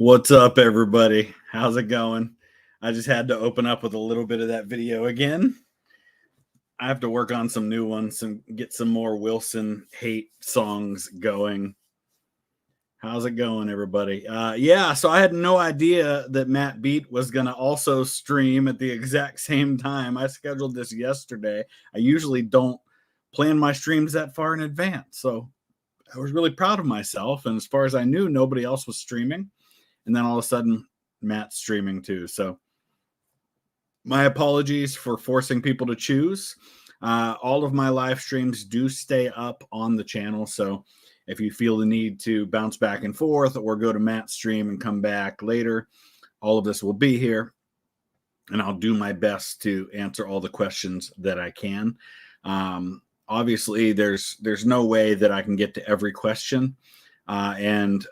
What's up, everybody? How's it going? I just had to open up with a little bit of that video again. I have to work on some new ones and get some more Wilson hate songs going. How's it going, everybody? So I had no idea that Matt Beat was going to also stream at the exact same time. I scheduled this yesterday. I usually don't plan my streams that far in advance, so I was really proud of myself. And as far as I knew, nobody else was streaming. And then all of a sudden, Matt's streaming too. So my apologies for forcing people to choose. All of my live streams do stay up on the channel. So if you feel the need to bounce back and forth or go to Matt's stream and come back later, all of this will be here. And I'll do my best to answer all the questions that I can. Obviously, there's no way that I can get to every question. And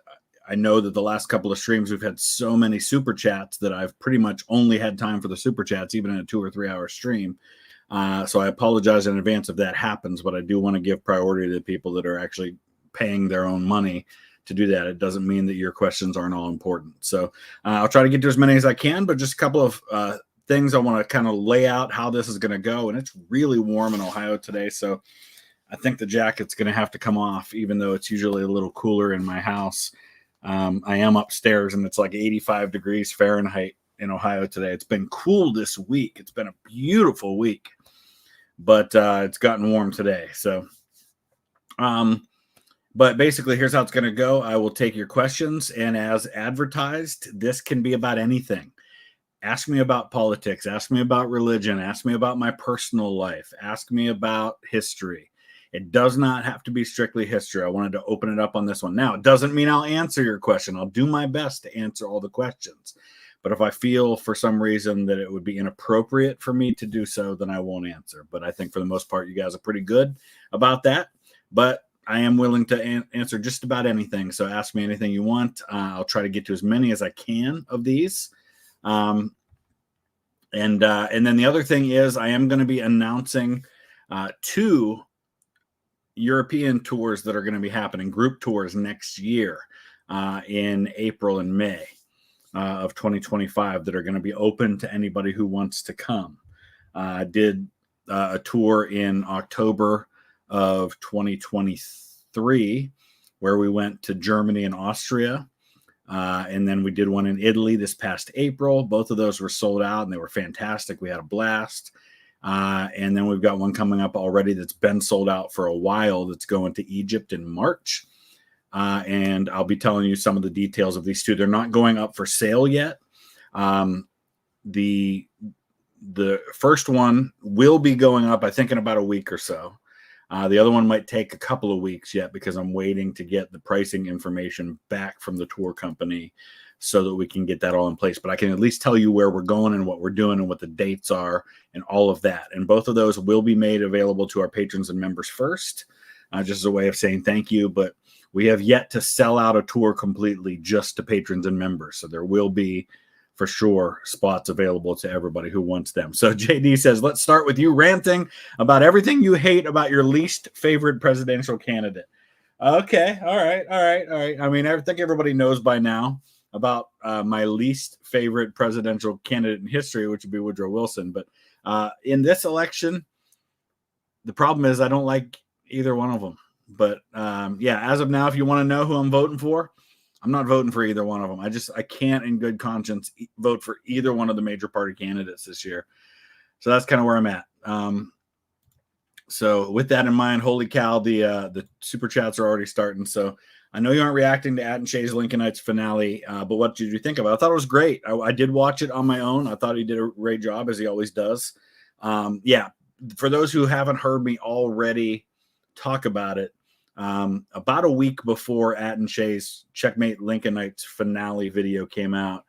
I know that the last couple of streams, we've had so many super chats that I've pretty much only had time for the super chats, even in a 2 or 3 hour stream. So I apologize in advance if that happens, but I do want to give priority to the people that are actually paying their own money to do that. It doesn't mean that your questions aren't all important. So I'll try to get to as many as I can, but just a couple of things I want to kind of lay out how this is going to go. And it's really warm in Ohio today. So I think the jacket's going to have to come off, even though it's usually a little cooler in my house. I am upstairs and it's like 85 degrees Fahrenheit in Ohio today. It's been cool this week. It's been a beautiful week, but it's gotten warm today. So, but basically here's how it's going to go. I will take your questions, and as advertised, this can be about anything. Ask me about politics, ask me about religion, ask me about my personal life, ask me about history. It does not have to be strictly history. I wanted to open it up on this one. Now, it doesn't mean I'll answer your question. I'll do my best to answer all the questions. But if I feel for some reason that it would be inappropriate for me to do so, then I won't answer. But I think for the most part, you guys are pretty good about that. But I am willing to answer just about anything. So ask me anything you want. I'll try to get to as many as I can of these. And then the other thing is I am going to be announcing 2 European tours that are going to be happening, group tours next year in April and May of 2025 that are going to be open to anybody who wants to come. I did a tour in October of 2023 where we went to Germany and Austria. And then we did one in Italy this past April. Both of those were sold out and they were fantastic. We had a blast. And then we've got one coming up already that's been sold out for a while that's going to Egypt in March. And I'll be telling you some of the details of these 2. They're not going up for sale yet. The first one will be going up, I think, in about a week or so. The other one might take a couple of weeks yet because I'm waiting to get the pricing information back from the tour company so that we can get that all in place. But I can at least tell you where we're going and what we're doing and what the dates are and all of that. And both of those will be made available to our patrons and members first, just as a way of saying thank you. But we have yet to sell out a tour completely just to patrons and members. So there will be, for sure, spots available to everybody who wants them. So JD says, let's start with you ranting about everything you hate about your least favorite presidential candidate. Okay. All right. I mean, I think everybody knows by now about my least favorite presidential candidate in history, which would be Woodrow Wilson. But in this election, the problem is I don't like either one of them. But as of now, if you want to know who I'm voting for, I'm not voting for either one of them. I can't in good conscience vote for either one of the major party candidates this year. So that's kind of where I'm at. So with that in mind, holy cow, the super chats are already starting. So I know you aren't reacting to Atten Shay's Lincolnites finale, but what did you think of it? I thought it was great. I did watch it on my own. I thought he did a great job, as he always does. For those who haven't heard me already talk about it, about a week before Atten Shay's Checkmate Lincolnites finale video came out,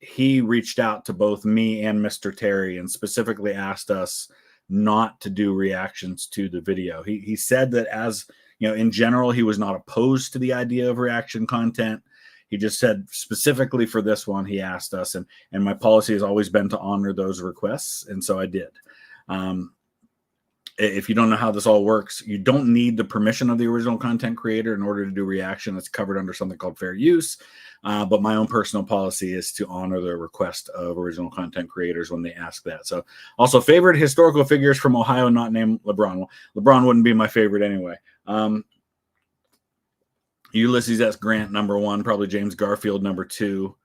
he reached out to both me and Mr. Terry and specifically asked us not to do reactions to the video. He said that, as you know, in general, he was not opposed to the idea of reaction content. He just said specifically for this one, he asked us, and my policy has always been to honor those requests, and so I did. If you don't know how this all works, you don't need the permission of the original content creator in order to do reaction. It's covered under something called fair use. But my own personal policy is to honor the request of original content creators when they ask that. So also, favorite historical figures from Ohio not named LeBron. Well, LeBron wouldn't be my favorite anyway. Ulysses S. Grant, number one, probably James Garfield, number two.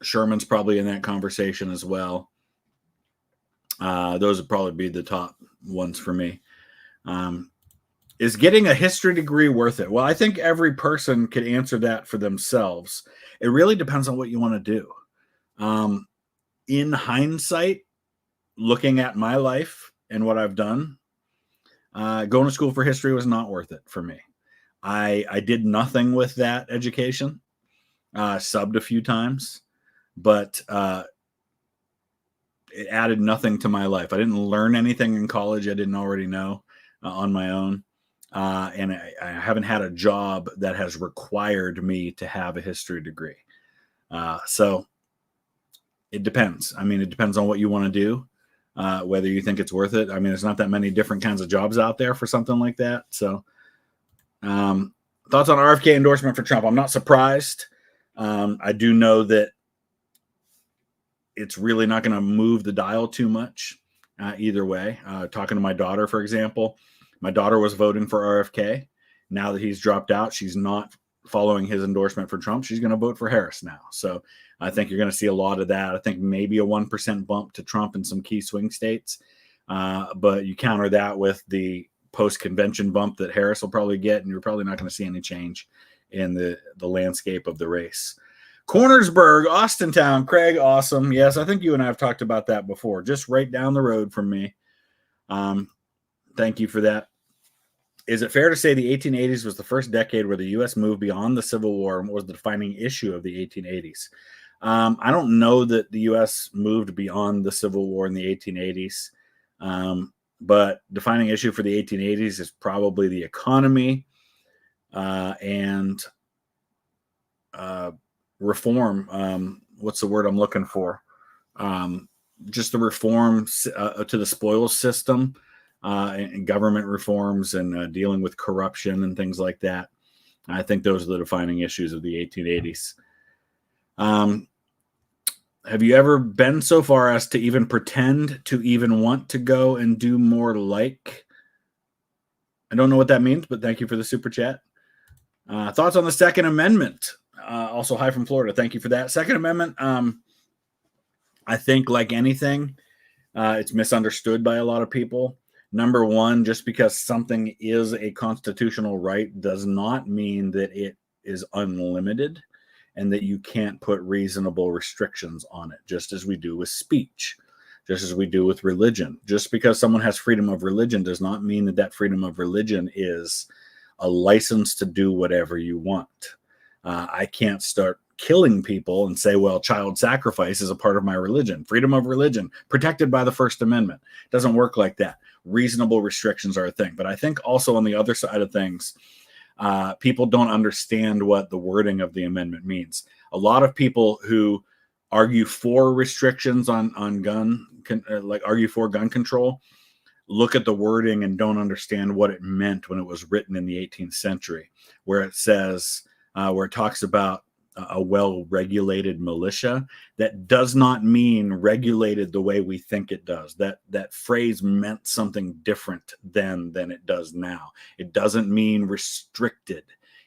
Sherman's probably in that conversation as well. Those would probably be the top ones for me. Is getting a history degree worth it? Well, I think every person could answer that for themselves. It really depends on what you want to do. In hindsight, looking at my life and what I've done, going to school for history was not worth it for me. I did nothing with that education, subbed a few times, but it added nothing to my life. I didn't learn anything in college I didn't already know on my own. And I haven't had a job that has required me to have a history degree. So it depends. I mean, it depends on what you want to do, whether you think it's worth it. I mean, there's not that many different kinds of jobs out there for something like that. So thoughts on RFK endorsement for Trump? I'm not surprised. I do know that it's really not going to move the dial too much either way. Talking to my daughter, for example, my daughter was voting for RFK. Now that he's dropped out, she's not following his endorsement for Trump. She's going to vote for Harris now. So I think you're going to see a lot of that. I think maybe a 1% bump to Trump in some key swing states. But you counter that with the post-convention bump that Harris will probably get, and you're probably not going to see any change in the landscape of the race. Cornersburg, Austintown, Craig, awesome. Yes, I think you and I have talked about that before, just right down the road from me. Thank you for that. Is it fair to say the 1880s was the first decade where the U.S. moved beyond the Civil War and was the defining issue of the 1880s? I don't know that the U.S. moved beyond the Civil War in the 1880s, but defining issue for the 1880s is probably the economy and reform. What's the word I'm looking for? Just the reforms to the spoils system. And government reforms and dealing with corruption and things like that. I think those are the defining issues of the 1880s. Have you ever been so far as to even pretend to even want to go and do more like? I don't know what that means, but thank you for the super chat. Thoughts on the Second Amendment? Also, hi from Florida. Thank you for that. Second Amendment, I think like anything, it's misunderstood by a lot of people. Number one, just because something is a constitutional right does not mean that it is unlimited and that you can't put reasonable restrictions on it, just as we do with speech, just as we do with religion. Just because someone has freedom of religion does not mean that that freedom of religion is a license to do whatever you want. I can't start killing people and say, well, child sacrifice is a part of my religion. Freedom of religion, protected by the First Amendment. It doesn't work like that. Reasonable restrictions are a thing. But I think also on the other side of things, people don't understand what the wording of the amendment means. A lot of people who argue for restrictions on gun, like argue for gun control, look at the wording and don't understand what it meant when it was written in the 18th century, where it says, where it talks about a well-regulated militia. That does not mean regulated the way we think it does. That phrase meant something different then than it does now. It doesn't mean restricted.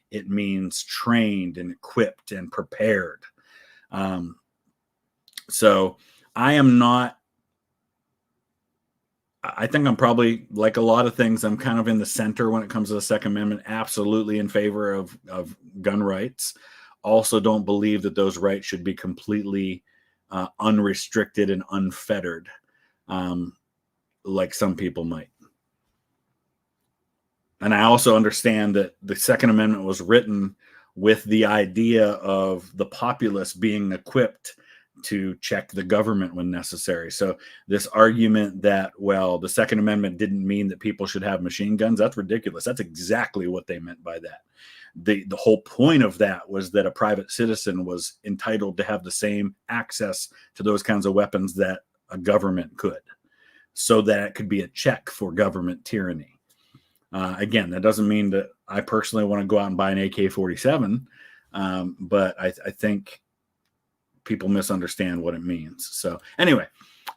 It means trained and equipped and prepared. So I think I'm probably, like a lot of things, I'm kind of in the center when it comes to the Second Amendment, absolutely in favor of gun rights. Also don't believe that those rights should be completely unrestricted and unfettered, like some people might. And I also understand that the Second Amendment was written with the idea of the populace being equipped to check the government when necessary. So this argument that, well, the Second Amendment didn't mean that people should have machine guns, that's ridiculous. That's exactly what they meant by that. The whole point of that was that a private citizen was entitled to have the same access to those kinds of weapons that a government could. so that it could be a check for government tyranny. Again, that doesn't mean that I personally want to go out and buy an AK-47, but I think people misunderstand what it means. So anyway,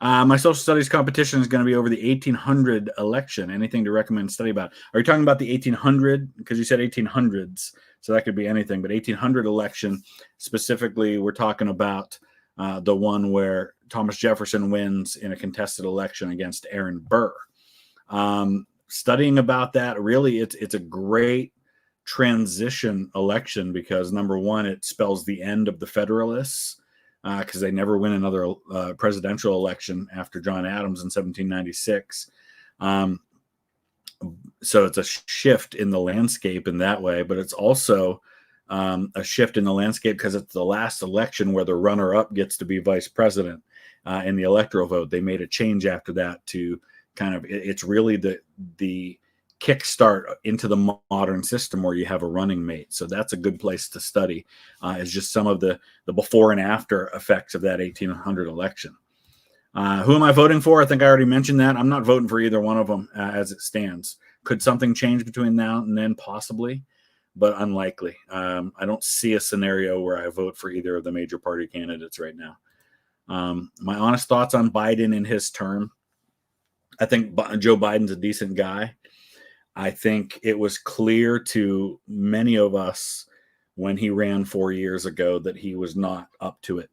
my social studies competition is going to be over the 1800 election. Anything to recommend study about? Are you talking about the 1800? Because you said 1800s, so that could be anything. But 1800 election specifically, we're talking about the one where Thomas Jefferson wins in a contested election against Aaron Burr. Studying about that, really, it's a great transition election because, number one, it spells the end of the Federalists because they never win another presidential election after John Adams in 1796. So it's a shift in the landscape in that way, but it's also a shift in the landscape because it's the last election where the runner-up gets to be vice president in the electoral vote. They made a change after that to kind of, it's really the kickstart into the modern system where you have a running mate. So that's a good place to study. Is just some of the before and after effects of that 1800 election. Who am I voting for? I think I already mentioned that. I'm not voting for either one of them as it stands. Could something change between now and then? Possibly, but unlikely. I don't see a scenario where I vote for either of the major party candidates right now. My honest thoughts on Biden in his term. I think Joe Biden's a decent guy. I think it was clear to many of us when he ran 4 years ago that he was not up to it.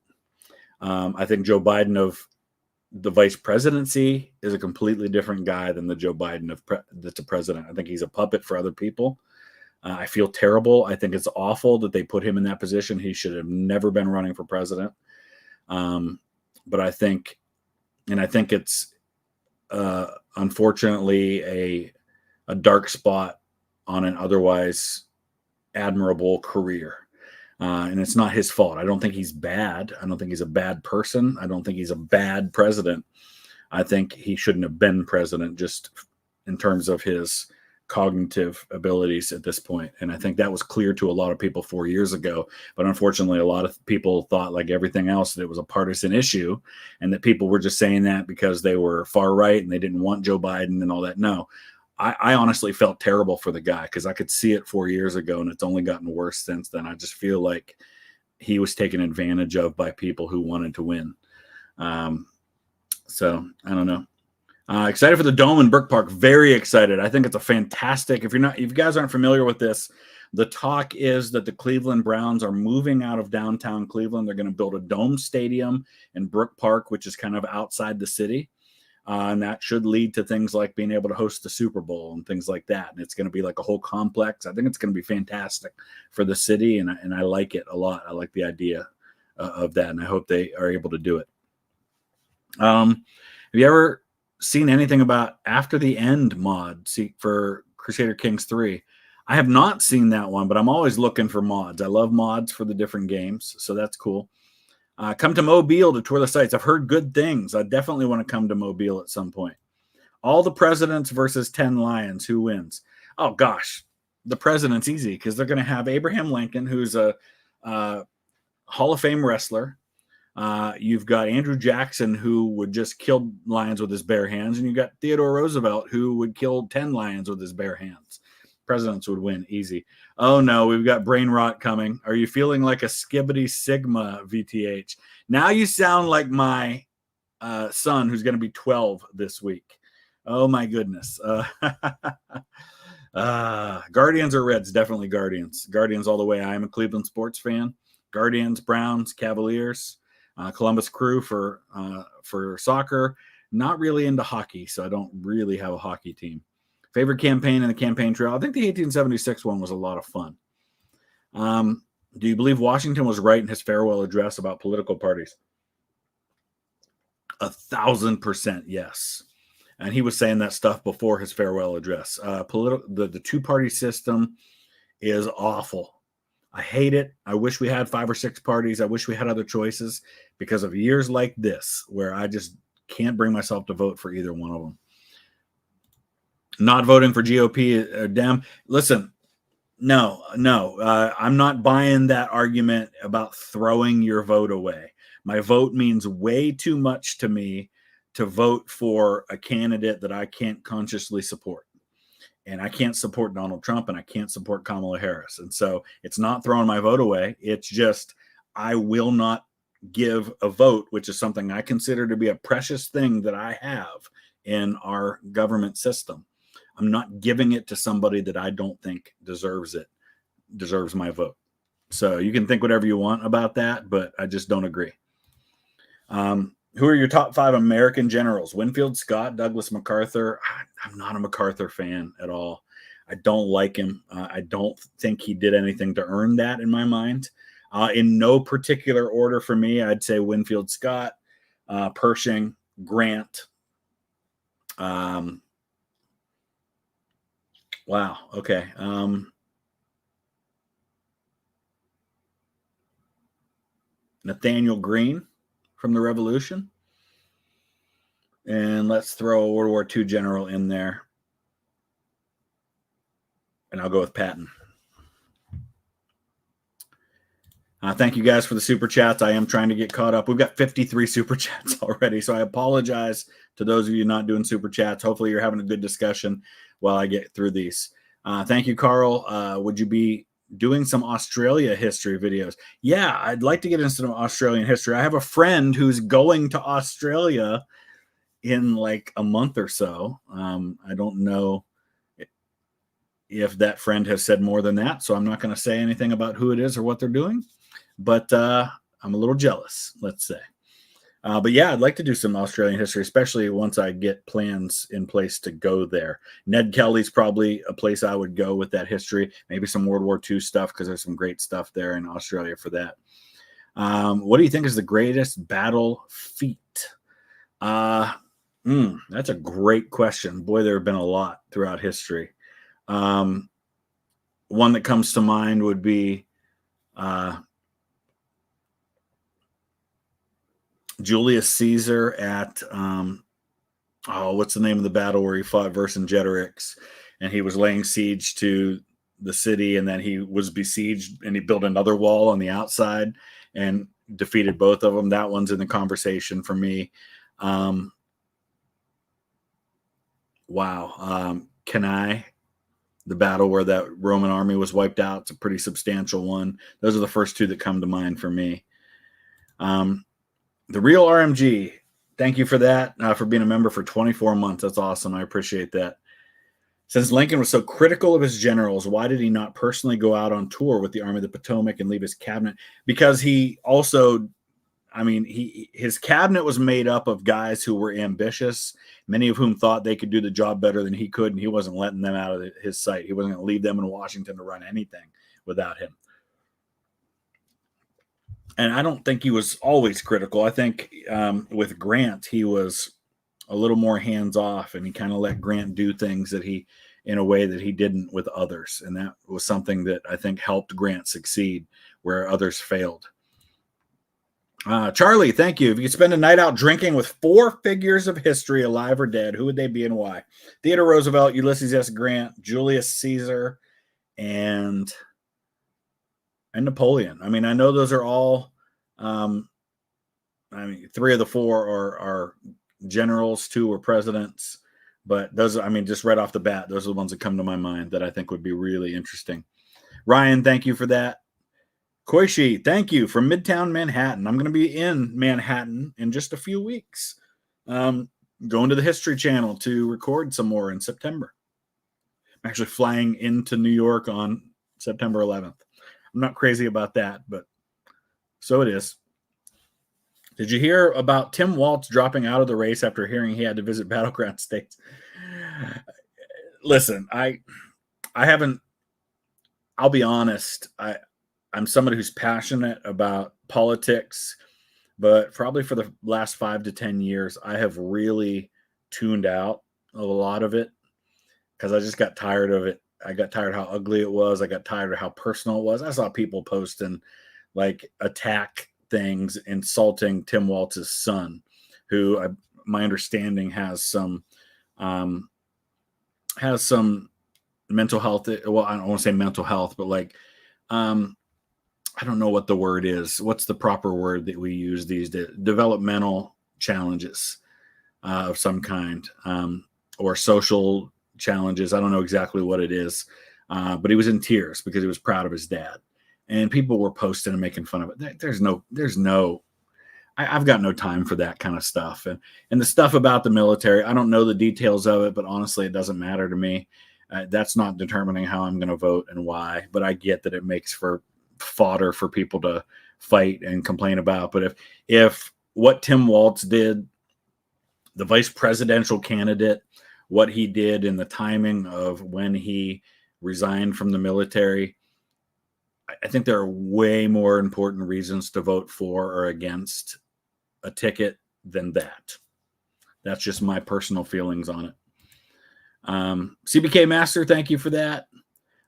I think Joe Biden of the vice presidency is a completely different guy than the Joe Biden that's a president. I think he's a puppet for other people. I feel terrible. I think it's awful that they put him in that position. He should have never been running for president. But I think it's unfortunately a dark spot on an otherwise admirable career. And it's not his fault. I don't think he's bad. I don't think he's a bad person. I don't think he's a bad president. I think he shouldn't have been president just in terms of his cognitive abilities at this point. And I think that was clear to a lot of people 4 years ago. But unfortunately, a lot of people thought, like everything else, that it was a partisan issue and that people were just saying that because they were far right and they didn't want Joe Biden and all that. No, I honestly felt terrible for the guy because I could see it 4 years ago and it's only gotten worse since then. I just feel like he was taken advantage of by people who wanted to win. So I don't know. Excited for the Dome in Brook Park. Very excited. I think it's a fantastic. If you guys aren't familiar with this, the talk is that the Cleveland Browns are moving out of downtown Cleveland. They're going to build a dome stadium in Brook Park, which is kind of outside the city. And that should lead to things like being able to host the Super Bowl and things like that. And it's going to be like a whole complex. I think it's going to be fantastic for the city. And I like it a lot. I like the idea of that. And I hope they are able to do it. Have you ever seen anything about After the End mod for Crusader Kings 3? I have not seen that one, but I'm always looking for mods. I love mods for the different games. So that's cool. Come to Mobile to tour the sites. I've heard good things. I definitely want to come to Mobile at some point. All the presidents versus 10 lions. Who wins? Oh, gosh. The president's easy because they're going to have Abraham Lincoln, who's a Hall of Fame wrestler. You've got Andrew Jackson, who would just kill lions with his bare hands. And you've got Theodore Roosevelt, who would kill 10 lions with his bare hands. Presidents would win easy. Oh no, we've got brain rot coming. Are you feeling like a Skibbity Sigma, VTH? Now you sound like my son, who's going to be 12 this week. Oh my goodness. Guardians or Reds? Definitely Guardians. Guardians all the way. I am a Cleveland sports fan. Guardians, Browns, Cavaliers, Columbus Crew for soccer. Not really into hockey, so I don't really have a hockey team. Favorite campaign in the campaign trail? I think the 1876 one was a lot of fun. Do you believe Washington was right in his farewell address about political parties? 1,000% yes. And he was saying that stuff before his farewell address. The two-party system is awful. I hate it. I wish we had 5 or 6 parties. I wish we had other choices because of years like this where I just can't bring myself to vote for either one of them. Not voting for GOP or Dem. Listen, no. I'm not buying that argument about throwing your vote away. My vote means way too much to me to vote for a candidate that I can't consciously support. And I can't support Donald Trump, and I can't support Kamala Harris. And so it's not throwing my vote away. It's just I will not give a vote, which is something I consider to be a precious thing that I have in our government system. I'm not giving it to somebody that I don't think deserves my vote. So you can think whatever you want about that, but I just don't agree. Who are your top 5 American generals? Winfield Scott, Douglas MacArthur. I'm not a MacArthur fan at all. I don't like him. I don't think he did anything to earn that in my mind. In no particular order for me, I'd say Winfield Scott, Pershing, Grant. Wow. Okay. Nathaniel Greene from the Revolution. And let's throw a World War II general in there. And I'll go with Patton. Thank you guys for the super chats. I am trying to get caught up. We've got 53 super chats already, so I apologize to those of you not doing super chats. Hopefully you're having a good discussion while I get through these. Thank you, Carl. Would you be doing some Australia history videos? Yeah, I'd like to get into some Australian history. I have a friend who's going to Australia in like a month or so. I don't know if that friend has said more than that, so I'm not going to say anything about who it is or what they're doing. But I'm a little jealous, let's say. But yeah, I'd like to do some Australian history, especially once I get plans in place to go there. Ned Kelly's probably a place I would go with that history. Maybe some World War II stuff, because there's some great stuff there in Australia for that. What do you think is the greatest battle feat? That's a great question. Boy, there have been a lot throughout history. One that comes to mind would be Julius Caesar at what's the name of the battle where he fought Vercingetorix, and he was laying siege to the city, and then he was besieged, and he built another wall on the outside and defeated both of them. That one's in the conversation for me. Cannae, the battle where that Roman army was wiped out, it's a pretty substantial one. Those are the first 2 that come to mind for me. The Real RMG, thank you for that, for being a member for 24 months. That's awesome. I appreciate that. Since Lincoln was so critical of his generals, why did he not personally go out on tour with the Army of the Potomac and leave his cabinet? Because he also, his cabinet was made up of guys who were ambitious, many of whom thought they could do the job better than he could, and he wasn't letting them out of his sight. He wasn't going to leave them in Washington to run anything without him. And I don't think he was always critical. I think with Grant, he was a little more hands-off, and he kind of let Grant do things in a way that he didn't with others. And that was something that I think helped Grant succeed where others failed. Charlie, thank you. If you could spend a night out drinking with 4 figures of history, alive or dead, who would they be and why? Theodore Roosevelt, Ulysses S. Grant, Julius Caesar, and Napoleon. I know those are all, 3 of the 4 are generals, 2 were presidents, but those, just right off the bat, those are the ones that come to my mind that I think would be really interesting. Ryan, thank you for that. Koishi, thank you, from Midtown Manhattan. I'm going to be in Manhattan in just a few weeks. Going to the History Channel to record some more in September. I'm actually flying into New York on September 11th. I'm not crazy about that, but so it is. Did you hear about Tim Walz dropping out of the race after hearing he had to visit battleground states? Listen, I haven't, I'll be honest, I'm somebody who's passionate about politics, but probably for the last 5 to 10 years, I have really tuned out a lot of it because I just got tired of it. I got tired of how ugly it was. I got tired of how personal it was. I saw people posting like attack things insulting Tim Walz's son, who my understanding has some mental health. Well, I don't want to say mental health, but like, I don't know what the word is. What's the proper word that we use these days? Developmental challenges. of some kind, or social challenges. I don't know exactly what it is, but he was in tears because he was proud of his dad, and people were posting and making fun of it. I've got no time for that kind of stuff. And the stuff about the military, I don't know the details of it, but honestly, it doesn't matter to me. That's not determining how I'm going to vote and why, but I get that it makes for fodder for people to fight and complain about. But if what Tim Walz did, the vice presidential candidate, what he did in the timing of when he resigned from the military, I think there are way more important reasons to vote for or against a ticket than that. That's just my personal feelings on it. CBK Master, thank you for that.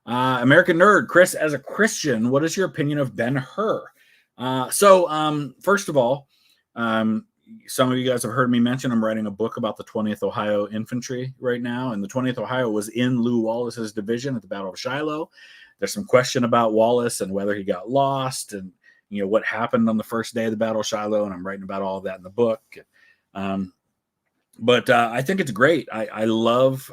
American Nerd, Chris, as a Christian, what is your opinion of Ben-Hur? First of all, some of you guys have heard me mention I'm writing a book about the 20th Ohio Infantry right now, and the 20th Ohio was in Lew Wallace's division at the Battle of Shiloh. There's some question about Wallace and whether he got lost and what happened on the first day of the Battle of Shiloh, and I'm writing about all of that in the book. But I think it's great. I love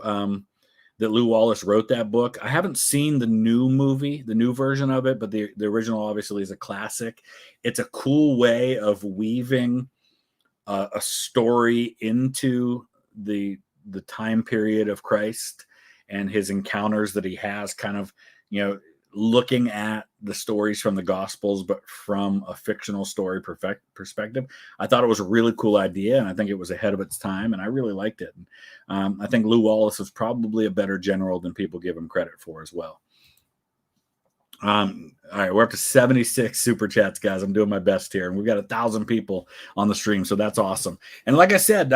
that Lew Wallace wrote that book. I haven't seen the new movie, the new version of it, but the original obviously is a classic. It's a cool way of weaving a story into the time period of Christ and his encounters that he has, kind of, looking at the stories from the Gospels, but from a fictional story perspective. I thought it was a really cool idea, and I think it was ahead of its time, and I really liked it. I think Lew Wallace was probably a better general than people give him credit for as well. All right, we're up to 76 super chats, guys. I'm doing my best here, and we've got 1,000 people on the stream, so that's awesome. And like I said,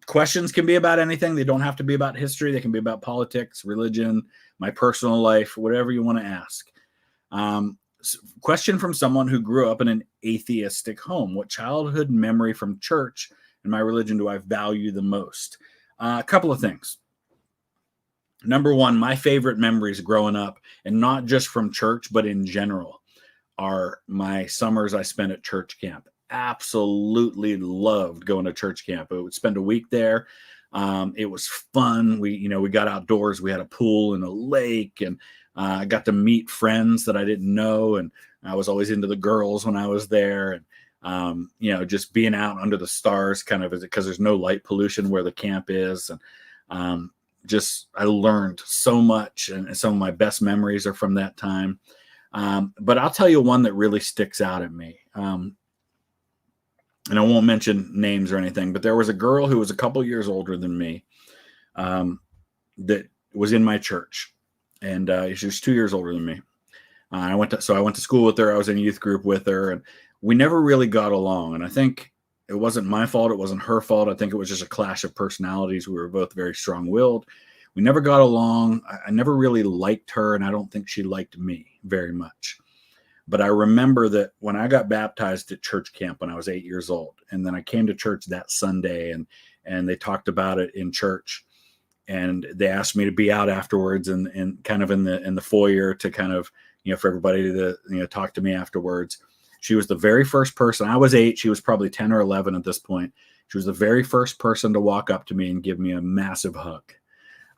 questions can be about anything. They don't have to be about history. They can be about politics, religion, my personal life, whatever you want to ask. Question from someone who grew up in an atheistic home. What childhood memory from church and my religion do I value the most? A couple of things. Number one, my favorite memories growing up, and not just from church, but in general, are my summers I spent at church camp. Absolutely loved going to church camp. I would spend a week there. It was fun. We got outdoors. We had a pool and a lake, and I got to meet friends that I didn't know. And I was always into the girls when I was there. And, just being out under the stars, kind of, because there's no light pollution where the camp is. And I learned so much, and some of my best memories are from that time. But I'll tell you one that really sticks out at me. And I won't mention names or anything, but there was a girl who was a couple years older than me that was in my church, and she was 2 years older than me. I went to school with her. I was in a youth group with her, and we never really got along. And I think it wasn't my fault. It wasn't her fault. I think it was just a clash of personalities. We were both very strong-willed. We never got along. I never really liked her, and I don't think she liked me very much. But I remember that when I got baptized at church camp when I was 8 years old, and then I came to church that Sunday, and they talked about it in church, and they asked me to be out afterwards and kind of in the foyer to kind of, for everybody to, talk to me afterwards. She was the very first person. I was 8. She was probably 10 or 11 at this point. She was the very first person to walk up to me and give me a massive hug.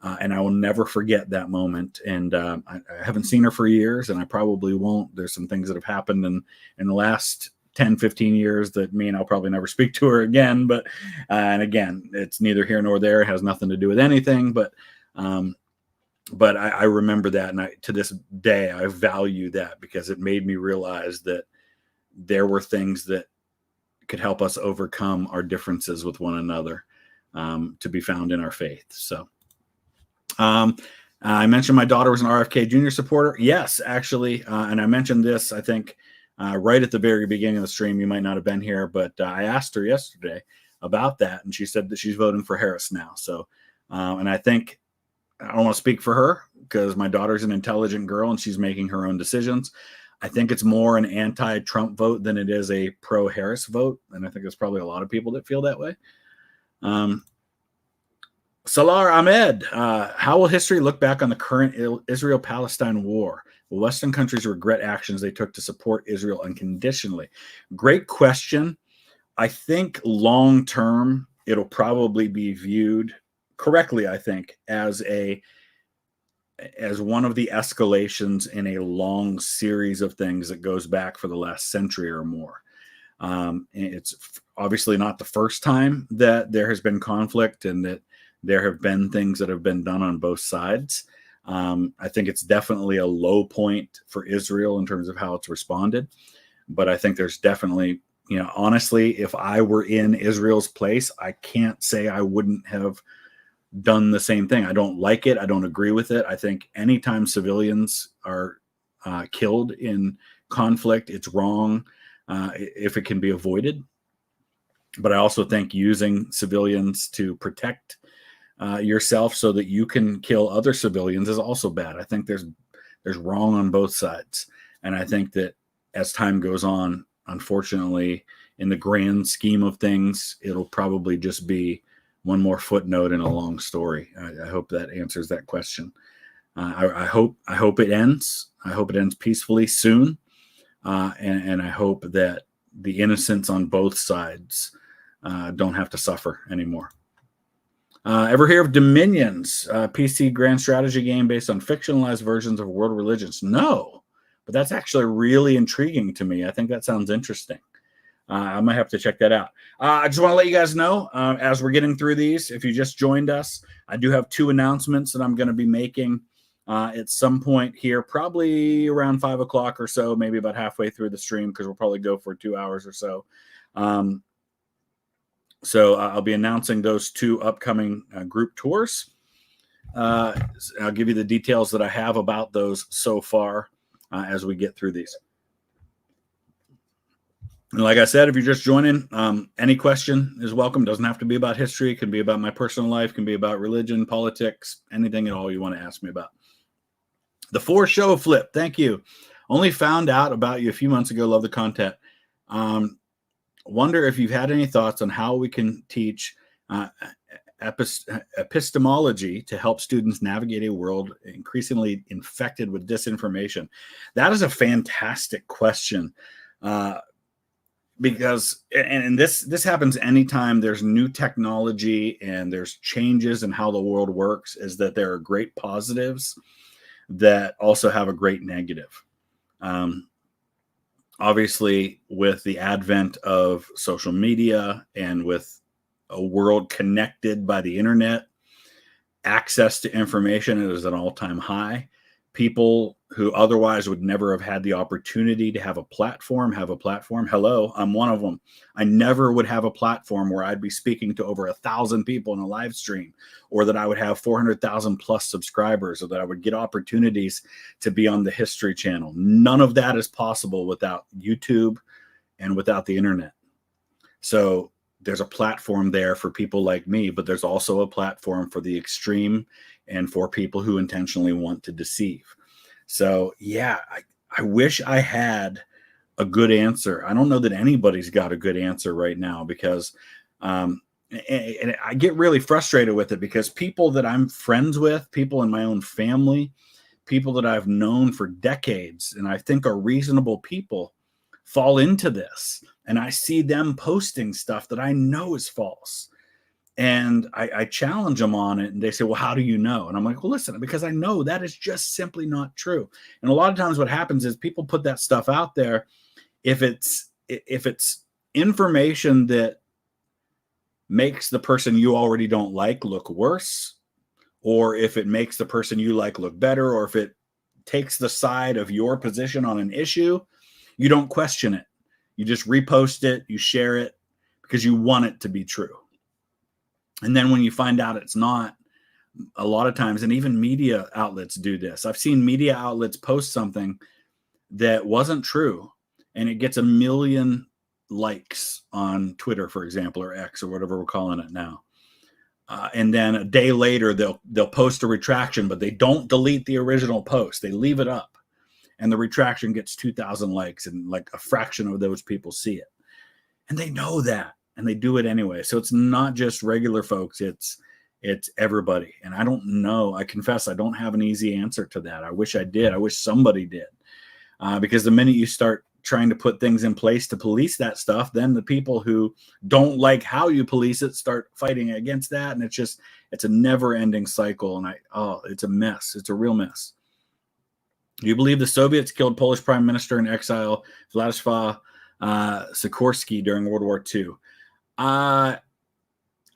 And I will never forget that moment. And I haven't seen her for years, and I probably won't. There's some things that have happened in the last 10, 15 years that mean I'll probably never speak to her again. But, and again, it's neither here nor there. It has nothing to do with anything. But I remember that. And to this day, I value that because it made me realize that there were things that could help us overcome our differences with one another, to be found in our faith. So, I mentioned my daughter was an RFK Jr. supporter. Yes, actually. And I mentioned this, I think, right at the very beginning of the stream. You might not have been here, but I asked her yesterday about that, and she said that she's voting for Harris now. So, and I think, I don't want to speak for her because my daughter's an intelligent girl and she's making her own decisions. I think it's more an anti-Trump vote than it is a pro-Harris vote. And I think there's probably a lot of people that feel that way. Salar Ahmed, how will history look back on the current Israel-Palestine war? Will Western countries regret actions they took to support Israel unconditionally? Great question. I think long-term, it'll probably be viewed correctly, I think, as one of the escalations in a long series of things that goes back for the last century or more. It's obviously not the first time that there has been conflict and that there have been things that have been done on both sides. I think it's definitely a low point for Israel in terms of how it's responded. But I think there's definitely, honestly, if I were in Israel's place, I can't say I wouldn't have done the same thing. I don't like it. I don't agree with it. I think anytime civilians are killed in conflict, it's wrong if it can be avoided. But I also think using civilians to protect yourself so that you can kill other civilians is also bad. I think there's wrong on both sides. And I think that as time goes on, unfortunately, in the grand scheme of things, it'll probably just be one more footnote in a long story. I hope that answers that question. I hope it ends. I hope it ends peacefully soon. And I hope that the innocents on both sides don't have to suffer anymore. Ever hear of Dominions, PC grand strategy game based on fictionalized versions of world religions? No, but that's actually really intriguing to me. I think that sounds interesting. I might have to check that out. I just want to let you guys know, as we're getting through these, if you just joined us, I do have 2 announcements that I'm going to be making at some point here, probably around 5 o'clock or so, maybe about halfway through the stream, because we'll probably go for 2 hours or so. So I'll be announcing those 2 upcoming group tours. I'll give you the details that I have about those so far as we get through these. And like I said, if you're just joining, any question is welcome. Doesn't have to be about history. It can be about my personal life. It can be about religion, politics, anything at all you want to ask me about. The 4 show flip. Thank you. Only found out about you a few months ago. Love the content. Wonder if you've had any thoughts on how we can teach epistemology to help students navigate a world increasingly infected with disinformation. That is a fantastic question. Because and this happens anytime there's new technology and there's changes in how the world works, is that there are great positives that also have a great negative. Obviously, with the advent of social media and with a world connected by the internet, access to information is at an all-time high. People who otherwise would never have had the opportunity to have a platform. Hello, I'm one of them. I never would have a platform where I'd be speaking to over 1,000 people in a live stream, or that I would have 400,000 plus subscribers, or that I would get opportunities to be on the History Channel. None of that is possible without YouTube and without the internet. So there's a platform there for people like me, but there's also a platform for the extreme and for people who intentionally want to deceive. So yeah, I wish I had a good answer. I don't know that anybody's got a good answer right now, because and I get really frustrated with it, because people that I'm friends with, people in my own family, people that I've known for decades and I think are reasonable people, fall into this. And I see them posting stuff that I know is false. And I challenge them on it, and they say, well, how do you know? And I'm like, well, listen, because I know that is just simply not true. And a lot of times what happens is people put that stuff out there. If it's information that makes the person you already don't like look worse, or if it makes the person you like look better, or if it takes the side of your position on an issue, you don't question it. You just repost it, you share it, because you want it to be true. And then when you find out it's not, a lot of times, and even media outlets do this. I've seen media outlets post something that wasn't true, and it gets 1 million likes on Twitter, for example, or X, or whatever we're calling it now. And then a day later, they'll post a retraction, but they don't delete the original post. They leave it up, and the retraction gets 2,000 likes, and like a fraction of those people see it. And they know that, and they do it anyway. So it's not just regular folks, it's everybody. And I don't know, I confess, I don't have an easy answer to that. I wish I did. I wish somebody did. Because the minute you start trying to put things in place to police that stuff, then the people who don't like how you police it start fighting against that. And it's a never ending cycle. And it's a mess. It's a real mess. Do you believe the Soviets killed Polish Prime Minister in exile Władysław Sikorski during World War II? I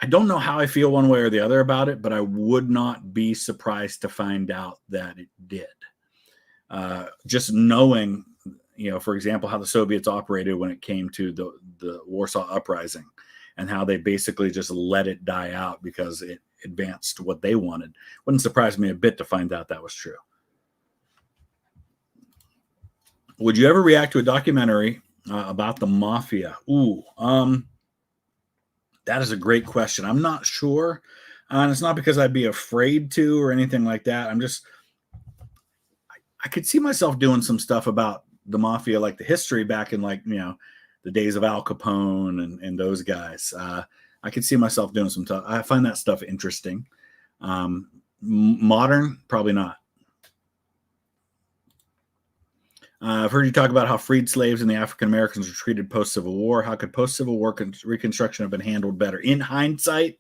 don't know how I feel one way or the other about it, but I would not be surprised to find out that it did. Just knowing, for example, how the Soviets operated when it came to the Warsaw Uprising and how they basically just let it die out because it advanced what they wanted. Wouldn't surprise me a bit to find out that was true. Would you ever react to a documentary about the mafia? That is a great question. I'm not sure. And it's not because I'd be afraid to or anything like that. I could see myself doing some stuff about the mafia, like the history back in the days of Al Capone and those guys. I could see myself doing some stuff. I find that stuff interesting. Modern, probably not. I've heard you talk about how freed slaves and the African Americans were treated post-Civil War. How could post-Civil War Reconstruction have been handled better? In hindsight,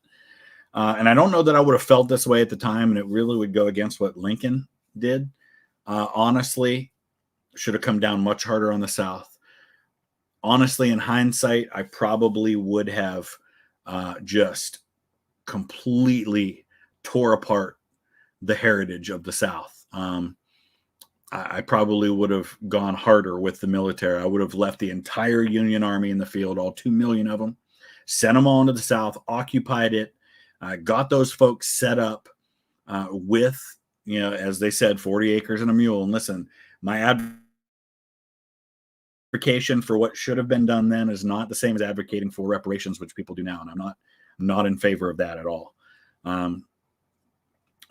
and I don't know that I would have felt this way at the time, and it really would go against what Lincoln did. Honestly, should have come down much harder on the South. Honestly, in hindsight, I probably would have just completely tore apart the heritage of the South. I probably would have gone harder with the military. I would have left the entire Union Army in the field, all 2 million of them, sent them all into the South, occupied it, got those folks set up with, as they said, 40 acres and a mule. And listen, my advocation for what should have been done then is not the same as advocating for reparations, which people do now. And I'm not in favor of that at all.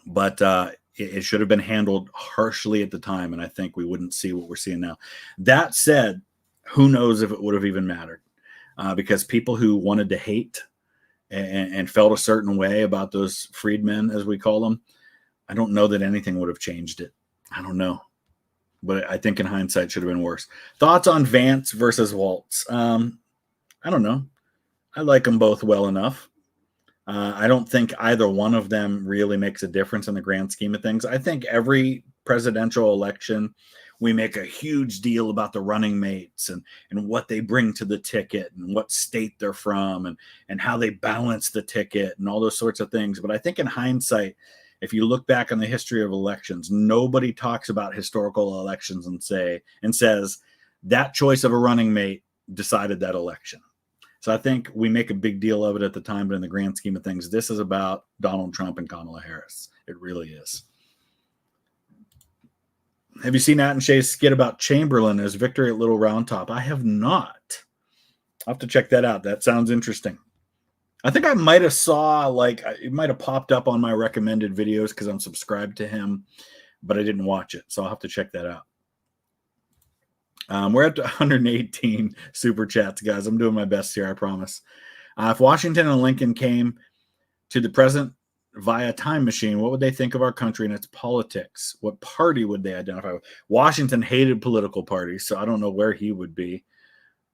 But it should have been handled harshly at the time, and I think we wouldn't see what we're seeing now. That said, who knows if it would have even mattered? Because people who wanted to hate and felt a certain way about those freedmen, as we call them, I don't know that anything would have changed it. I don't know. But I think in hindsight, it should have been worse. Thoughts on Vance versus Waltz? I don't know. I like them both well enough. I don't think either one of them really makes a difference in the grand scheme of things. I think every presidential election, we make a huge deal about the running mates and what they bring to the ticket and what state they're from and how they balance the ticket and all those sorts of things. But I think in hindsight, if you look back on the history of elections, nobody talks about historical elections and says that choice of a running mate decided that election. So I think we make a big deal of it at the time, but in the grand scheme of things, this is about Donald Trump and Kamala Harris. It really is. Have you seen Nat and Shay's skit about Chamberlain as Victory at Little Round Top? I have not. I'll have to check that out. That sounds interesting. I think I might have it might have popped up on my recommended videos because I'm subscribed to him, but I didn't watch it. So I'll have to check that out. We're at 118 super chats, guys. I'm doing my best here, I promise. If Washington and Lincoln came to the present via time machine, what would they think of our country and its politics? What party would they identify with? Washington hated political parties, so I don't know where he would be.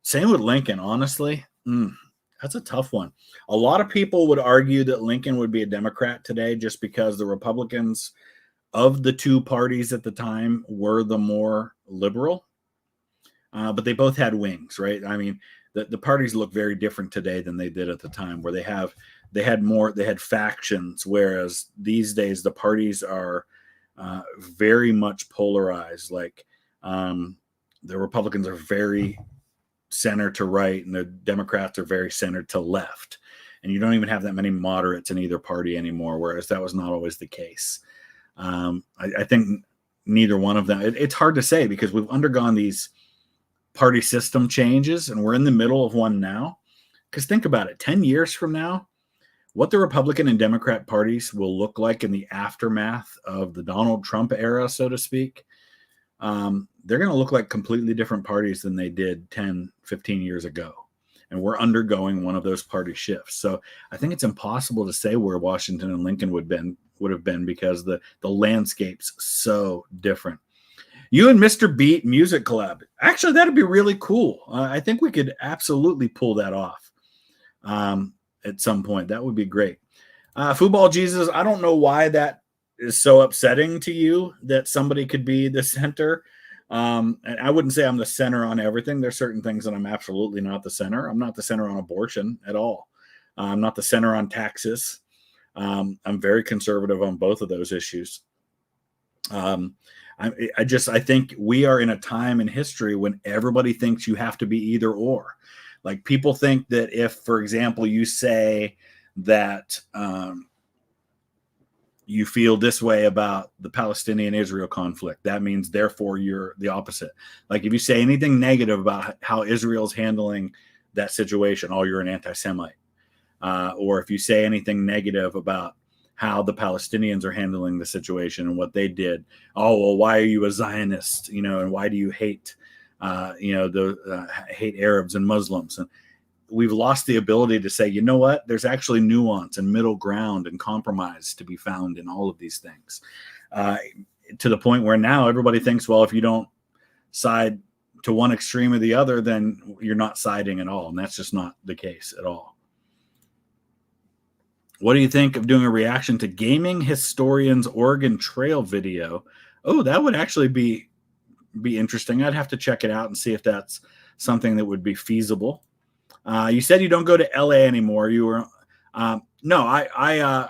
Same with Lincoln, honestly. That's a tough one. A lot of people would argue that Lincoln would be a Democrat today just because the Republicans of the two parties at the time were the more liberal. But they both had wings, right? I mean, the parties look very different today than they did at the time, where they had factions, whereas these days the parties are very much polarized. Like the Republicans are very center to right, and the Democrats are very center to left. And you don't even have that many moderates in either party anymore, whereas that was not always the case. I think neither one of them. It's hard to say because we've undergone these party system changes, and we're in the middle of one now. Because think about it, 10 years from now, what the Republican and Democrat parties will look like in the aftermath of the Donald Trump era, so to speak, they're going to look like completely different parties than they did 10, 15 years ago. And we're undergoing one of those party shifts. So I think it's impossible to say where Washington and Lincoln would have been because the landscape's so different. You and Mr. Beat music collab. Actually, that'd be really cool. I think we could absolutely pull that off at some point. That would be great. Football Jesus, I don't know why that is so upsetting to you that somebody could be the center. And I wouldn't say I'm the center on everything. There's certain things that I'm absolutely not the center. I'm not the center on abortion at all. I'm not the center on taxes. I'm very conservative on both of those issues. I think we are in a time in history when everybody thinks you have to be either or. Like, people think that if, for example, you say that you feel this way about the Palestinian-Israel conflict, that means therefore you're the opposite. Like, if you say anything negative about how Israel's handling that situation, oh, you're an anti-Semite. Or if you say anything negative about how the Palestinians are handling the situation and what they did, oh, well, why are you a Zionist? And why do you hate, hate Arabs and Muslims? And we've lost the ability to say, you know what? There's actually nuance and middle ground and compromise to be found in all of these things. To the point where now everybody thinks, well, if you don't side to one extreme or the other, then you're not siding at all. And that's just not the case at all. What do you think of doing a reaction to Gaming Historian's Oregon Trail video? Oh, that would actually be interesting. I'd have to check it out and see if that's something that would be feasible. You said you don't go to LA anymore. You were no, I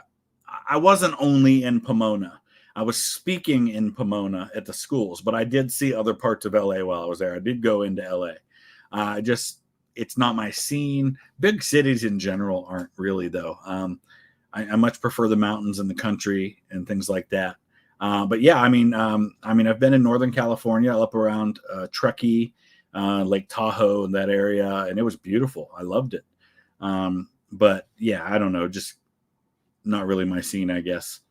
wasn't only in Pomona. I was speaking in Pomona at the schools, but I did see other parts of LA while I was there. I did go into LA. It's not my scene. Big cities in general aren't really, though. I much prefer the mountains and the country and things like that. But yeah, I've been in Northern California, up around Truckee, Lake Tahoe, and that area, and it was beautiful. I loved it. But yeah, I don't know, just not really my scene, I guess.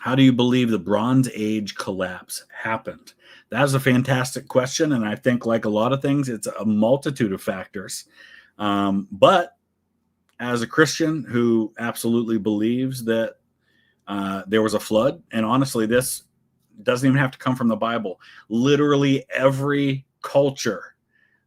How do you believe the Bronze Age collapse happened? That is a fantastic question, and I think, like a lot of things, it's a multitude of factors. But as a Christian who absolutely believes that there was a flood, and honestly, this doesn't even have to come from the Bible. Literally every culture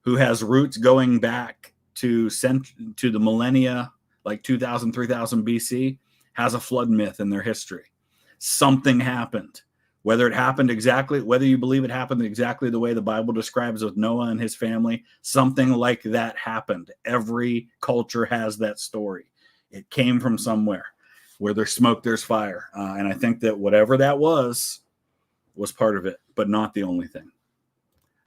who has roots going back to the millennia, like 2000, 3000 BC, has a flood myth in their history. Something happened. Whether you believe it happened exactly the way the Bible describes with Noah and his family, something like that happened. Every culture has that story. It came from somewhere. Where there's smoke, there's fire. And I think that whatever that was part of it, but not the only thing.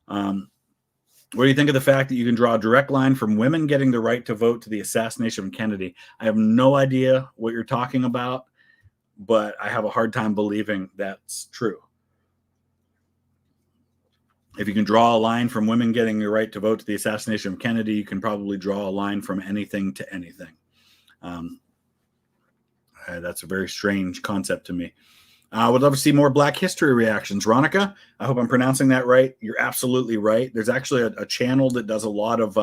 What do you think of the fact that you can draw a direct line from women getting the right to vote to the assassination of Kennedy? I have no idea what you're talking about, but I have a hard time believing that's true. If you can draw a line from women getting the right to vote to the assassination of Kennedy, you can probably draw a line from anything to anything. That's a very strange concept to me. I would love to see more Black History reactions. Ronica, I hope I'm pronouncing that right. You're absolutely right. There's actually a channel that does a lot of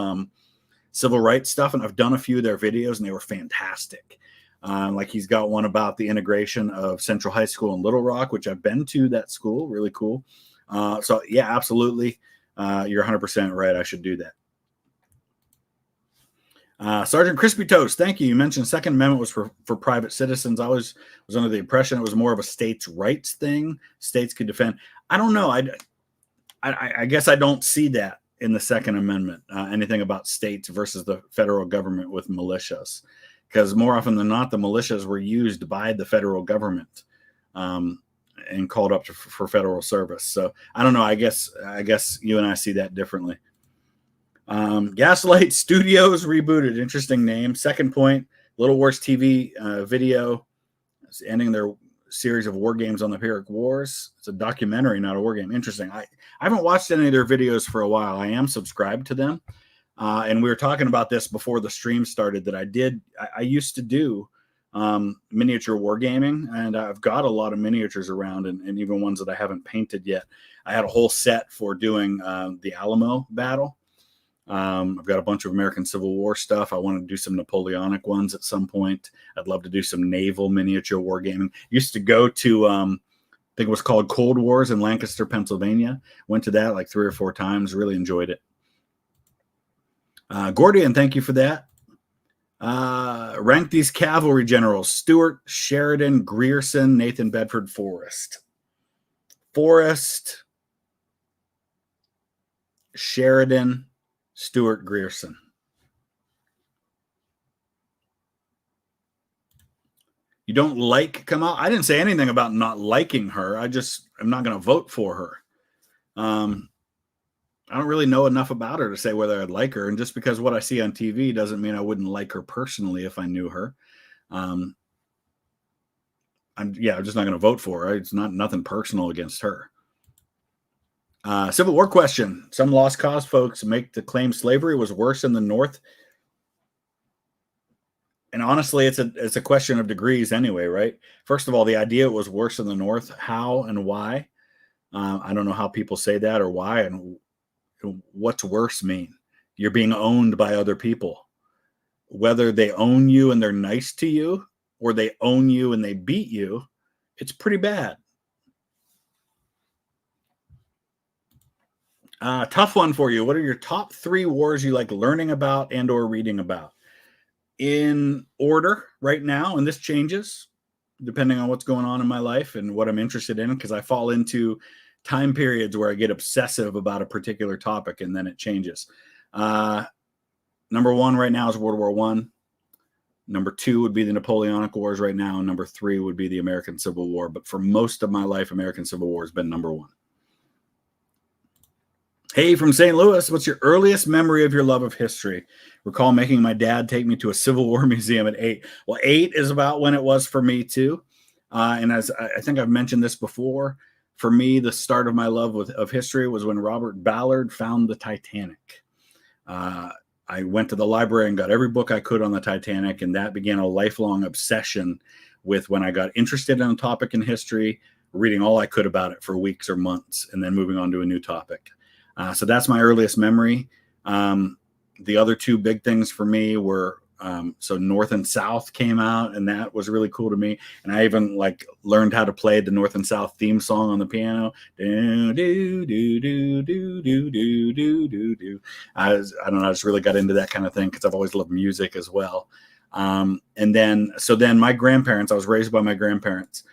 civil rights stuff, and I've done a few of their videos, and they were fantastic. Like, he's got one about the integration of Central High School in Little Rock, which I've been to that school. Really cool. So, yeah, absolutely. You're 100% right. I should do that. Sergeant Crispy Toast, thank you. You mentioned Second Amendment was for private citizens. I was under the impression it was more of a states' rights thing. States could defend. I don't know. I guess I don't see that in the Second Amendment, anything about states versus the federal government with militias. Because more often than not, the militias were used by the federal government and called up for federal service. So I don't know. I guess you and I see that differently. Gaslight Studios rebooted. Interesting name. Second Point, Little Wars TV video. It's ending their series of war games on the Pyrrhic Wars. It's a documentary, not a war game. Interesting. I haven't watched any of their videos for a while. I am subscribed to them. And we were talking about this before the stream started, that I used to do miniature wargaming, and I've got a lot of miniatures around, and even ones that I haven't painted yet. I had a whole set for doing the Alamo battle. I've got a bunch of American Civil War stuff. I want to do some Napoleonic ones at some point. I'd love to do some naval miniature wargaming. Used to go to think it was called Cold Wars in Lancaster, Pennsylvania. Went to that like 3 or 4 times. Really enjoyed it. Gordian, thank you for that. Rank these cavalry generals: Stuart, Sheridan, Grierson, Nathan Bedford Forrest. Forrest, Sheridan, Stuart, Grierson. You don't like Kamala? I didn't say anything about not liking her. I'm not going to vote for her. I don't really know enough about her to say whether I'd like her. And just because what I see on TV doesn't mean I wouldn't like her personally if I knew her. I'm just not going to vote for her. It's nothing personal against her. Civil War question. Some lost cause folks make the claim slavery was worse in the North. And honestly, it's a question of degrees anyway, right? First of all, the idea it was worse in the North, how and why. I don't know how people say that or why, and what's worse mean. You're being owned by other people. Whether they own you and they're nice to you, or they own you and they beat you, it's pretty bad. Tough one for you. What are your top 3 wars you like learning about and or reading about? In order right now, and this changes depending on what's going on in my life and what I'm interested in, because I fall into time periods where I get obsessive about a particular topic and then it changes. Number 1 right now is World War I. Number 2 would be the Napoleonic Wars right now, and number 3 would be the American Civil War. But for most of my life, American Civil War has been number 1. Hey, from St. Louis, what's your earliest memory of your love of history? Recall making my dad take me to a Civil War museum at 8. Well, 8 is about when it was for me too. And as I think I've mentioned this before, for me, the start of my love of history was when Robert Ballard found the Titanic. I went to the library and got every book I could on the Titanic, and that began a lifelong obsession with when I got interested in a topic in history, reading all I could about it for weeks or months, and then moving on to a new topic. So that's my earliest memory. The other 2 big things for me were, so North and South came out, and that was really cool to me. And I even learned how to play the North and South theme song on the piano. Do, do, do, do, do, do, do, do, do, do. I don't know, I just really got into that kind of thing because I've always loved music as well. And then my grandparents, I was raised by my grandparents,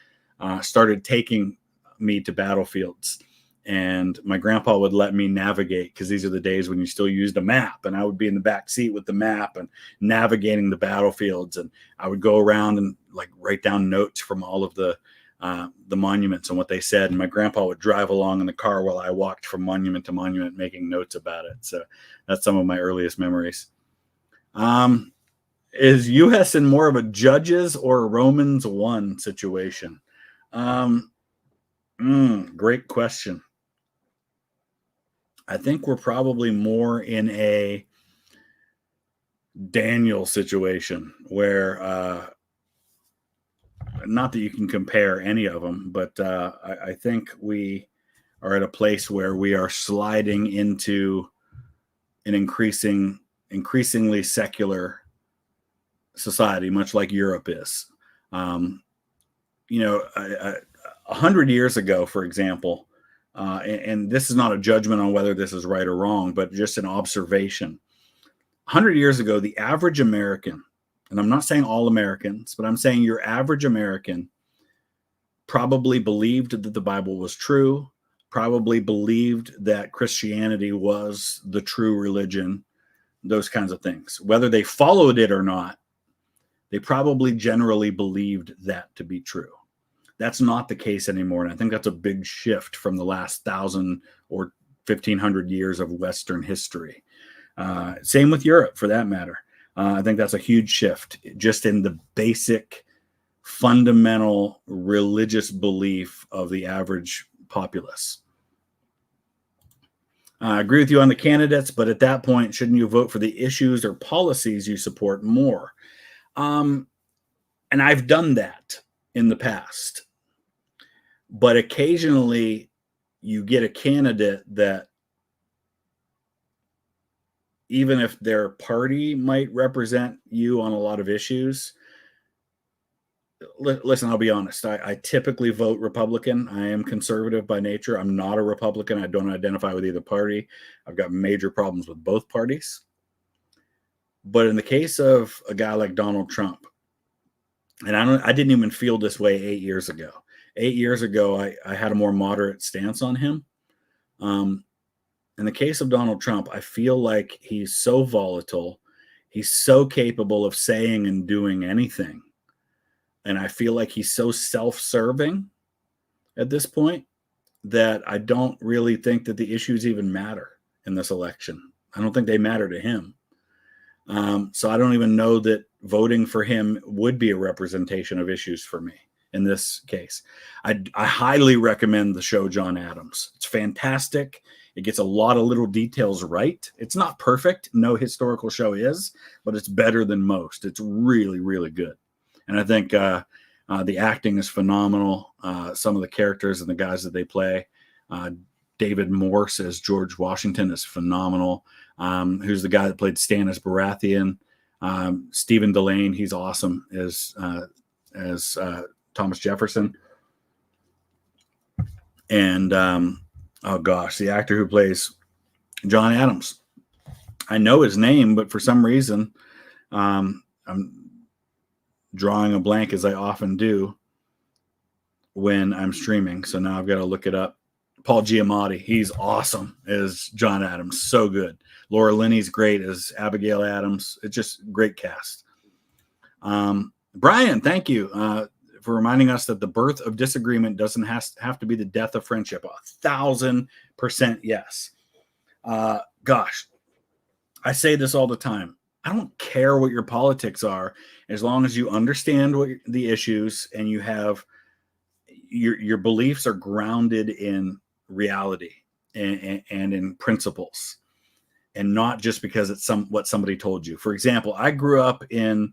started taking me to battlefields. And my grandpa would let me navigate, because these are the days when you still used a map, and I would be in the back seat with the map and navigating the battlefields, and I would go around and write down notes from all of the monuments and what they said, and my grandpa would drive along in the car while I walked from monument to monument making notes about it. So that's some of my earliest memories. Is U.S. in more of a Judges or Romans 1 situation? Great question. I think we're probably more in a Daniel situation where, not that you can compare any of them, but I think we are at a place where we are sliding into an increasingly secular society, much like Europe is. 100 years ago, for example, and this is not a judgment on whether this is right or wrong, but just an observation. 100 years ago, the average American, and I'm not saying all Americans, but I'm saying your average American probably believed that the Bible was true, probably believed that Christianity was the true religion, those kinds of things. Whether they followed it or not, they probably generally believed that to be true. That's not the case anymore. And I think that's a big shift from the last 1,000 or 1,500 years of Western history. Same with Europe, for that matter. I think that's a huge shift just in the basic, fundamental religious belief of the average populace. I agree with you on the candidates, but at that point, shouldn't you vote for the issues or policies you support more? And I've done that in the past. But occasionally you get a candidate that, even if their party might represent you on a lot of issues, listen, I'll be honest. I typically vote Republican. I am conservative by nature. I'm not a Republican. I don't identify with either party. I've got major problems with both parties. But in the case of a guy like Donald Trump, and I didn't even feel this way 8 years ago. 8 years ago, I had a more moderate stance on him. In the case of Donald Trump, I feel like he's so volatile. He's so capable of saying and doing anything. And I feel like he's so self-serving at this point that I don't really think that the issues even matter in this election. I don't think they matter to him. So I don't even know that voting for him would be a representation of issues for me in this case. I highly recommend the show John Adams. It's fantastic. It gets a lot of little details right. It's not perfect. No historical show is, but it's better than most. It's really, really good. And I think the acting is phenomenal. Some of the characters and the guys that they play. David Morse as George Washington is phenomenal. Who's the guy that played Stannis Baratheon? Stephen Delane, he's awesome as Thomas Jefferson. And oh gosh, the actor who plays John Adams. I know his name, but for some reason, I'm drawing a blank, as I often do when I'm streaming. So now I've got to look it up. Paul Giamatti, he's awesome as John Adams. So good. Laura Linney's great as Abigail Adams. It's just great cast. Brian, thank you for reminding us that the birth of disagreement doesn't have to be the death of friendship. 1,000% yes. Gosh, I say this all the time. I don't care what your politics are, as long as you understand what the issues and you have your beliefs are grounded in reality and in principles, and not just because it's what somebody told you. For example, I grew up in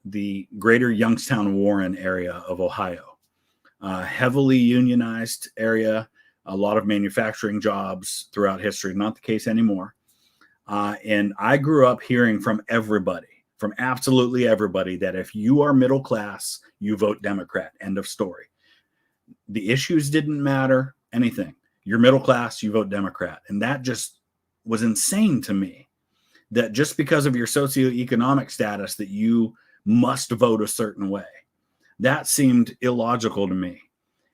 the greater Youngstown, Warren area of Ohio, heavily unionized area, a lot of manufacturing jobs throughout history. Not the case anymore. And I grew up hearing from everybody, from absolutely everybody, that if you are middle class, you vote Democrat. End of story. The issues didn't matter, anything. You're middle class, you vote Democrat. And that just was insane to me, that just because of your socioeconomic status that you must vote a certain way. That seemed illogical to me.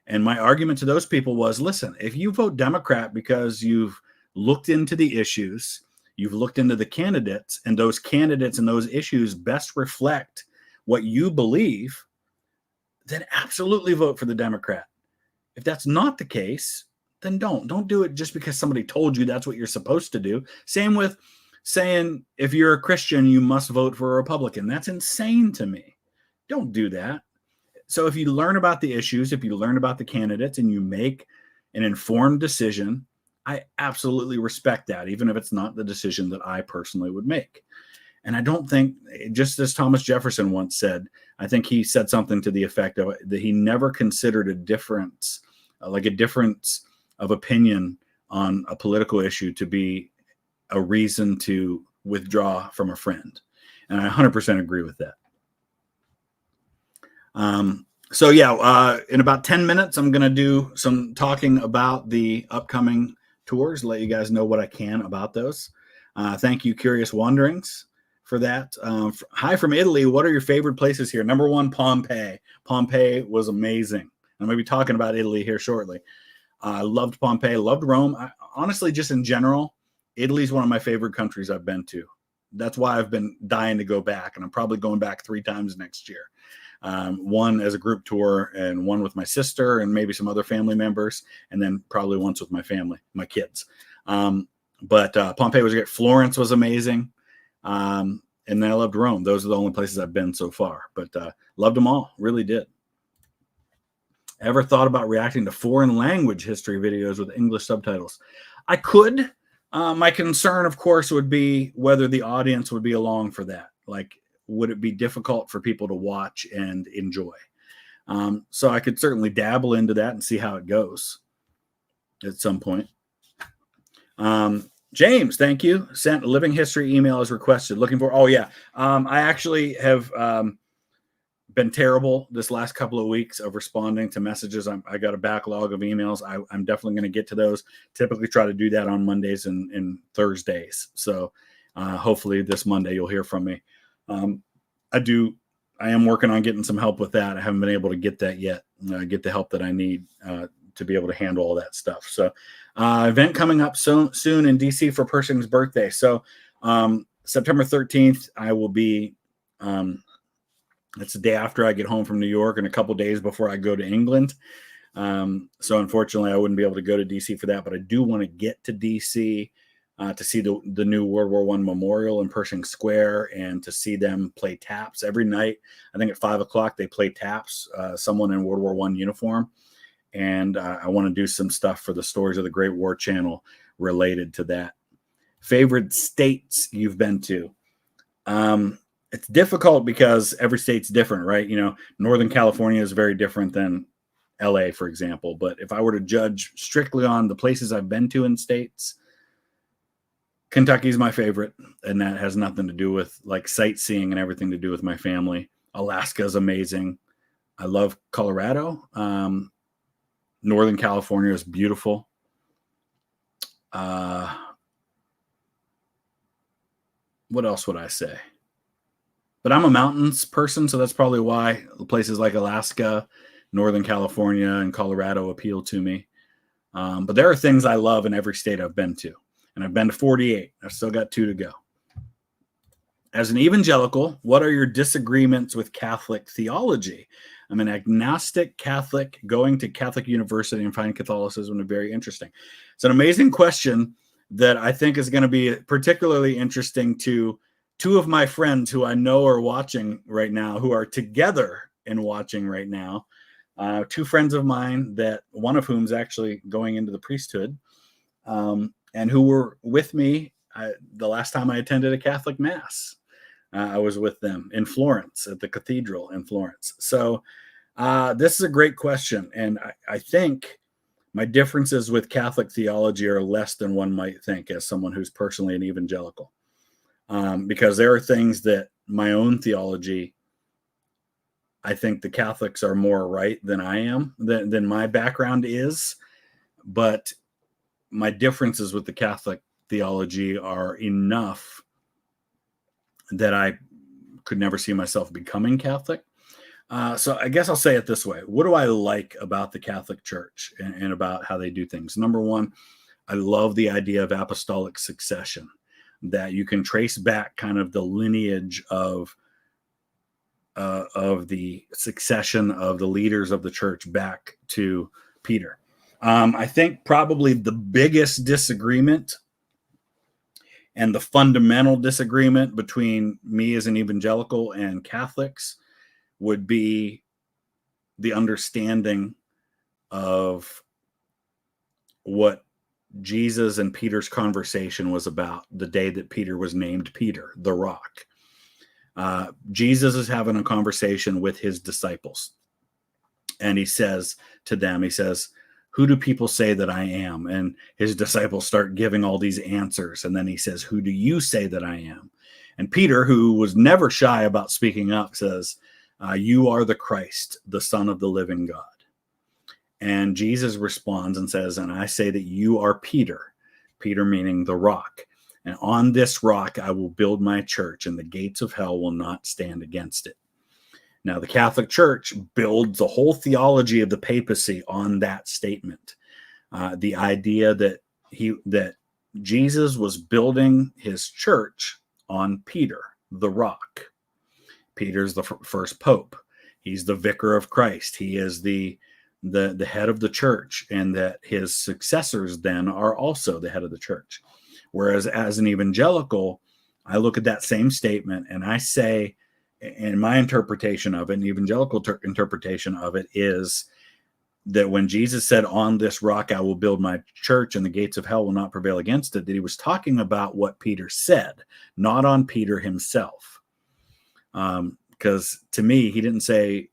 And my argument to those people was, listen, if you vote Democrat because you've looked into the issues, you've looked into the candidates, and those candidates and those issues best reflect what you believe, then absolutely vote for the Democrat. If that's not the case, then don't do it just because somebody told you that's what you're supposed to do. Same with saying if you're a Christian, you must vote for a Republican. That's insane to me. Don't do that. So if you learn about the issues, if you learn about the candidates and you make an informed decision, I absolutely respect that, even if it's not the decision that I personally would make. And I don't think, just as Thomas Jefferson once said, I think he said something to the effect of that he never considered a difference, like a difference of opinion on a political issue, to be a reason to withdraw from a friend. And I 100% agree with that. So yeah, in about 10 minutes, I'm going to do some talking about the upcoming tours, let you guys know what I can about those. Thank you, Curious Wanderings, for that. Hi from Italy. What are your favorite places here? Number one, Pompeii. Pompeii was amazing. I'm going to be talking about Italy here shortly. I loved Pompeii, loved Rome. Honestly, just in general, Italy is one of my favorite countries I've been to. That's why I've been dying to go back, and I'm probably going back 3 times next year. One as a group tour, and one with my sister and maybe some other family members, and then probably once with my family, my kids. But Pompeii was great. Florence was amazing. And then I loved Rome. Those are the only places I've been so far, but loved them all. Really did. Ever thought about reacting to foreign language history videos with English subtitles? I could. My concern, of course, would be whether the audience would be along for that. Like, would it be difficult for people to watch and enjoy? So I could certainly dabble into that and see how it goes at some point. James, thank you. Sent a living history email as requested. Looking for, oh yeah. I actually have been terrible this last couple of weeks of responding to messages. I got a backlog of emails. I'm definitely going to get to those. Typically try to do that on Mondays and Thursdays. So hopefully this Monday you'll hear from me. I am working on getting some help with that. I haven't been able to get that yet, get the help that I need to be able to handle all that stuff. So event coming up soon in DC for Pershing's birthday. So September 13th, I will be, it's the day after I get home from New York and a couple days before I go to England. So unfortunately I wouldn't be able to go to DC for that, but I do want to get to DC to see the new World War I memorial in Pershing Square and to see them play taps every night. I think at 5:00 they play taps, someone in World War I uniform. And I want to do some stuff for the Stories of the Great War channel related to that. Favorite states you've been to? It's difficult because every state's different, right? You know, Northern California is very different than LA, for example. But if I were to judge strictly on the places I've been to in states, Kentucky's my favorite, and that has nothing to do with like sightseeing and everything to do with my family. Alaska's amazing. I love Colorado. Northern California is beautiful. What else would I say? But I'm a mountains person, so that's probably why places like Alaska, Northern California, and Colorado appeal to me. But there are things I love in every state I've been to. And I've been to 48. I've still got 2 to go. As an evangelical, what are your disagreements with Catholic theology? I'm an agnostic Catholic going to Catholic University and find Catholicism very interesting. It's an amazing question that I think is going to be particularly interesting to 2 of my friends who I know are watching right now, who are together and watching right now. 2 friends of mine, that one of whom is actually going into the priesthood, and who were with me the last time I attended a Catholic Mass. I was with them in Florence at the cathedral in Florence. So this is a great question. And I think my differences with Catholic theology are less than one might think as someone who's personally an evangelical. Because there are things that my own theology, I think the Catholics are more right than I am, than my background is. But my differences with the Catholic theology are enough that I could never see myself becoming Catholic. So I guess I'll say it this way. What do I like about the Catholic Church and about how they do things? Number one, I love the idea of apostolic succession, that you can trace back kind of the lineage of the succession of the leaders of the church back to Peter. I think probably the biggest disagreement and the fundamental disagreement between me as an evangelical and Catholics would be the understanding of what Jesus and Peter's conversation was about the day that Peter was named Peter, the rock. Jesus is having a conversation with his disciples. And he says to them, he says, "Who do people say that I am?" And his disciples start giving all these answers. And then he says, "Who do you say that I am?" And Peter, who was never shy about speaking up, says, "You are the Christ, the Son of the living God." And Jesus responds and says, "And I say that you are Peter," Peter meaning the rock. "And on this rock I will build my church, and the gates of hell will not stand against it." Now, the Catholic Church builds the whole theology of the papacy on that statement. The idea that Jesus was building his church on Peter, the rock. Peter's the first pope. He's the vicar of Christ. He is the head of the church, and that his successors then are also the head of the church. Whereas as an evangelical, I look at that same statement and I say, and my interpretation of it, an evangelical interpretation of it, is that when Jesus said, "On this rock I will build my church, and the gates of hell will not prevail against it," that he was talking about what Peter said, not on Peter himself. Because to me, he didn't say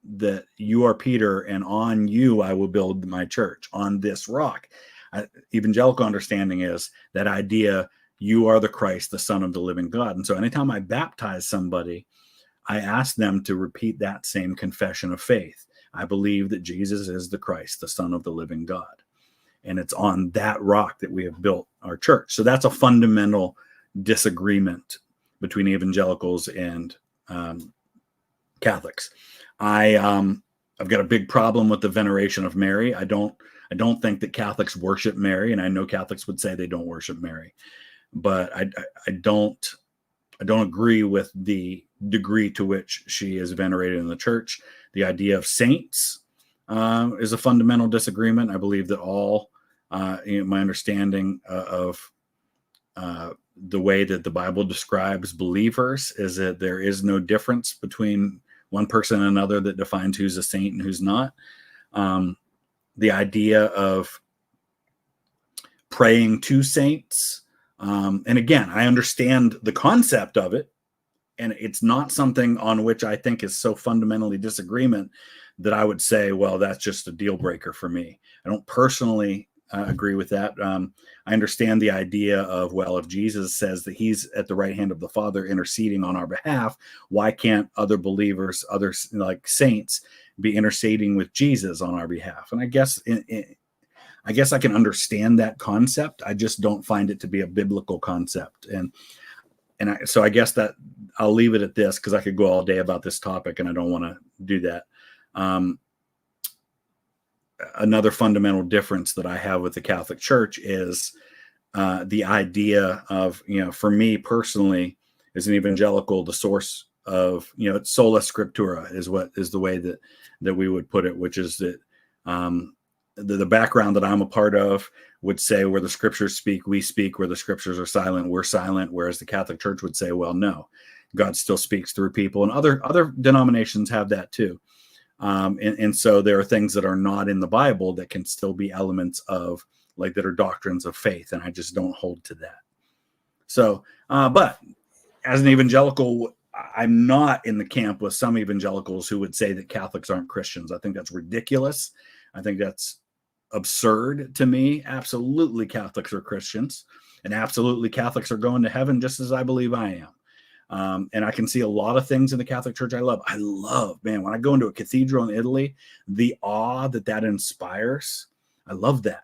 that you are Peter and on you I will build my church, on this rock. Evangelical understanding is that idea, you are the Christ, the Son of the living God. And so anytime I baptize somebody, I ask them to repeat that same confession of faith. I believe that Jesus is the Christ, the Son of the living God. And it's on that rock that we have built our church. So that's a fundamental disagreement between evangelicals and Catholics. I've got a big problem with the veneration of Mary. I don't think that Catholics worship Mary, and I know Catholics would say they don't worship Mary, but I don't agree with the degree to which she is venerated in the church. The idea of saints is a fundamental disagreement. I believe that all my understanding of the way that the Bible describes believers is that there is no difference between one person and another that defines who's a saint and who's not. The idea of praying to saints, and again, I understand the concept of it, and it's not something on which I think is so fundamentally disagreement that I would say, well, that's just a deal breaker for me. I don't personally agree with that. I understand the idea of, well, if Jesus says that he's at the right hand of the Father interceding on our behalf, why can't other believers, others like saints, be interceding with Jesus on our behalf? And I guess I can understand that concept. I just don't find it to be a biblical concept. So I guess that I'll leave it at this, because I could go all day about this topic and I don't want to do that. Another fundamental difference that I have with the Catholic Church is the idea of, for me personally, as an evangelical, the source of, it's sola scriptura is the way that we would put it, which is that the background that I'm a part of would say, where the scriptures speak, we speak; where the scriptures are silent, we're silent. Whereas the Catholic Church would say, well, no, God still speaks through people, and other denominations have that too. And so there are things that are not in the Bible that can still be elements of, like, that are doctrines of faith, and I just don't hold to that. So, but as an evangelical, I'm not in the camp with some evangelicals who would say that Catholics aren't Christians. I think that's ridiculous. I think that's absurd to me. Absolutely, Catholics are Christians, and absolutely Catholics are going to heaven, just as I believe I am. And I can see a lot of things in the Catholic Church I love. I love, man, when I go into a cathedral in Italy, the awe that inspires, I love that.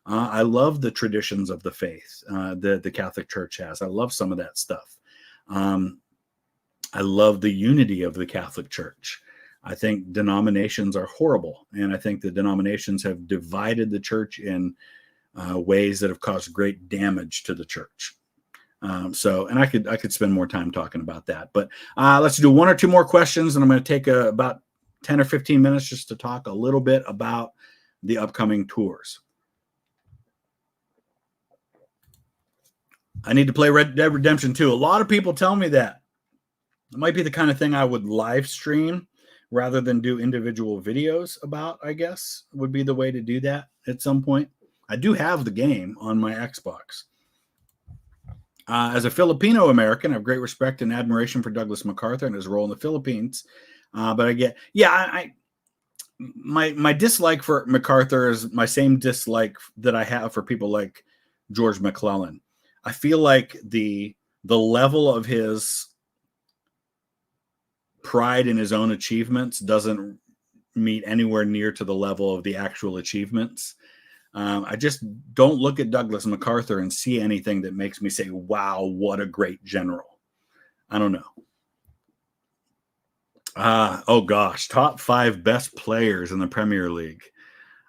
I love the traditions of the faith that the Catholic Church has. I love some of that stuff. I love the unity of the Catholic Church. I think denominations are horrible, and I think the denominations have divided the church in ways that have caused great damage to the church. And I could spend more time talking about that, but let's do one or two more questions, and I'm going to take about 10 or 15 minutes just to talk a little bit about the upcoming tours. I need to play Red Dead Redemption 2. A lot of people tell me that. It might be the kind of thing I would live stream rather than do individual videos about, I guess, would be the way to do that at some point. I do have the game on my Xbox. As a Filipino American, I have great respect and admiration for Douglas MacArthur and his role in the Philippines. But I get, my dislike for MacArthur is my same dislike that I have for people like George McClellan. I feel like the level of his pride in his own achievements doesn't meet anywhere near to the level of the actual achievements. I just don't look at Douglas MacArthur and see anything that makes me say, wow, what a great general. I don't know. Oh gosh, top 5 best players in the Premier League.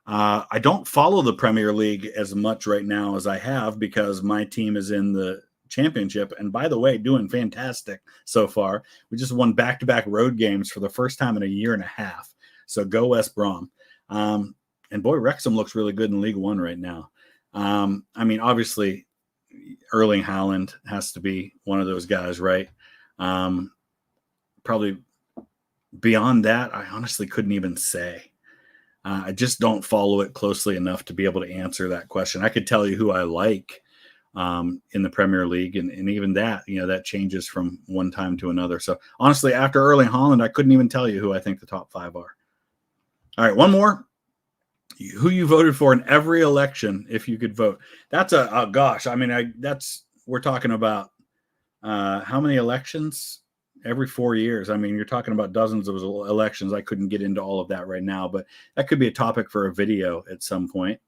I don't follow the Premier League as much right now as I have, because my team is in the Championship, and by the way, doing fantastic so far. We just won back-to-back road games for the first time in a year and a half. So go West Brom. And boy, Wrexham looks really good in League One right now. I mean, obviously, Erling Haaland has to be one of those guys, right? Probably beyond that, I honestly couldn't even say. I just don't follow it closely enough to be able to answer that question. I could tell you who I like in the Premier League, and even that, that changes from one time to another. So honestly, after Erling Haaland, I couldn't even tell you who I think the top 5 are. All right, one more. Who you voted for in every election, if you could vote. That's gosh. I mean, we're talking about how many elections every 4 years. I mean, you're talking about dozens of elections. I couldn't get into all of that right now, but that could be a topic for a video at some point.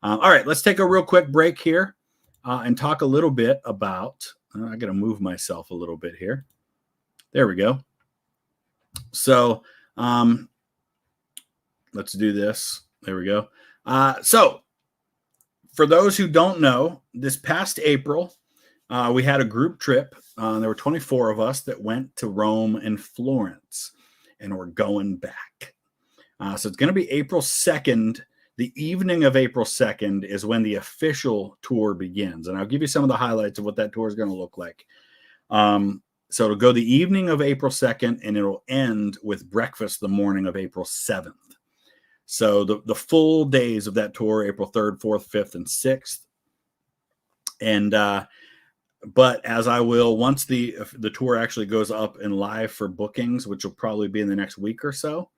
All right, let's take a real quick break here and talk a little bit about, I got to move myself a little bit here. There we go. So let's do this. There we go. So for those who don't know, this past April, we had a group trip. There were 24 of us that went to Rome and Florence, and we're going back. So it's going to be April 2nd. The evening of April 2nd is when the official tour begins. And I'll give you some of the highlights of what that tour is going to look like. So it'll go the evening of April 2nd, and it'll end with breakfast the morning of April 7th. So the full days of that tour, April 3rd, 4th, 5th, and 6th. And but as I will, once the tour actually goes up and live for bookings, which will probably be in the next week or so,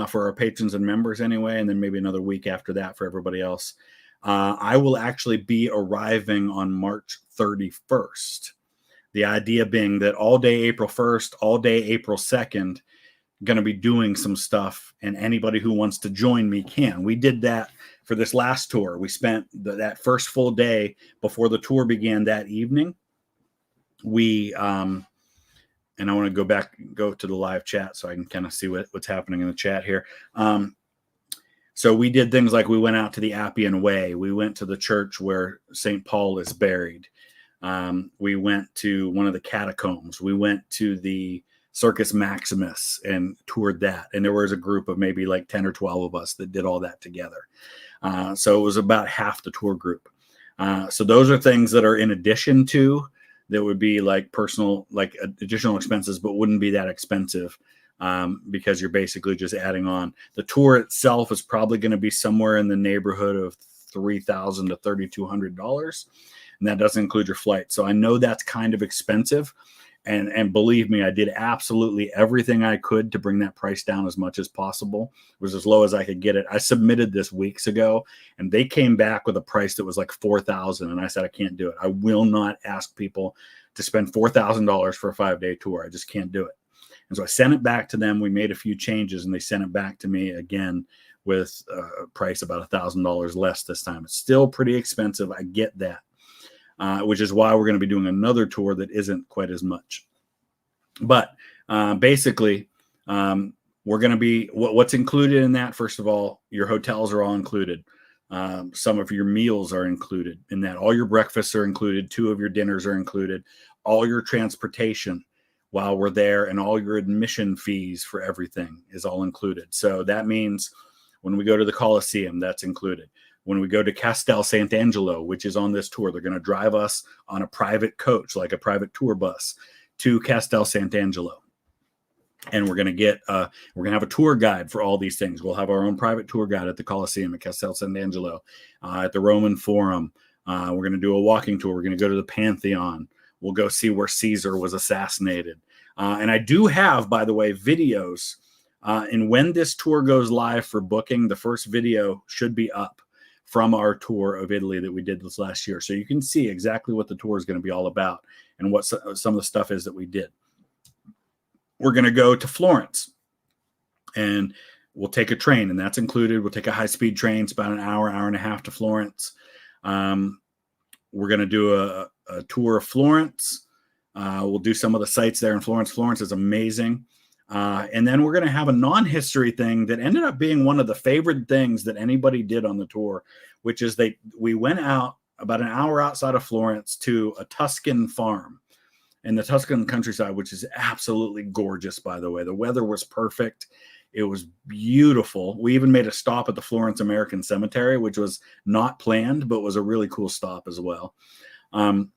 for our patrons and members anyway, and then maybe another week after that for everybody else, I will actually be arriving on March 31st. The idea being that all day April 1st, all day April 2nd, going to be doing some stuff, and anybody who wants to join me can. We did that for this last tour. We spent that first full day before the tour began that evening. We and I want to go to the live chat so I can kind of see what's happening in the chat here. So we did things like we went out to the Appian Way. We went to the church where St. Paul is buried. We went to one of the catacombs. We went to the Circus Maximus and toured that. And there was a group of maybe like 10 or 12 of us that did all that together. So it was about half the tour group. So those are things that are in addition to, that would be like personal, like additional expenses, but wouldn't be that expensive because you're basically just adding on. The tour itself is probably going to be somewhere in the neighborhood of $3,000 to $3,200. And that doesn't include your flight. So I know that's kind of expensive. And believe me, I did absolutely everything I could to bring that price down as much as possible. It was as low as I could get it. I submitted this weeks ago, and they came back with a price that was like $4,000. And I said, I can't do it. I will not ask people to spend $4,000 for a 5-day tour. I just can't do it. And so I sent it back to them. We made a few changes, and they sent it back to me again with a price about $1,000 less this time. It's still pretty expensive. I get that. Which is why we're going to be doing another tour that isn't quite as much. But basically, we're going to be, what's included in that, first of all, your hotels are all included. Some of your meals are included in that. All your breakfasts are included. 2 of your dinners are included. All your transportation while we're there and all your admission fees for everything is all included. So that means when we go to the Colosseum, that's included. When we go to Castel Sant'Angelo, which is on this tour, they're going to drive us on a private coach, like a private tour bus, to Castel Sant'Angelo. And we're going to have a tour guide for all these things. We'll have our own private tour guide at the Colosseum at Castel Sant'Angelo, at the Roman Forum. We're going to do a walking tour. We're going to go to the Pantheon. We'll go see where Caesar was assassinated. And I do have, by the way, videos. And when this tour goes live for booking, the first video should be up from our tour of Italy that we did this last year. So you can see exactly what the tour is going to be all about and what some of the stuff is that we did. We're going to go to Florence, and we'll take a train, and that's included. We'll take a high-speed train. It's about an hour, hour and a half to Florence. We're going to do a tour of Florence. We'll do some of the sites there in Florence. Florence is amazing. And then we're going to have a non-history thing that ended up being one of the favorite things that anybody did on the tour, which is we went out about an hour outside of Florence to a Tuscan farm in the Tuscan countryside, which is absolutely gorgeous, by the way. The weather was perfect. It was beautiful. We even made a stop at the Florence American Cemetery, which was not planned, but was a really cool stop as well. And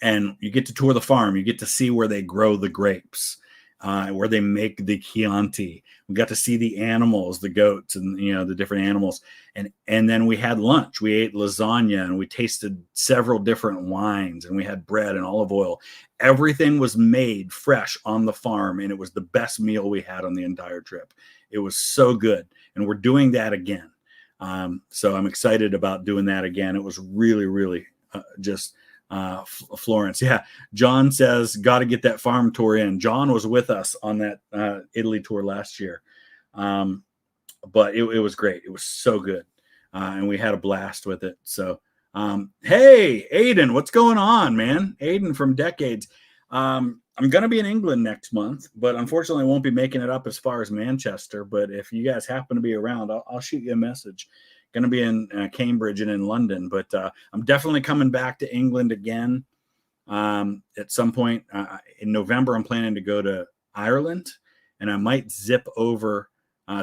you get to tour the farm. You get to see where they grow the grapes. Where they make the Chianti. We got to see the animals, the goats, and the different animals. And then we had lunch. We ate lasagna, and we tasted several different wines, and we had bread and olive oil. Everything was made fresh on the farm, and it was the best meal we had on the entire trip. It was so good, and we're doing that again. So I'm excited about doing that again. It was really, really just Florence. Yeah. John says, got to get that farm tour in. John was with us on that Italy tour last year. But it was great. It was so good. And we had a blast with it. So, hey, Aiden, what's going on, man? Aiden from Decades. I'm going to be in England next month, but unfortunately I won't be making it up as far as Manchester. But if you guys happen to be around, I'll shoot you a message. Going to be in Cambridge and in London, but I'm definitely coming back to England again at some point. In November, I'm planning to go to Ireland, and I might zip over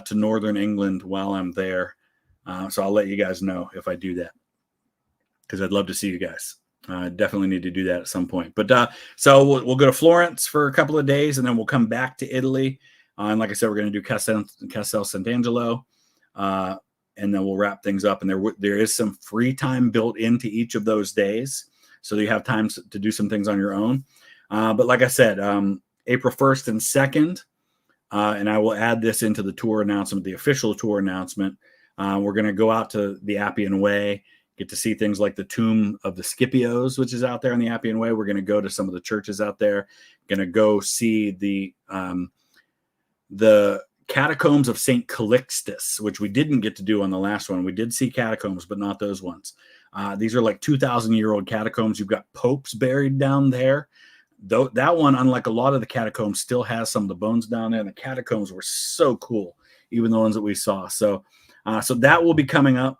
to Northern England while I'm there. So I'll let you guys know if I do that, because I'd love to see you guys. Definitely need to do that at some point. But so we'll go to Florence for a couple of days, and then we'll come back to Italy. And like I said, we're going to do Castel Sant'Angelo, and then we'll wrap things up. And there is some free time built into each of those days, so you have time to do some things on your own. But like I said, April 1st and 2nd, and I will add this into the tour announcement, the official tour announcement. We're going to go out to the Appian Way, get to see things like the Tomb of the Scipios, which is out there on the Appian Way. We're going to go to some of the churches out there. Going to go see the catacombs of St. Calixtus, which we didn't get to do on the last one. We did see catacombs, but not those ones. These are like 2,000-year-old catacombs. You've got popes buried down there. Though that one, unlike a lot of the catacombs, still has some of the bones down there. And the catacombs were so cool, even the ones that we saw. So that will be coming up.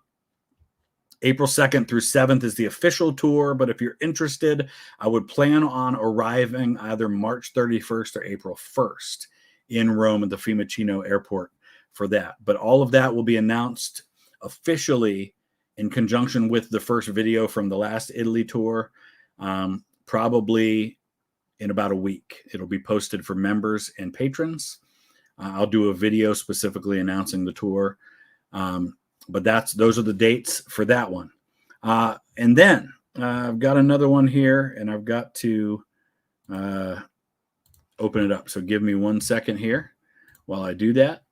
April 2nd through 7th is the official tour, but if you're interested, I would plan on arriving either March 31st or April 1st in Rome at the Fiumicino airport for that. But all of that will be announced officially in conjunction with the first video from the last Italy tour, probably in about a week. It'll be posted for members and patrons. I'll do a video specifically announcing the tour. But those are the dates for that one. And then I've got another one here, and I've got to open it up. So give me 1 second here while I do that.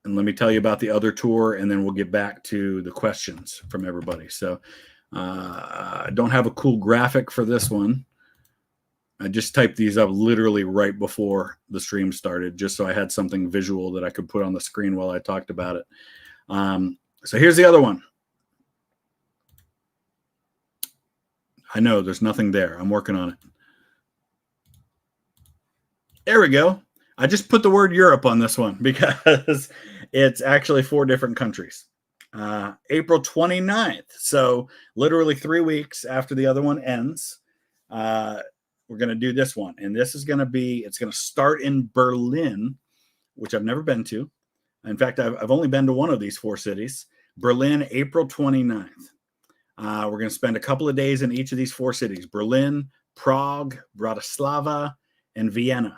And let me tell you about the other tour, and then we'll get back to the questions from everybody. So I don't have a cool graphic for this one. I just typed these up literally right before the stream started, just so I had something visual that I could put on the screen while I talked about it. So here's the other one. I know there's nothing there. I'm working on it. There we go. I just put the word Europe on this one because it's actually 4 different countries. April 29th. So literally 3 weeks after the other one ends. We're going to do this one. And this is going to it's going to start in Berlin, which I've never been to. In fact, I've only been to one of these 4 cities. Berlin, April 29th. We're going to spend a couple of days in each of these 4 cities: Berlin, Prague, Bratislava, and Vienna.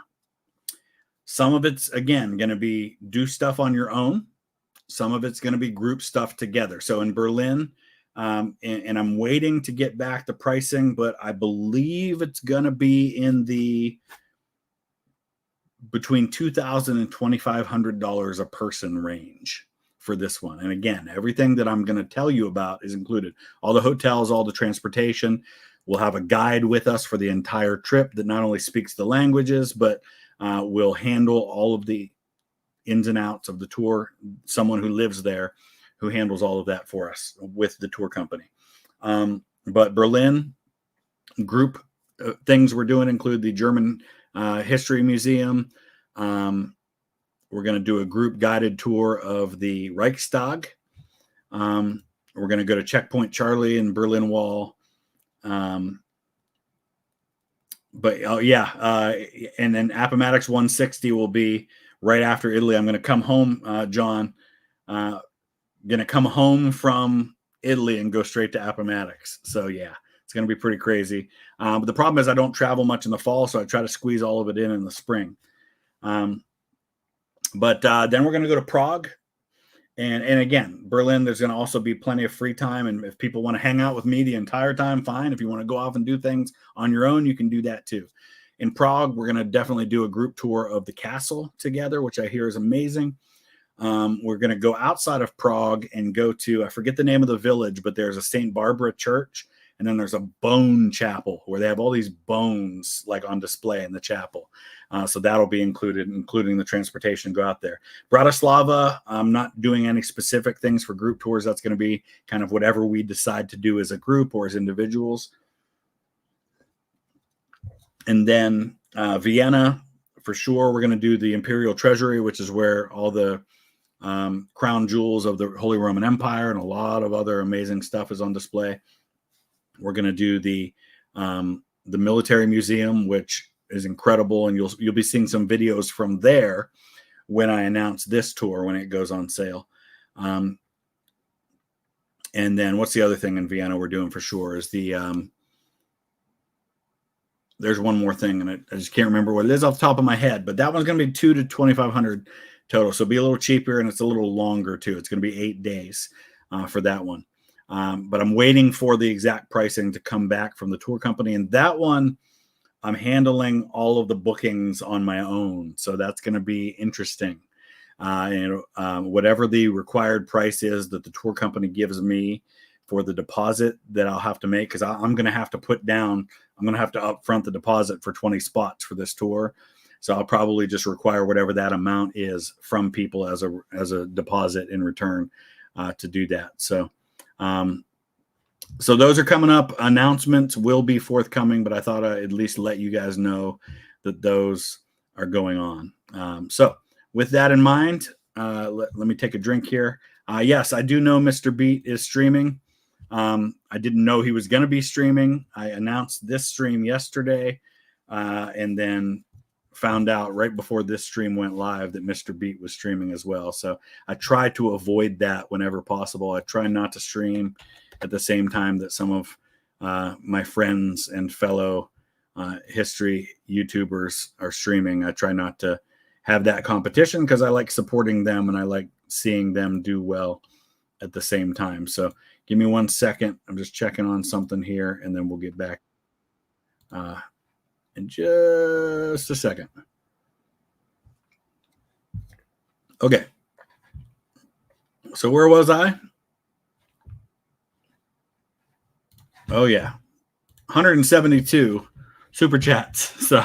Some of it's, again, going to be do stuff on your own. Some of it's going to be group stuff together. So in Berlin, and I'm waiting to get back the pricing, but I believe it's going to be in the between $2,000 and $2,500 a person range for this one. And again, everything that I'm going to tell you about is included. All the hotels, all the transportation. We'll have a guide with us for the entire trip that not only speaks the languages, but will handle all of the ins and outs of the tour. Someone who lives there who handles all of that for us with the tour company. But Berlin, group things we're doing include the German History Museum. We're going to do a group guided tour of the Reichstag. We're going to go to Checkpoint Charlie and Berlin Wall. And then Appomattox 160 will be right after Italy. I'm going to come home, John. Going to come home from Italy and go straight to Appomattox. So yeah, it's going to be pretty crazy. But the problem is I don't travel much in the fall, so I try to squeeze all of it in the spring. But then we're going to go to Prague. And again, Berlin, there's going to also be plenty of free time. And if people want to hang out with me the entire time, fine. If you want to go off and do things on your own, you can do that too. In Prague, we're going to definitely do a group tour of the castle together, which I hear is amazing. We're going to go outside of Prague and go to, I forget the name of the village, but there's a St. Barbara church. And then there's a bone chapel where they have all these bones like on display in the chapel. So that'll be included, including the transportation go out there. Bratislava, I'm not doing any specific things for group tours. That's going to be kind of whatever we decide to do as a group or as individuals. And then Vienna, for sure, we're going to do the Imperial Treasury, which is where all the crown jewels of the Holy Roman Empire and a lot of other amazing stuff is on display. We're going to do the military museum, which is incredible, and you'll be seeing some videos from there when I announce this tour when it goes on sale. And then what's the other thing in Vienna we're doing for sure is the there's one more thing, and I just can't remember what it is off the top of my head, but that one's going to be $2,000 to $2,500 total. So it'll be a little cheaper, and it's a little longer too. It's going to be 8 days for that one. But I'm waiting for the exact pricing to come back from the tour company. And that one, I'm handling all of the bookings on my own. So that's going to be interesting. Whatever the required price is that the tour company gives me for the deposit that I'll have to make, because I'm going to have to I'm going to have to upfront the deposit for 20 spots for this tour. So I'll probably just require whatever that amount is from people as a deposit in return to do that. So those are coming up. Announcements will be forthcoming, but I thought I'd at least let you guys know that those are going on. So with that in mind, let me take a drink here. Yes, I do know Mr. Beat is streaming. I didn't know he was going to be streaming. I announced this stream yesterday, and then found out right before this stream went live that Mr. Beat was streaming as well. So I try to avoid that whenever possible. I try not to stream at the same time that some of my friends and fellow history YouTubers are streaming. I try not to have that competition because I like supporting them and I like seeing them do well at the same time. So give me 1 second. I'm just checking on something here, and then we'll get back in just a second. Okay. So where was I? Oh, yeah. 172 super chats. So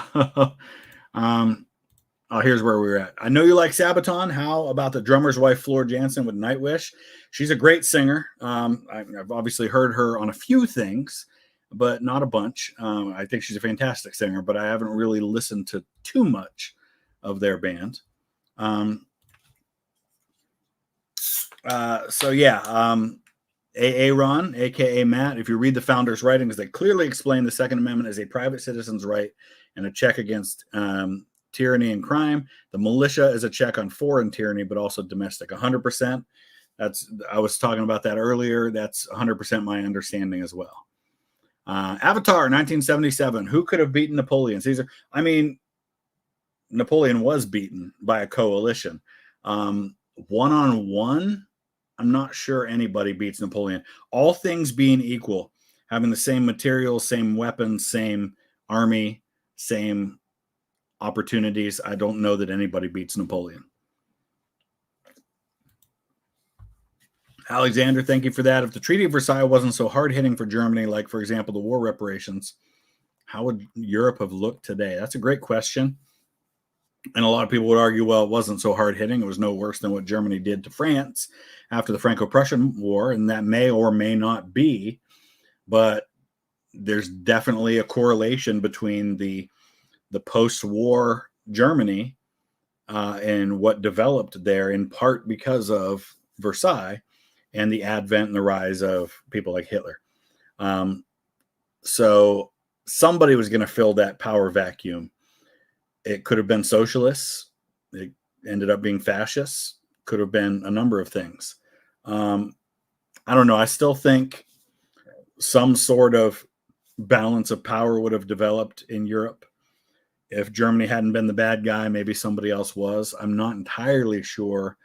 here's where we're at. I know you like Sabaton. How about the drummer's wife, Floor Jansen, with Nightwish? She's a great singer. I've obviously heard her on a few things, but not a bunch. I think she's a fantastic singer, but I haven't really listened to too much of their band. Aaron, aka Matt, if you read the founders' writings, they clearly explain the Second Amendment as a private citizen's right and a check against tyranny and crime. The militia is a check on foreign tyranny, but also domestic. 100%. I was talking about that earlier. That's 100% my understanding as well. Avatar, 1977. Who could have beaten Napoleon? Caesar. I mean, Napoleon was beaten by a coalition. One-on-one, I'm not sure anybody beats Napoleon. All things being equal, having the same materials, same weapons, same army, same opportunities, I don't know that anybody beats Napoleon. Alexander, thank you for that. If the Treaty of Versailles wasn't so hard-hitting for Germany, like, for example, the war reparations, how would Europe have looked today? That's a great question. And a lot of people would argue, well, it wasn't so hard-hitting. It was no worse than what Germany did to France after the Franco-Prussian War, and that may or may not be. But there's definitely a correlation between the post-war Germany and what developed there, in part because of Versailles and the advent and the rise of people like Hitler. So somebody was going to fill that power vacuum. It could have been socialists. It ended up being fascists. Could have been a number of things. I don't know. I still think some sort of balance of power would have developed in Europe. If Germany hadn't been the bad guy, maybe somebody else was. I'm not entirely sure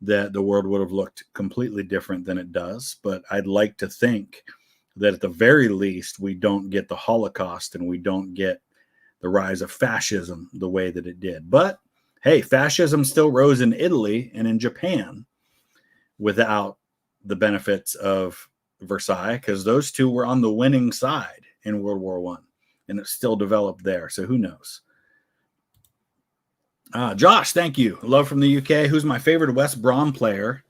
that the world would have looked completely different than it does, but I'd like to think that at the very least, we don't get the Holocaust and we don't get the rise of fascism the way that it did. But hey, fascism still rose in Italy and in Japan without the benefits of Versailles, because those two were on the winning side in World War I, and it still developed there. So who knows? Josh, thank you. Love from the UK. Who's my favorite West Brom player,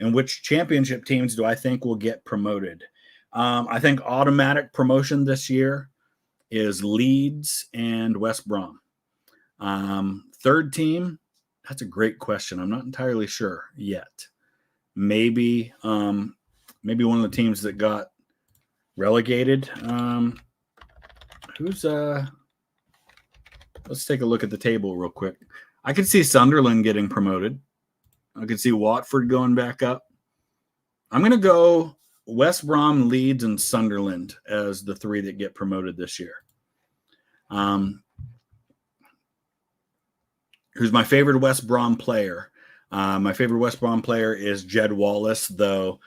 and which championship teams do I think will get promoted? I think automatic promotion this year is Leeds and West Brom. Third team, that's a great question. I'm not entirely sure yet. Maybe one of the teams that got relegated. Let's take a look at the table real quick. I could see Sunderland getting promoted. I could see Watford going back up. I'm going to go West Brom, Leeds, and Sunderland as the three that get promoted this year. Who's my favorite West Brom player? My favorite West Brom player is Jed Wallace, though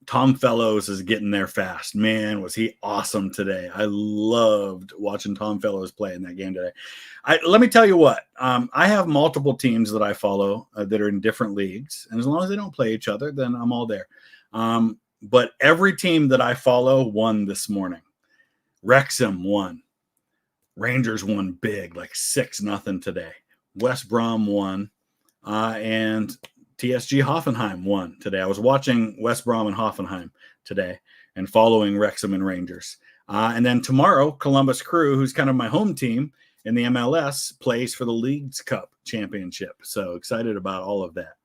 Tom Fellows is getting there fast. Man, was he awesome today. I loved watching Tom Fellows play in that game today. Let me tell you what. I have multiple teams that I follow that are in different leagues. And as long as they don't play each other, then I'm all there. But every team that I follow won this morning. Wrexham won. Rangers won big, like 6-0 today. West Brom won. And TSG Hoffenheim won today. I was watching West Brom and Hoffenheim today and following Wrexham and Rangers. And then tomorrow, Columbus Crew, who's kind of my home team in the MLS, plays for the Leagues Cup Championship. So excited about all of that.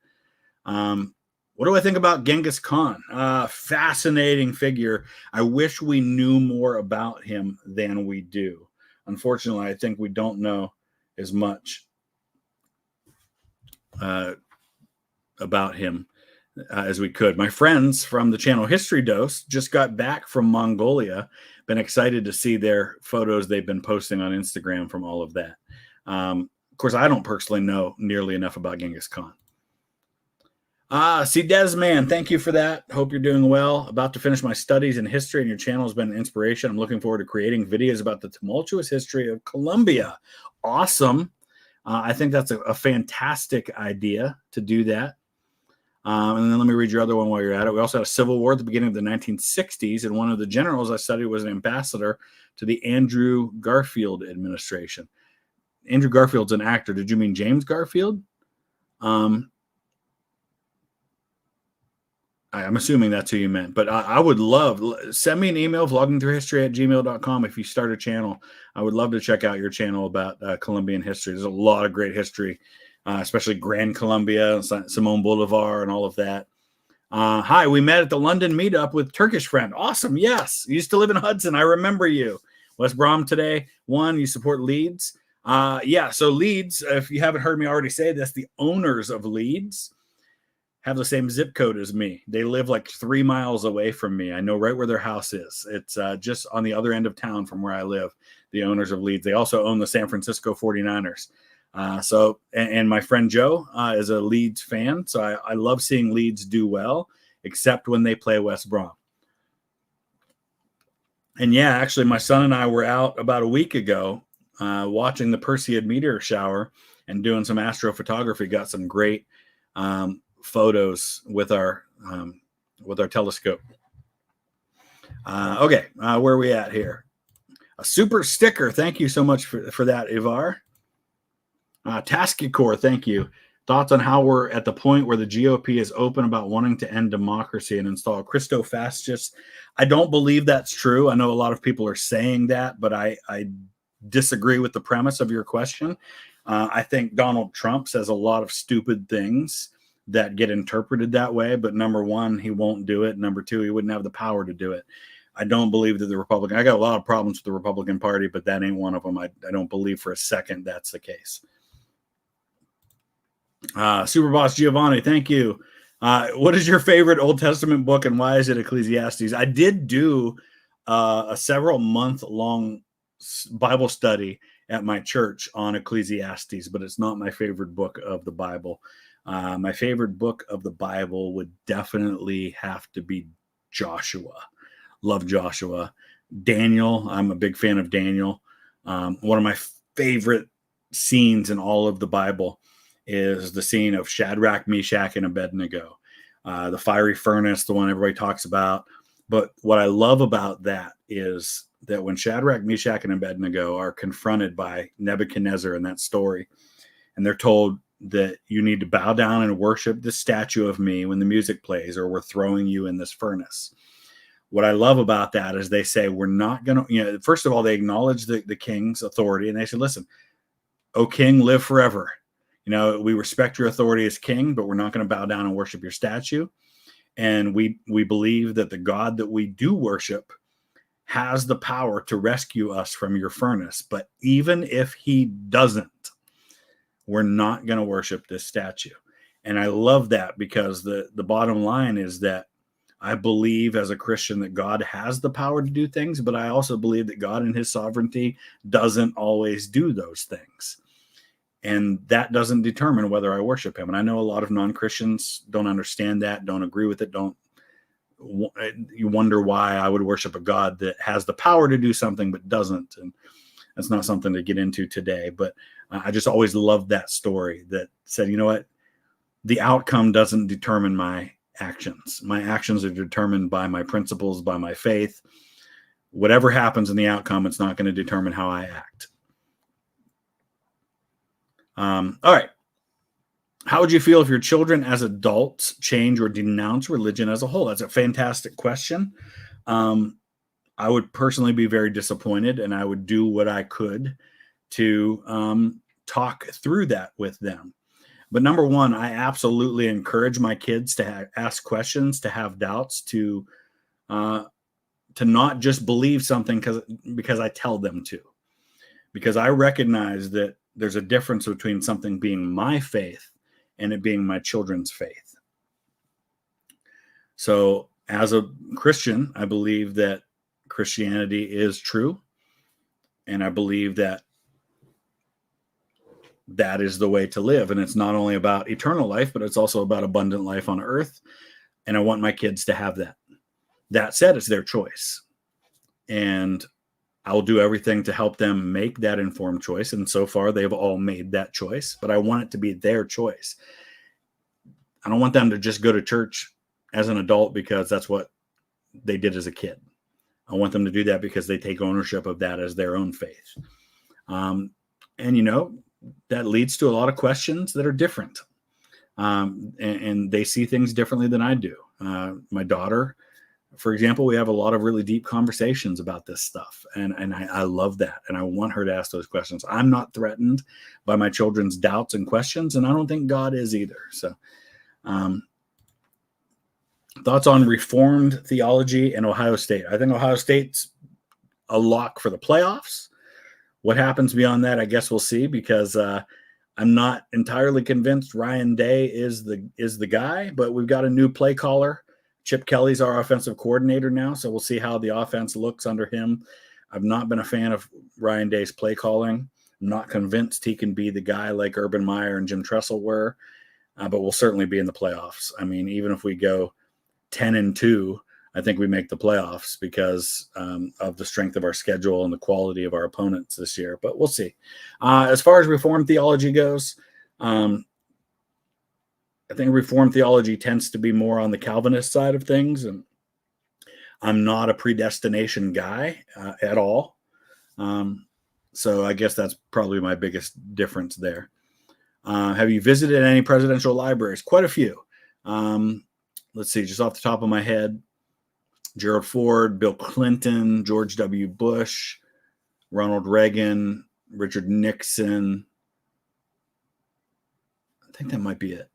What do I think about Genghis Khan? Fascinating figure. I wish we knew more about him than we do. Unfortunately, I think we don't know as much about him as we could. My friends from the channel History Dose just got back from Mongolia. Been excited to see their photos they've been posting on Instagram from all of that. Of course, I don't personally know nearly enough about Genghis Khan. See, Desman, thank you for that. Hope you're doing well. About to finish my studies in history, and your channel has been an inspiration. I'm looking forward to creating videos about the tumultuous history of Colombia. Awesome. I think that's a fantastic idea to do that. And then let me read your other one while you're at it. We also had a civil war at the beginning of the 1960s, and one of the generals I studied was an ambassador to the Andrew Garfield administration. Andrew Garfield's an actor. Did you mean James Garfield? I'm assuming that's who you meant, but I would love, send me an email, vloggingthroughhistory@gmail.com. If you start a channel, I would love to check out your channel about Colombian history. There's a lot of great history, especially Gran Colombia, Simón Bolívar, and all of that. Hi, we met at the London meetup with Turkish friend. Awesome. Yes. You used to live in Hudson. I remember you. West Brom today won. You support Leeds. Yeah. So Leeds, if you haven't heard me already say this, the owners of Leeds have the same zip code as me. They live like 3 miles away from me. I know right where their house is. It's just on the other end of town from where I live, the owners of Leeds. They also own the San Francisco 49ers. And my friend Joe is a Leeds fan. So I love seeing Leeds do well, except when they play West Brom. And yeah, actually, my son and I were out about a week ago watching the Perseid meteor shower and doing some astrophotography. Got some great photos with our telescope. Okay, where are we at here? A super sticker. Thank you so much for that, Ivar. Taskicor, thank you. Thoughts on how we're at the point where the GOP is open about wanting to end democracy and install Christo-fascists? I don't believe that's true. I know a lot of people are saying that, but I disagree with the premise of your question. I think Donald Trump says a lot of stupid things that get interpreted that way, but number one, he won't do it. Number two, he wouldn't have the power to do it. I don't believe that the Republican, I got a lot of problems with the Republican Party, but that ain't one of them. I don't believe for a second that's the case. Super Boss Giovanni, thank you. What is your favorite Old Testament book and why is it Ecclesiastes? I did do a several month long Bible study at my church on Ecclesiastes, but it's not my favorite book of the Bible. My favorite book of the Bible would definitely have to be Joshua. Love Joshua. Daniel, I'm a big fan of Daniel. One of my favorite scenes in all of the Bible is the scene of Shadrach, Meshach, and Abednego. the fiery furnace, the one everybody talks about. But what I love about that is that when Shadrach, Meshach, and Abednego are confronted by Nebuchadnezzar in that story, and they're told that you need to bow down and worship the statue of me when the music plays, or we're throwing you in this furnace. What I love about that is they say, we're not going to, first of all, they acknowledge the king's authority, and they said, listen, O king, live forever. We respect your authority as king, but we're not going to bow down and worship your statue. And we believe that the God that we do worship has the power to rescue us from your furnace. But even if he doesn't, we're not going to worship this statue. And I love that, because the bottom line is that I believe as a Christian that God has the power to do things, but I also believe that God in his sovereignty doesn't always do those things. And that doesn't determine whether I worship him. And I know a lot of non-Christians don't understand that, don't agree with it, you wonder why I would worship a God that has the power to do something but doesn't. And that's not something to get into today. But I just always loved that story that said, you know what? The outcome doesn't determine my actions. My actions are determined by my principles, by my faith. Whatever happens in the outcome, it's not going to determine how I act. All right. How would you feel if your children as adults change or denounce religion as a whole? That's a fantastic question. I would personally be very disappointed, and I would do what I could to talk through that with them. But number one, I absolutely encourage my kids to ask questions, to have doubts, to not just believe something because I tell them to. Because I recognize that there's a difference between something being my faith and it being my children's faith. So as a Christian, I believe that Christianity is true. And I believe that that is the way to live. And it's not only about eternal life, but it's also about abundant life on earth. And I want my kids to have that. That said, it's their choice. And I will do everything to help them make that informed choice. And so far, they've all made that choice. But I want it to be their choice. I don't want them to just go to church as an adult because that's what they did as a kid. I want them to do that because they take ownership of that as their own faith. And, that leads to a lot of questions that are different. And they see things differently than I do. My daughter, for example, we have a lot of really deep conversations about this stuff. And I love that. And I want her to ask those questions. I'm not threatened by my children's doubts and questions, and I don't think God is either. So thoughts on Reformed theology and Ohio State. I think Ohio State's a lock for the playoffs. What happens beyond that, I guess we'll see, because I'm not entirely convinced Ryan Day is the guy, but we've got a new play caller. Chip Kelly's our offensive coordinator now, so we'll see how the offense looks under him. I've not been a fan of Ryan Day's play calling. I'm not convinced he can be the guy like Urban Meyer and Jim Tressel were, but we'll certainly be in the playoffs. I mean, even if we go 10-2, I think we make the playoffs because of the strength of our schedule and the quality of our opponents this year. But we'll see. As far as Reformed theology goes, I think Reformed theology tends to be more on the Calvinist side of things, and I'm not a predestination guy at all. So I guess that's probably my biggest difference there. Have you visited any presidential libraries? Quite a few. Let's see, just off the top of my head, Gerald Ford, Bill Clinton, George W. Bush, Ronald Reagan, Richard Nixon. I think that might be it.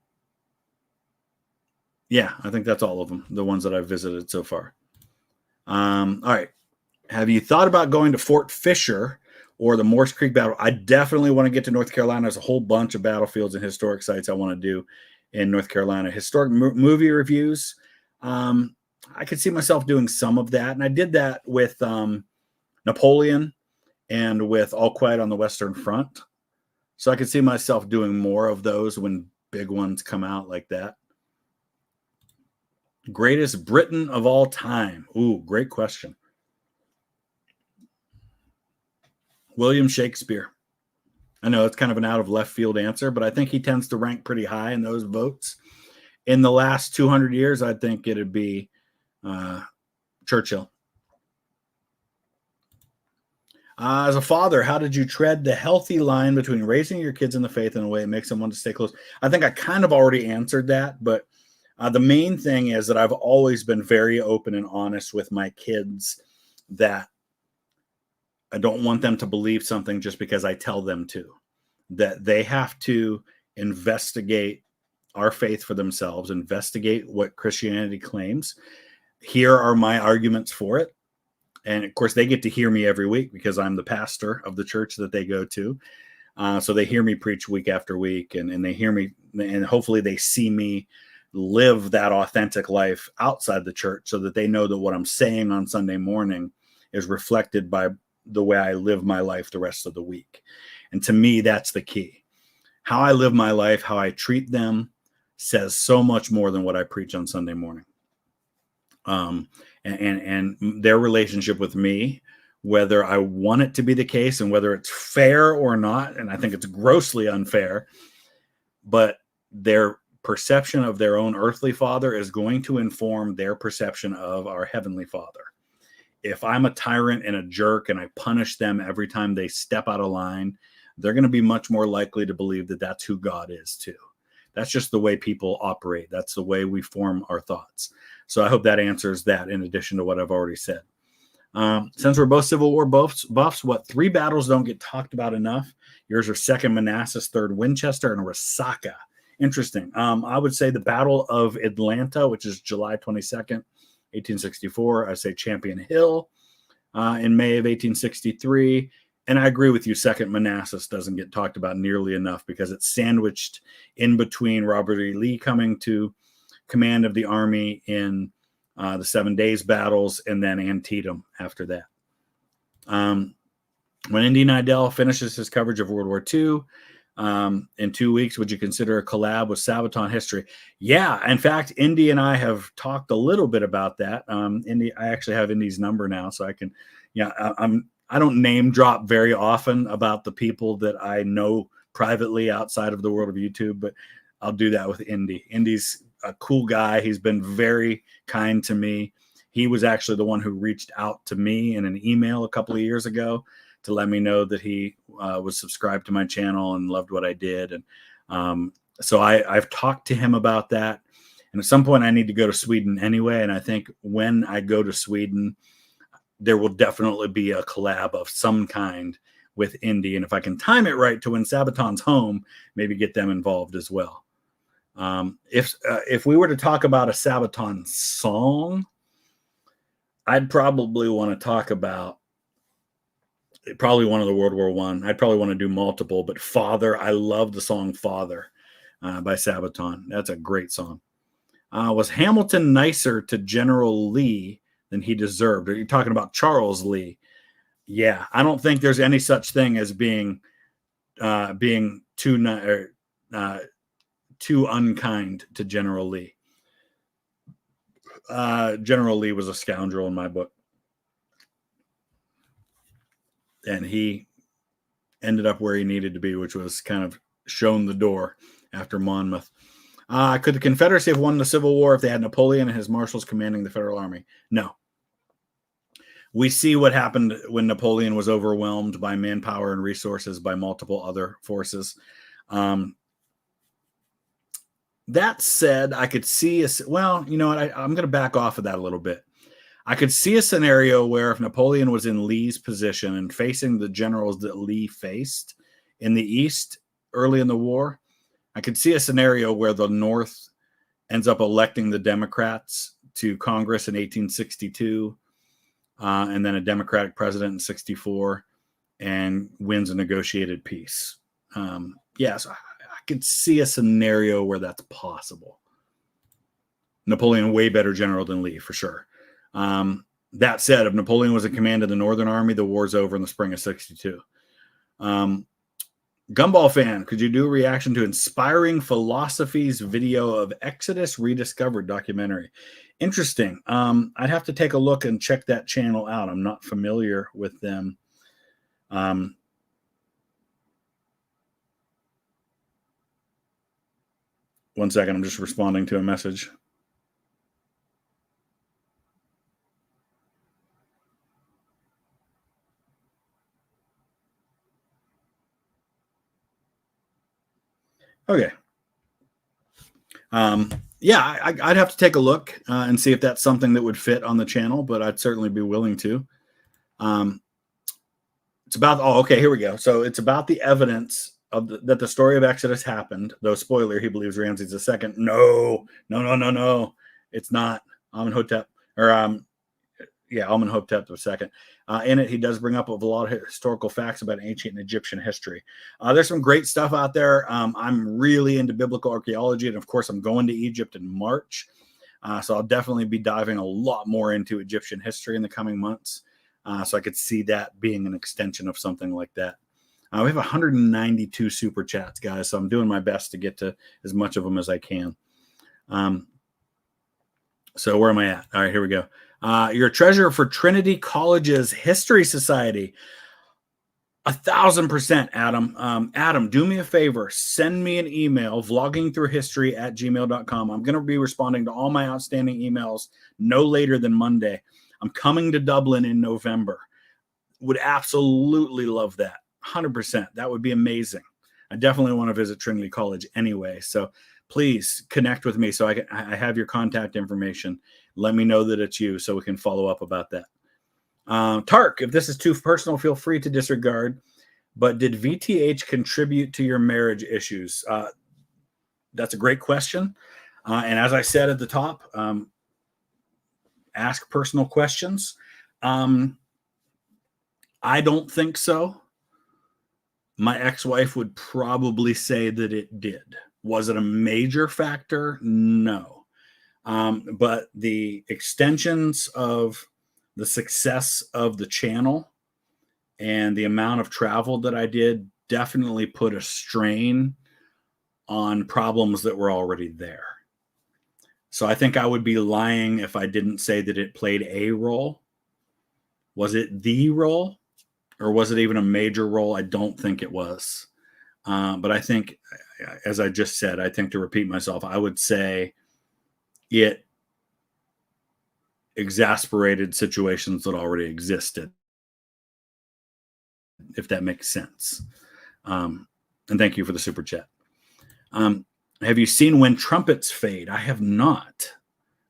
Yeah, I think that's all of them, the ones that I've visited so far. All right. Have you thought about going to Fort Fisher or the Morse Creek battle? I definitely want to get to North Carolina. There's a whole bunch of battlefields and historic sites I want to do in North Carolina. Historic movie reviews. I could see myself doing some of that. And I did that with Napoleon and with All Quiet on the Western Front. So I could see myself doing more of those when big ones come out like that. Greatest Briton of all time. Ooh, great question. William Shakespeare. I know it's kind of an out of left field answer, but I think he tends to rank pretty high in those votes. in the last 200 years, I think it'd be Churchill. As a father, how did you tread the healthy line between raising your kids in the faith in a way that makes them want to stay close? I think I kind of already answered that, but the main thing is that I've always been very open and honest with my kids that I don't want them to believe something just because I tell them to, that they have to investigate our faith for themselves, investigate what Christianity claims. Here are my arguments for it. And of course, they get to hear me every week because I'm the pastor of the church that they go to. So they hear me preach week after week, and they hear me, and hopefully they see me live that authentic life outside the church so that they know that what I'm saying on Sunday morning is reflected by the way I live my life the rest of the week. And to me, that's the key. How I live my life, how I treat them says so much more than what I preach on Sunday morning. And their relationship with me, whether I want it to be the case and whether it's fair or not, and I think it's grossly unfair, but their perception of their own earthly father is going to inform their perception of our heavenly Father. If I'm a tyrant and a jerk and I punish them every time they step out of line, they're going to be much more likely to believe that that's who God is too. That's just the way people operate. That's the way we form our thoughts. So I hope that answers that in addition to what I've already said. Since we're both Civil War buffs, what 3 battles don't get talked about enough? Yours are 2nd Manassas, 3rd Winchester, and Resaca. Interesting. I would say the Battle of Atlanta, which is July 22nd, 1864. I say Champion Hill in May of 1863. And I agree with you, 2nd Manassas doesn't get talked about nearly enough because it's sandwiched in between Robert E. Lee coming to command of the army in the 7 Days battles and then Antietam after that. When Indy Neidell finishes his coverage of World War II in 2 weeks, would you consider a collab with Sabaton History? Yeah, in fact, Indy and I have talked a little bit about that. Indy, I actually have Indy's number now, so I can, I don't name drop very often about the people that I know privately outside of the world of YouTube, but I'll do that with Indy. Indy's a cool guy. He's been very kind to me. He was actually the one who reached out to me in an email a couple of years ago to let me know that he was subscribed to my channel and loved what I did. And so I've talked to him about that. And at some point I need to go to Sweden anyway. And I think when I go to Sweden, there will definitely be a collab of some kind with Indy. And if I can time it right to when Sabaton's home, maybe get them involved as well. If we were to talk about a Sabaton song, I'd probably want to talk about probably one of the World War I. I'd probably want to do multiple, but Father, I love the song Father by Sabaton. That's a great song. Was Hamilton nicer to General Lee than he deserved? Are you talking about Charles Lee? Yeah, I don't think there's any such thing as being too unkind to General Lee. General Lee was a scoundrel in my book. And he ended up where he needed to be, which was kind of shown the door after Monmouth. Could the Confederacy have won the Civil War if they had Napoleon and his marshals commanding the Federal Army? No. We see what happened when Napoleon was overwhelmed by manpower and resources by multiple other forces. That said, I could see I'm going to back off of that a little bit. I could see a scenario where if Napoleon was in Lee's position and facing the generals that Lee faced in the East early in the war, I could see a scenario where the North ends up electing the Democrats to Congress in 1862, and then a Democratic president in 64, and wins a negotiated peace. So I could see a scenario where that's possible. Napoleon, way better general than Lee, for sure. That said, if Napoleon was in command of the Northern Army, the war's over in the spring of 62. Gumball fan, could you do a reaction to Inspiring Philosophy's video of Exodus Rediscovered documentary? Interesting. I'd have to take a look and check that channel out. I'm not familiar with them. 1 second. I'm just responding to a message. Okay. Yeah, I'd have to take a look and see if that's something that would fit on the channel, but I'd certainly be willing to. It's about, okay, here we go. So it's about the evidence of that the story of Exodus happened. Though, spoiler, he believes Ramses II. No. It's not Amenhotep, or Amenhotep II. In it, he does bring up a lot of historical facts about ancient Egyptian history. There's some great stuff out there. I'm really into biblical archaeology, and of course, I'm going to Egypt in March. So I'll definitely be diving a lot more into Egyptian history in the coming months. So I could see that being an extension of something like that. We have 192 super chats, guys, so I'm doing my best to get to as much of them as I can. So where am I at? All right, here we go. You're a treasurer for Trinity College's History Society. 1,000%, Adam. Adam, do me a favor. Send me an email, vloggingthroughhistory@gmail.com. I'm going to be responding to all my outstanding emails no later than Monday. I'm coming to Dublin in November. Would absolutely love that. 100%. That would be amazing. I definitely want to visit Trinity College anyway. So please connect with me so I have your contact information. Let me know that it's you so we can follow up about that. Tark, if this is too personal, feel free to disregard. But did VTH contribute to your marriage issues? That's a great question. And as I said at the top, ask personal questions. I don't think so. My ex-wife would probably say that it did. Was it a major factor? No. But the extensions of the success of the channel and the amount of travel that I did definitely put a strain on problems that were already there. So I think I would be lying if I didn't say that it played a role. Was it the role, or was it even a major role? I don't think it was. But I think, as I just said, I think, to repeat myself, I would say it exasperated situations that already existed, if that makes sense. And thank you for the super chat. Have you seen When Trumpets Fade? I have not.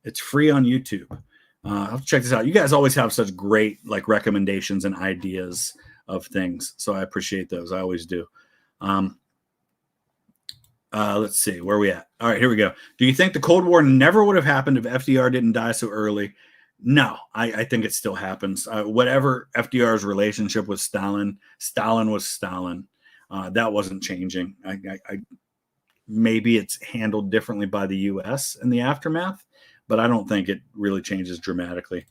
It's free on YouTube. I'll check this out. You guys always have such great recommendations and ideas of things, so I appreciate those. I always do. Let's see, where are we at? All right, here we go. Do you think the Cold War never would have happened if FDR didn't die so early? No, I think it still happens. Whatever FDR's relationship with Stalin was Stalin. That wasn't changing. Maybe it's handled differently by the U.S. in the aftermath, but I don't think it really changes dramatically.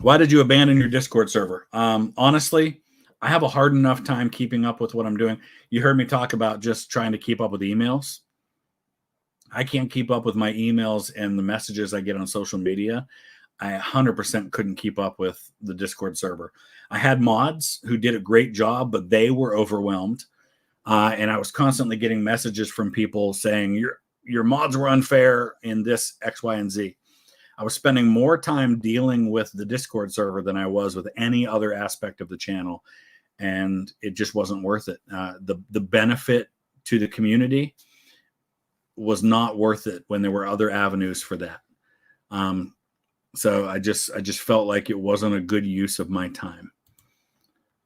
Why did you abandon your Discord server? Honestly, I have a hard enough time keeping up with what I'm doing. You heard me talk about just trying to keep up with emails. I can't keep up with my emails and the messages I get on social media. I 100% couldn't keep up with the Discord server. I had mods who did a great job, but they were overwhelmed. And I was constantly getting messages from people saying, your mods were unfair in this X, Y, and Z. I was spending more time dealing with the Discord server than I was with any other aspect of the channel. And it just wasn't worth it. The benefit to the community was not worth it when there were other avenues for that. So I just felt like it wasn't a good use of my time.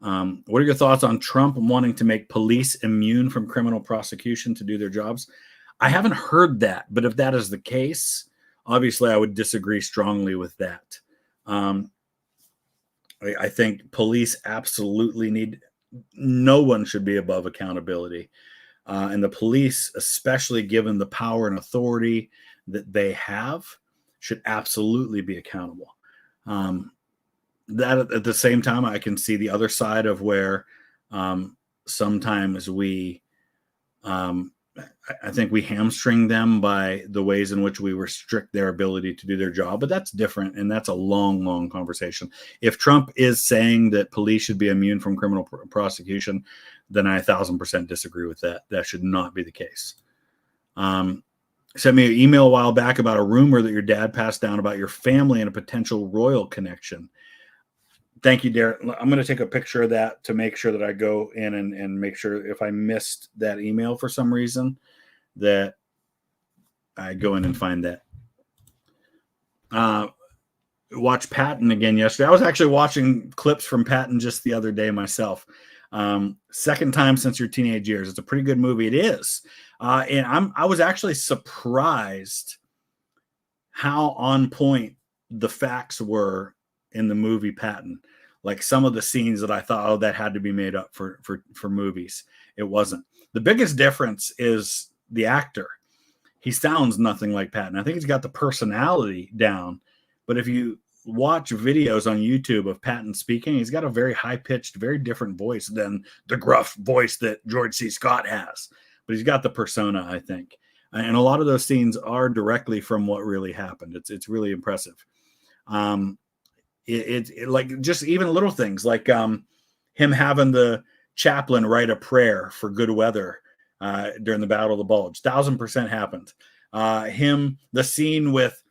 What are your thoughts on Trump wanting to make police immune from criminal prosecution to do their jobs? I haven't heard that, but if that is the case, obviously I would disagree strongly with that. I think police absolutely no one should be above accountability. And the police, especially given the power and authority that they have, should absolutely be accountable. That at the same time, I can see the other side of where sometimes I think we hamstring them by the ways in which we restrict their ability to do their job, but that's different. And that's a long, long conversation. If Trump is saying that police should be immune from criminal prosecution, then I 1,000% disagree with that. That should not be the case. Sent me an email a while back about a rumor that your dad passed down about your family and a potential royal connection. Thank you, Derek. I'm going to take a picture of that to make sure that I go in and make sure if I missed that email for some reason, that I go in and find that. Watch Patton again yesterday. I was actually watching clips from Patton just the other day myself. Second time since your teenage years. It's a pretty good movie. It is. And I was actually surprised how on point the facts were in the movie Patton. Like some of the scenes that I thought, oh, that had to be made up for movies. It wasn't. The biggest difference is the actor. He sounds nothing like Patton. I think he's got the personality down. But if you watch videos on YouTube of Patton speaking, he's got a very high-pitched, very different voice than the gruff voice that George C. Scott has. But he's got the persona, I think. And a lot of those scenes are directly from what really happened. It's really impressive. It like just even little things like him having the chaplain write a prayer for good weather during the Battle of the Bulge. 1,000% happened. The scene with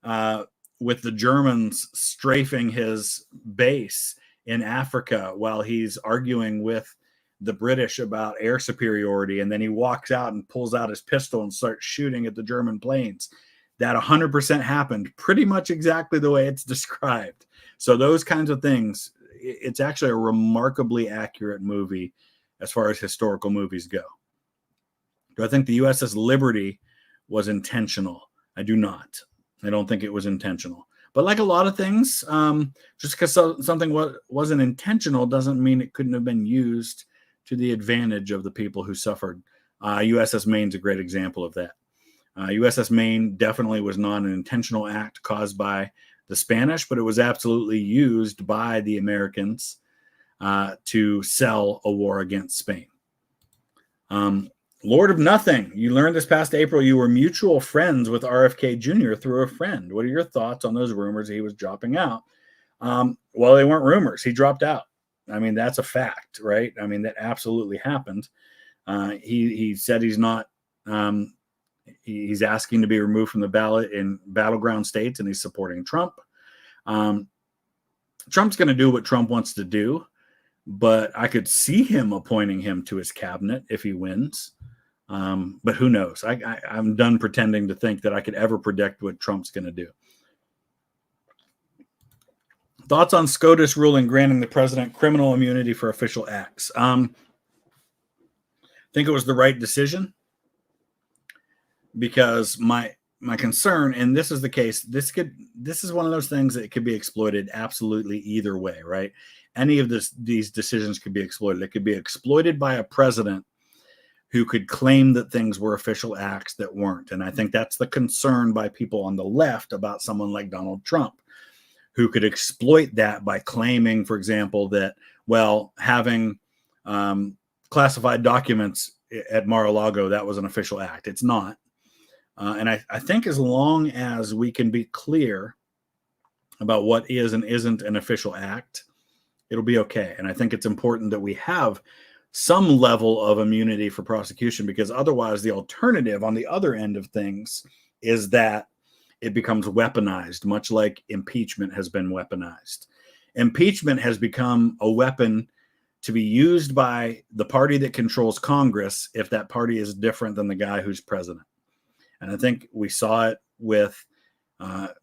the Germans strafing his base in Africa while he's arguing with the British about air superiority, and then he walks out and pulls out his pistol and starts shooting at the German planes. That 100% happened pretty much exactly the way it's described. So those kinds of things, it's actually a remarkably accurate movie as far as historical movies go. Do I think the USS Liberty was intentional? I do not. I don't think it was intentional. But like a lot of things, just because something wasn't intentional doesn't mean it couldn't have been used to the advantage of the people who suffered. USS Maine's a great example of that. USS Maine definitely was not an intentional act caused by the Spanish, but it was absolutely used by the Americans to sell a war against Spain. Lord of Nothing. You learned this past April you were mutual friends with RFK Jr. through a friend. What are your thoughts on those rumors he was dropping out? Well, they weren't rumors. He dropped out. I mean, that's a fact, right? I mean, that absolutely happened. He said he's not. He's asking to be removed from the ballot in battleground states, and he's supporting Trump. Trump's going to do what Trump wants to do, but I could see him appointing him to his cabinet if he wins. But who knows? I'm done pretending to think that I could ever predict what Trump's going to do. Thoughts on SCOTUS ruling granting the president criminal immunity for official acts? I think it was the right decision because my concern, and this is the case, this is one of those things that could be exploited absolutely either way, right? Any of these decisions could be exploited. It could be exploited by a president who could claim that things were official acts that weren't. And I think that's the concern by people on the left about someone like Donald Trump, who could exploit that by claiming, for example, that, well, having classified documents at Mar-a-Lago, that was an official act. It's not. And I think as long as we can be clear about what is and isn't an official act, it'll be okay. And I think it's important that we have some level of immunity for prosecution, because otherwise the alternative on the other end of things is that it becomes weaponized, much like impeachment has been weaponized. Impeachment has become a weapon to be used by the party that controls Congress if that party is different than the guy who's president. And I think we saw it with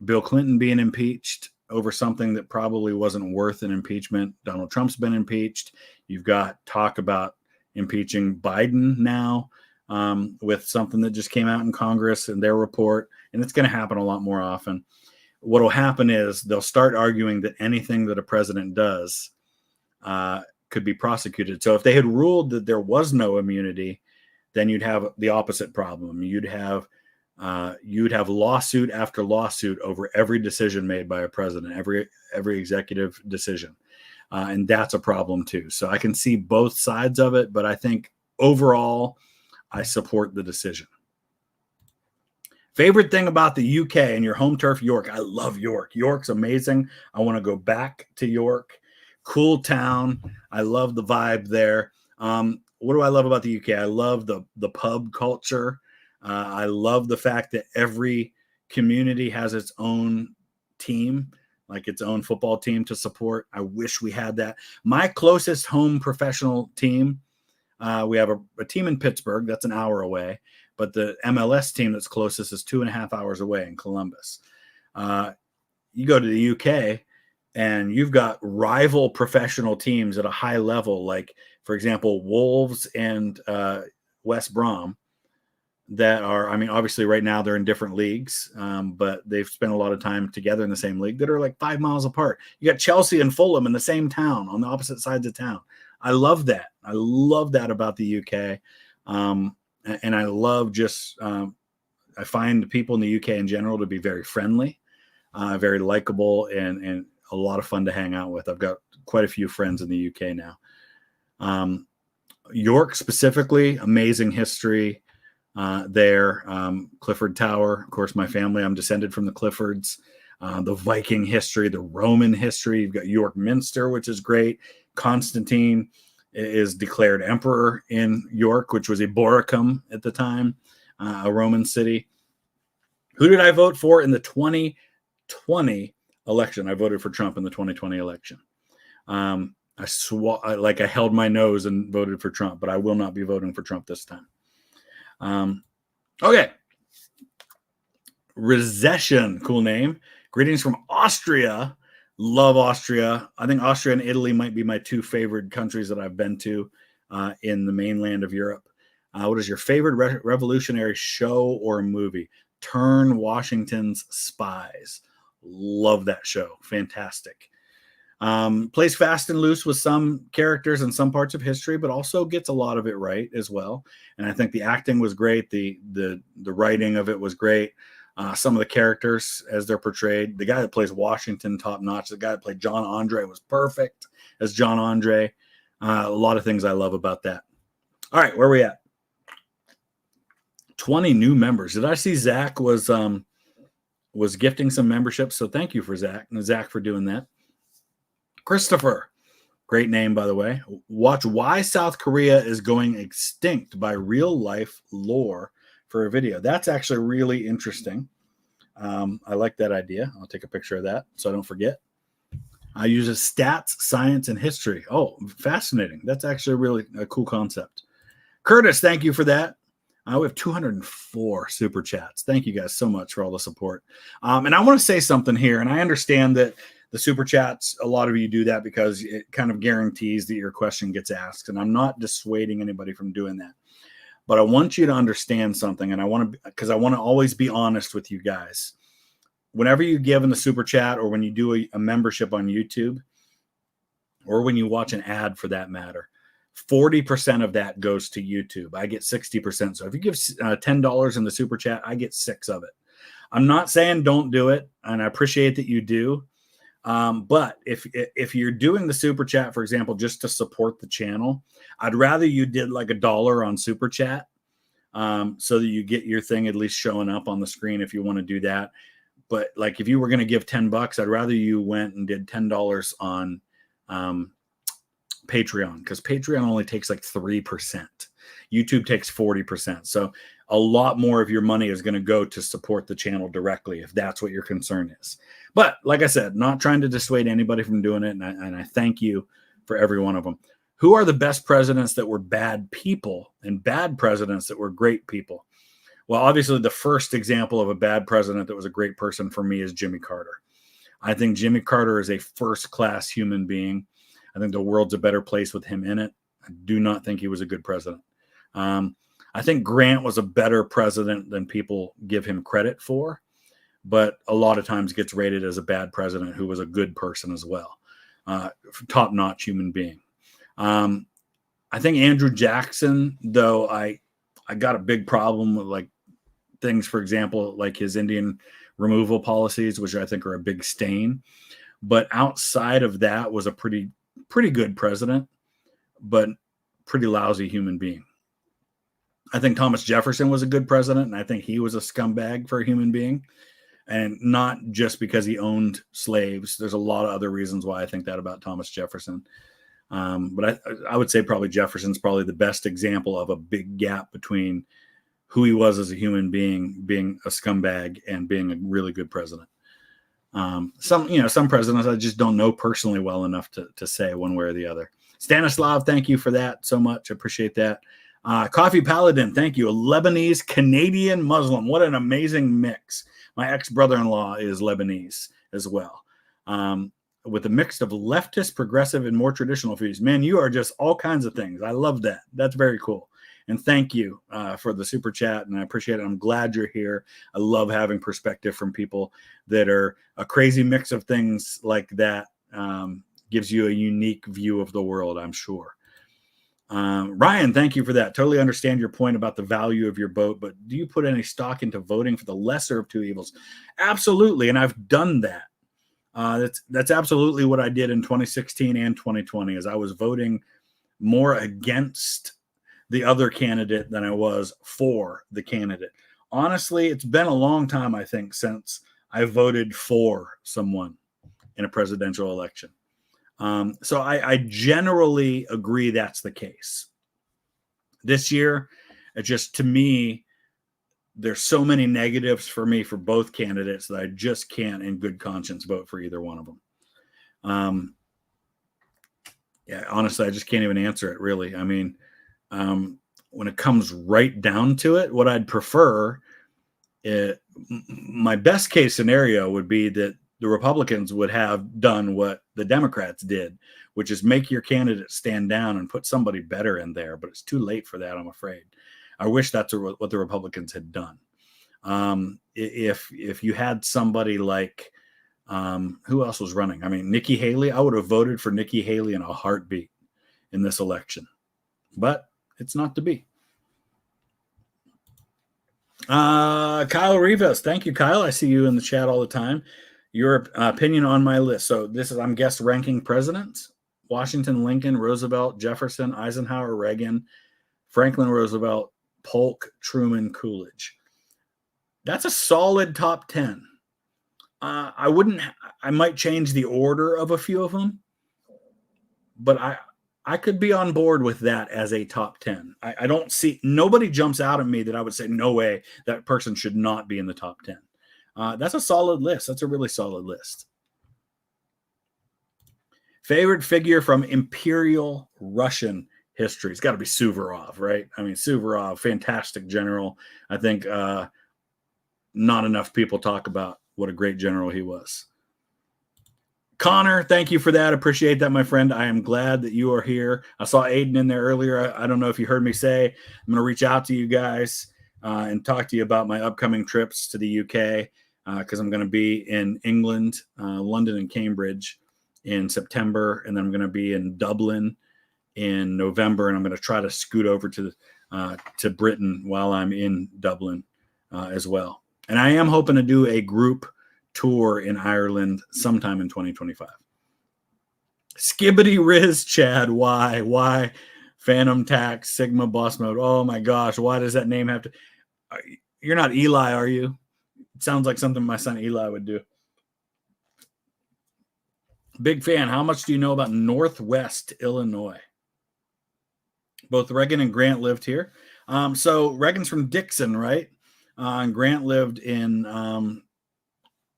Bill Clinton being impeached over something that probably wasn't worth an impeachment. Donald Trump's been impeached. You've got talk about impeaching Biden now with something that just came out in Congress and their report. And it's going to happen a lot more often. What will happen is they'll start arguing that anything that a president does could be prosecuted. So if they had ruled that there was no immunity, then you'd have the opposite problem. You'd have lawsuit after lawsuit over every decision made by a president, every executive decision. And that's a problem too. So I can see both sides of it, but I think overall, I support the decision. Favorite thing about the UK and your home turf, York? I love York. York's amazing. I want to go back to York. Cool town. I love the vibe there. What do I love about the UK? I love the pub culture. I love the fact that every community has its own team, like its own football team to support. I wish we had that. My closest home professional team, we have a team in Pittsburgh that's an hour away, but the MLS team that's closest is 2.5 hours away in Columbus. You go to the UK and you've got rival professional teams at a high level, like, for example, Wolves and West Brom, that are, I mean, obviously right now they're in different leagues, but they've spent a lot of time together in the same league that are like 5 miles apart. You got Chelsea and Fulham in the same town on the opposite sides of town. I love that. I love that about the UK. And I love just, I find people in the UK in general to be very friendly, very likable, and a lot of fun to hang out with. I've got quite a few friends in the UK now. York specifically, amazing history there. Clifford Tower, of course, my family, I'm descended from the Cliffords. The Viking history, the Roman history. You've got York Minster, which is great. Constantine is declared emperor in York, which was a Boricum at the time, a Roman city. Who did I vote for in the 2020 election? I voted for Trump in the 2020 election. I held my nose and voted for Trump, but I will not be voting for Trump this time. Okay. Recession, cool name. Greetings from Austria. Love Austria. I think Austria and Italy might be my 2 favorite countries that I've been to in the mainland of Europe. What is your favorite revolutionary show or movie? Turn Washington's Spies. Love that show. Fantastic. Plays fast and loose with some characters and some parts of history, but also gets a lot of it right as well. And I think the acting was great. The writing of it was great. Some of the characters as they're portrayed. The guy that plays Washington, top notch. The guy that played John Andre was perfect as John Andre. A lot of things I love about that. All right, where are we at? 20 new members. Did I see Zach was gifting some memberships? So thank you for Zach for doing that. Christopher, great name, by the way. Watch Why South Korea is Going Extinct by Real Life Lore for a video. That's actually really interesting. I like that idea. I'll take a picture of that so I don't forget. I use stats, science, and history. Oh, fascinating. That's actually really a cool concept. Curtis, thank you for that. We have 204 super chats. Thank you guys so much for all the support. And I want to say something here, and I understand that the super chats, a lot of you do that because it kind of guarantees that your question gets asked. And I'm not dissuading anybody from doing that. But I want you to understand something, and because I want to always be honest with you guys. Whenever you give in the super chat, or when you do a membership on YouTube, or when you watch an ad for that matter, 40% of that goes to YouTube. I get 60%. So if you give $10 in the super chat, I get 6 of it. I'm not saying don't do it, and I appreciate that you do. But if you're doing the super chat, for example, just to support the channel, I'd rather you did like $1 on super chat, so that you get your thing at least showing up on the screen if you want to do that. But like if you were going to give $10, I'd rather you went and did $10 on Patreon, because Patreon only takes like 3%. YouTube takes 40%. So a lot more of your money is going to go to support the channel directly, if that's what your concern is. But like I said, not trying to dissuade anybody from doing it. And I thank you for every one of them. Who are the best presidents that were bad people and bad presidents that were great people? Well, obviously the first example of a bad president that was a great person for me is Jimmy Carter. I think Jimmy Carter is a first-class human being. I think the world's a better place with him in it. I do not think he was a good president. I think Grant was a better president than people give him credit for, but a lot of times gets rated as a bad president who was a good person as well. Top-notch human being. I think Andrew Jackson, though, I got a big problem with like things, for example, like his Indian removal policies, which I think are a big stain. But outside of that, was a pretty good president, but pretty lousy human being. I think Thomas Jefferson was a good president, and I think he was a scumbag for a human being, and not just because he owned slaves. There's a lot of other reasons why I think that about Thomas Jefferson. But I would say probably Jefferson's probably the best example of a big gap between who he was as a human being, being a scumbag and being a really good president. Some presidents I just don't know personally well enough to say one way or the other. Stanislav, thank you for that so much. I appreciate that. Coffee Paladin, thank you. A Lebanese Canadian Muslim. What an amazing mix. My ex-brother-in-law is Lebanese as well. With a mix of leftist, progressive, and more traditional views. Man, you are just all kinds of things. I love that. That's very cool. And thank you for the super chat, and I appreciate it. I'm glad you're here. I love having perspective from people that are a crazy mix of things like that. Gives you a unique view of the world, I'm sure. Ryan, thank you for that. Totally understand your point about the value of your vote, but do you put any stock into voting for the lesser of two evils? Absolutely, and I've done that. That's absolutely what I did in 2016 and 2020, as I was voting more against the other candidate than I was for the candidate. Honestly, it's been a long time, I think, since I voted for someone in a presidential election. So I generally agree that's the case. This year, it just, to me, there's so many negatives for me for both candidates that I just can't in good conscience vote for either one of them. Yeah, honestly, I just can't even answer it, really. I mean, when it comes right down to it, what I'd prefer, my best case scenario would be that the Republicans would have done what the Democrats did, which is make your candidate stand down and put somebody better in there. But it's too late for that, I'm afraid. I wish that's what the Republicans had done. If you had somebody like, who else was running? I mean, Nikki Haley, I would have voted for Nikki Haley in a heartbeat in this election. But it's not to be. Kyle Rivas, thank you, Kyle. I see you in the chat all the time. Your opinion on my list. So this is, I'm guess ranking presidents: Washington, Lincoln, Roosevelt, Jefferson, Eisenhower, Reagan, Franklin Roosevelt, Polk, Truman, Coolidge. That's a solid top 10. I might change the order of a few of them, but I could be on board with that as a top 10. I don't see, nobody jumps out at me that I would say, no way, that person should not be in the top 10. That's a solid list. That's a really solid list. Favorite figure from Imperial Russian history. It's got to be Suvorov, right? I mean, Suvorov, fantastic general. I think not enough people talk about what a great general he was. Connor, thank you for that. Appreciate that, my friend. I am glad that you are here. I saw Aiden in there earlier. I don't know if you heard me say, I'm going to reach out to you guys and talk to you about my upcoming trips to the UK, because I'm going to be in England, London, and Cambridge in September, and then I'm going to be in Dublin in November, and I'm going to try to scoot over to Britain while I'm in Dublin as well. And I am hoping to do a group tour in Ireland sometime in 2025. Skibbity Riz, Chad, why? Phantom Tax, Sigma Boss Mode. Oh my gosh, why does that name have to? You're not Eli, are you? It sounds like something my son Eli would do. Big fan. How much do you know about Northwest Illinois? Both Reagan and Grant lived here. So Reagan's from Dixon, right? And Grant lived in,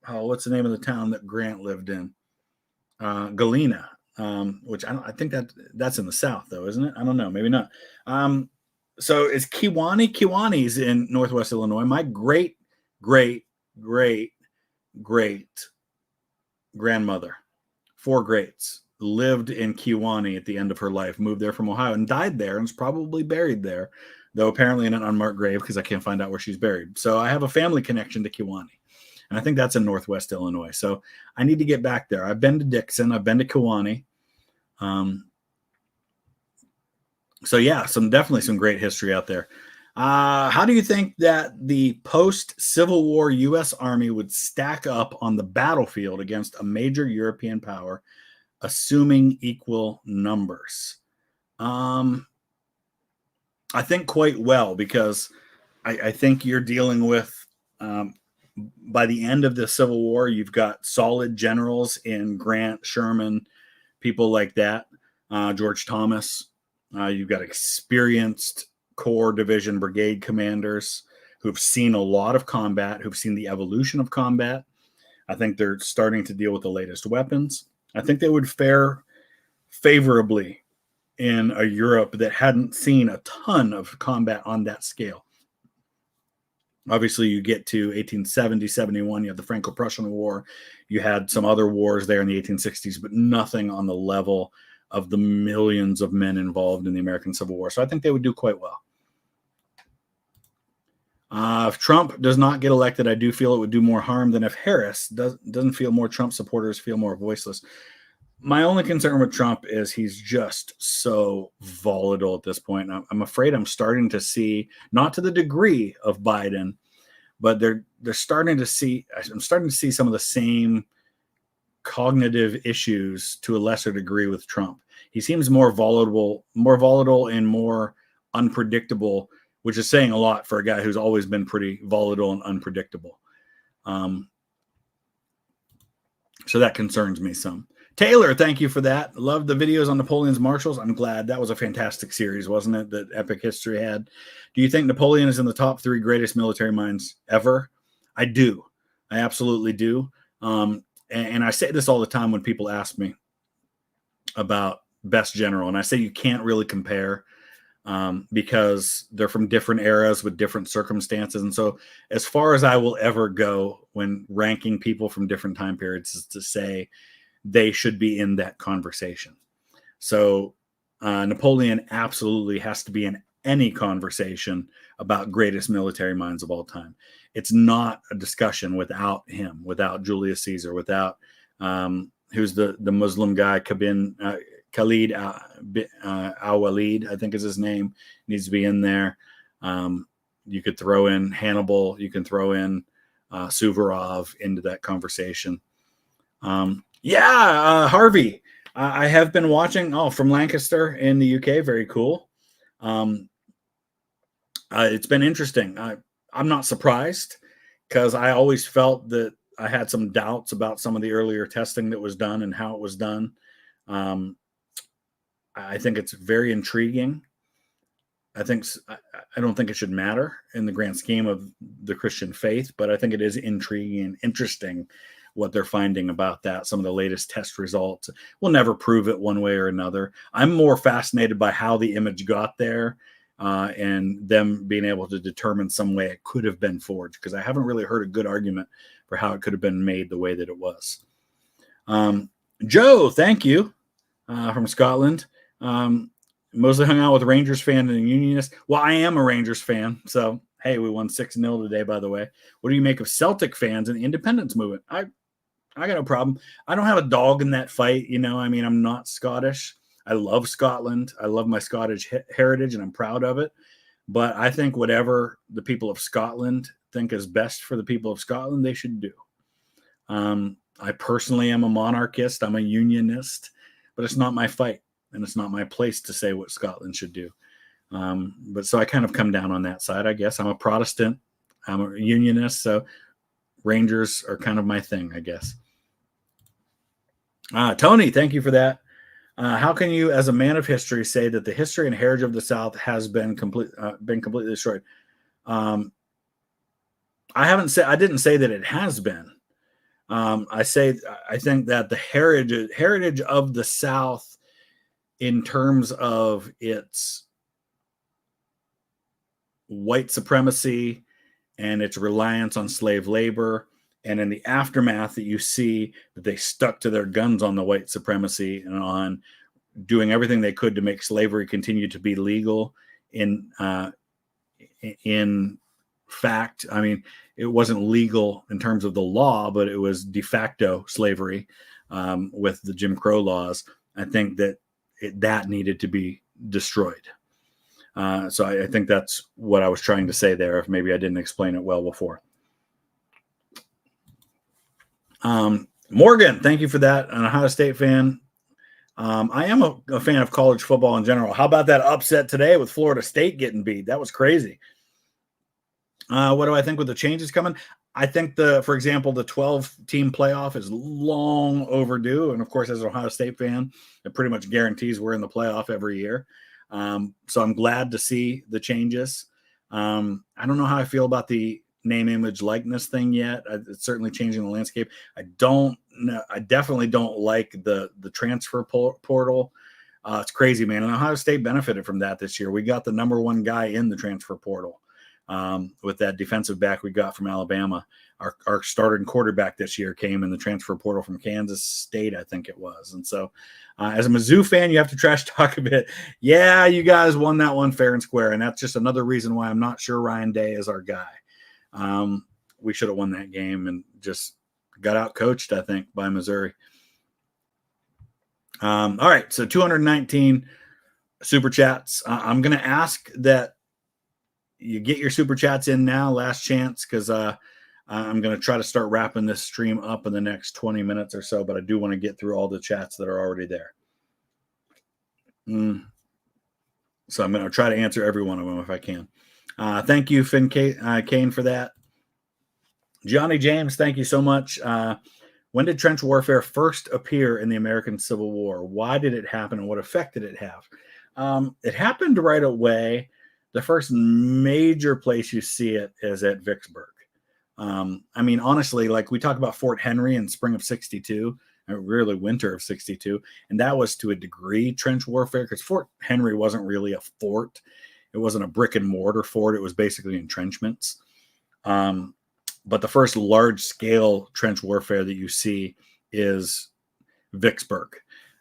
what's the name of the town that Grant lived in? Galena, which I think that's in the South, though, isn't it? I don't know. Maybe not. So is Kewanee? Kewanee's in Northwest Illinois. My great grandmother, 4 greats, lived in Kewanee at the end of her life, moved there from Ohio and died there, and is probably buried there, though apparently in an unmarked grave because I can't find out where she's buried. So I have a family connection to Kewanee, and I think that's in Northwest Illinois. So I need to get back there. I've been to Dixon. I've been to Kewanee. So yeah, definitely some great history out there. How do you think that the post-Civil War U.S. Army would stack up on the battlefield against a major European power, assuming equal numbers? I think quite well, because I think you're dealing with, by the end of the Civil War, you've got solid generals in Grant, Sherman, people like that, George Thomas. You've got experienced Corps, Division, Brigade commanders who've seen a lot of combat, who've seen the evolution of combat. I think they're starting to deal with the latest weapons. I think they would fare favorably in a Europe that hadn't seen a ton of combat on that scale. Obviously, you get to 1870, 71, you have the Franco-Prussian War. You had some other wars there in the 1860s, but nothing on the level of the millions of men involved in the American Civil War. So I think they would do quite well. If Trump does not get elected, I do feel it would do more harm than if Harris doesn't feel more Trump supporters feel more voiceless. My only concern with Trump is he's just so volatile at this point. I'm afraid I'm starting to see, not to the degree of Biden, but they're starting to see, I'm starting to see some of the same cognitive issues to a lesser degree with Trump. He seems more volatile and more unpredictable, which is saying a lot for a guy who's always been pretty volatile and unpredictable. So that concerns me some. Taylor, thank you for that. Love the videos on Napoleon's marshals. I'm glad. That was a fantastic series, wasn't it, that Epic History had? Do you think Napoleon is in the top 3 greatest military minds ever? I do. I absolutely do. And I say this all the time when people ask me about best general. And I say you can't really compare because they're from different eras with different circumstances. And so as far as I will ever go when ranking people from different time periods is to say they should be in that conversation. So Napoleon absolutely has to be in any conversation about greatest military minds of all time. It's not a discussion without him, without Julius Caesar, without who's the Muslim guy, Khalid al-Walid, I think is his name, needs to be in there. You could throw in Hannibal. You can throw in Suvorov into that conversation. Harvey, I have been watching from Lancaster in the UK. Very cool. It's been interesting. I'm not surprised because I always felt that I had some doubts about some of the earlier testing that was done and how it was done. I think it's very intriguing. I don't think it should matter in the grand scheme of the Christian faith, but I think it is intriguing and interesting what they're finding about that. Some of the latest test results will never prove it one way or another. I'm more fascinated by how the image got there and them being able to determine some way it could have been forged, because I haven't really heard a good argument for how it could have been made the way that it was. Joe, thank you, from Scotland. Mostly hung out with Rangers fan and a Unionist. Well, I am a Rangers fan, so hey, we won 6-0 today, by the way. What do you make of Celtic fans and the independence movement? I got no problem. I don't have a dog in that fight. I'm not Scottish. I love Scotland. I love my Scottish heritage, and I'm proud of it. But I think whatever the people of Scotland think is best for the people of Scotland, they should do. I personally am a monarchist. I'm a unionist, but it's not my fight, and it's not my place to say what Scotland should do. But so I kind of come down on that side, I guess. I'm a Protestant. I'm a unionist, so Rangers are kind of my thing, I guess. Tony, thank you for that. How can you, as a man of history, say that the history and heritage of the South has been completely destroyed? I didn't say that it has been. I think that the heritage of the South, in terms of its white supremacy and its reliance on slave labor, and in the aftermath that you see that they stuck to their guns on the white supremacy and on doing everything they could to make slavery continue to be legal. In fact, it wasn't legal in terms of the law, but it was de facto slavery with the Jim Crow laws. I think that needed to be destroyed. So I think that's what I was trying to say there, if maybe I didn't explain it well before. Morgan, thank you for that. An Ohio State fan. I am a fan of college football in general. How about that upset today with Florida State getting beat? That was crazy. What do I think with the changes coming? I think for example, the 12-team playoff is long overdue. And of course, as an Ohio State fan, it pretty much guarantees we're in the playoff every year. So I'm glad to see the changes. I don't know how I feel about the name, image, likeness thing yet. It's certainly changing the landscape. I definitely don't like the transfer portal. It's crazy, man. And Ohio State benefited from that this year. We got the number one guy in the transfer portal with that defensive back we got from Alabama. Our starting quarterback this year came in the transfer portal from Kansas State, I think it was. And so as a Mizzou fan, you have to trash talk a bit. Yeah, you guys won that one fair and square. And that's just another reason why I'm not sure Ryan Day is our guy. We should have won that game and just got out coached, I think, by Missouri. All right, so 219 super chats. I'm going to ask that you get your super chats in now, last chance, because I'm going to try to start wrapping this stream up in the next 20 minutes or so, but I do want to get through all the chats that are already there. So I'm going to try to answer every one of them if I can. Thank you, Finn Kane, for that. Johnny James, thank you so much. When did trench warfare first appear in the American Civil War? Why did it happen and what effect did it have? It happened right away. The first major place you see it is at Vicksburg. I mean, honestly, like we talk about Fort Henry in spring of 62, or really winter of 62, and that was to a degree trench warfare because Fort Henry wasn't really a fort. It wasn't a brick and mortar fort. It was basically entrenchments. But the first large-scale trench warfare that you see is Vicksburg.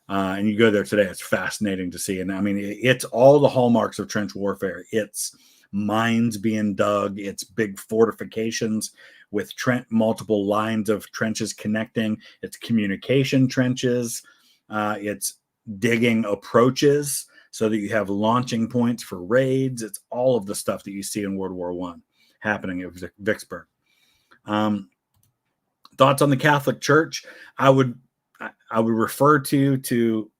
And you go there today, it's fascinating to see. And I mean, it's all the hallmarks of trench warfare. It's mines being dug. It's big fortifications with multiple lines of trenches connecting. It's communication trenches. It's digging approaches so that you have launching points for raids. It's all of the stuff that you see in World War I happening at Vicksburg. Thoughts on the Catholic Church? I would refer you to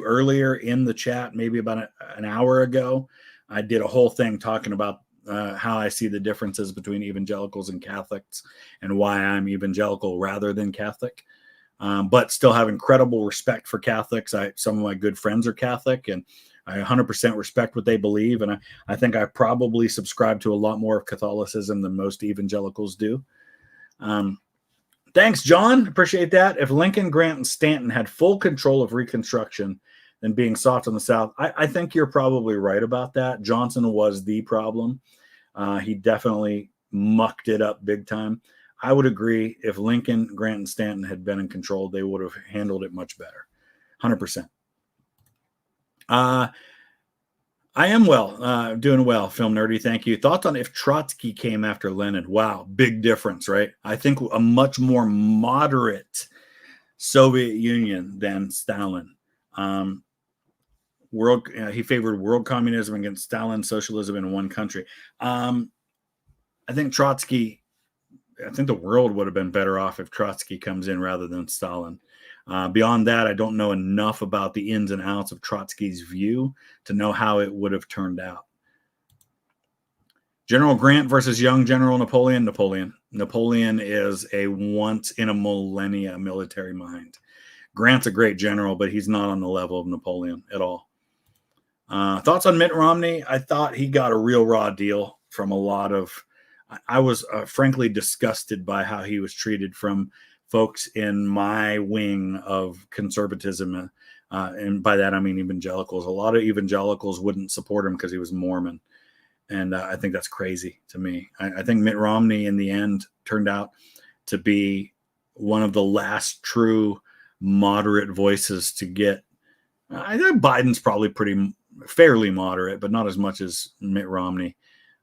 earlier in the chat, maybe about an hour ago. I did a whole thing talking about how I see the differences between evangelicals and Catholics and why I'm evangelical rather than Catholic, but still have incredible respect for Catholics. Some of my good friends are Catholic, and I 100% respect what they believe. And I think I probably subscribe to a lot more of Catholicism than most evangelicals do. Thanks, John. Appreciate that. If Lincoln, Grant, and Stanton had full control of Reconstruction than being soft on the South, I think you're probably right about that. Johnson was the problem. He definitely mucked it up big time. I would agree. If Lincoln, Grant, and Stanton had been in control, they would have handled it much better. 100%. I am doing well, Film Nerdy. Thank you. Thoughts on if Trotsky came after Lenin? Wow, big difference, right? I think a much more moderate Soviet Union than Stalin. He favored world communism against Stalin socialism in one country. I think the world would have been better off if Trotsky comes in rather than Stalin. Beyond that, I don't know enough about the ins and outs of Trotsky's view to know how it would have turned out. General Grant versus young General Napoleon. Napoleon is a once in a millennia military mind. Grant's a great general, but he's not on the level of Napoleon at all. Thoughts on Mitt Romney? I thought he got a real raw deal from a lot of. I was frankly disgusted by how he was treated from folks in my wing of conservatism. And by that, I mean evangelicals. A lot of evangelicals wouldn't support him because he was Mormon. And I think that's crazy to me. I think Mitt Romney in the end turned out to be one of the last true moderate voices to get. I think Biden's probably fairly moderate, but not as much as Mitt Romney.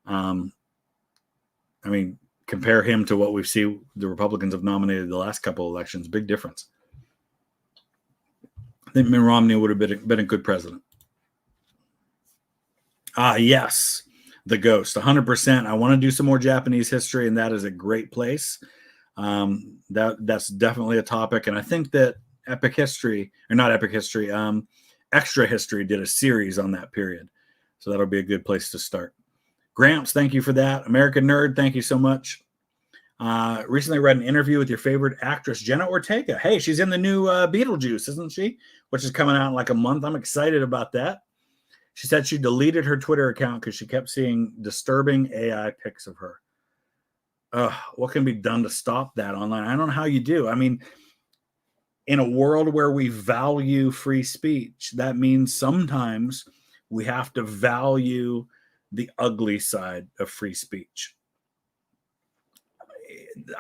I mean, compare him to what we've seen the Republicans have nominated the last couple of elections. Big difference. I think Mitt Romney would have been a good president. Yes, the Ghost, 100%. I want to do some more Japanese history, and that is a great place. That's definitely a topic, and I think that Extra History did a series on that period, so that'll be a good place to start. Gramps, thank you for that. American Nerd, thank you so much. Recently read an interview with your favorite actress, Jenna Ortega. Hey, she's in the new Beetlejuice, isn't she? Which is coming out in like a month. I'm excited about that. She said she deleted her Twitter account because she kept seeing disturbing AI pics of her. What can be done to stop that online? I don't know how you do. I mean, in a world where we value free speech, that means sometimes we have to value the ugly side of free speech.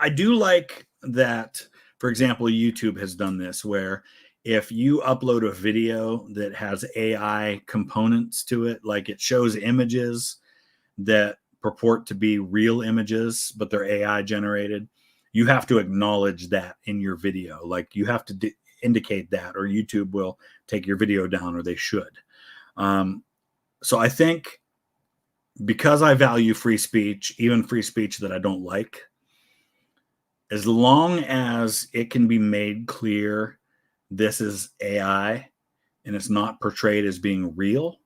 I do like that, for example, YouTube has done this where if you upload a video that has AI components to it, like it shows images that purport to be real images, but they're AI generated, you have to acknowledge that in your video. Like you have to indicate that, or YouTube will take your video down, or they should. So I think because I value free speech, even free speech that I don't like, as long as it can be made clear this is AI and it's not portrayed as being real,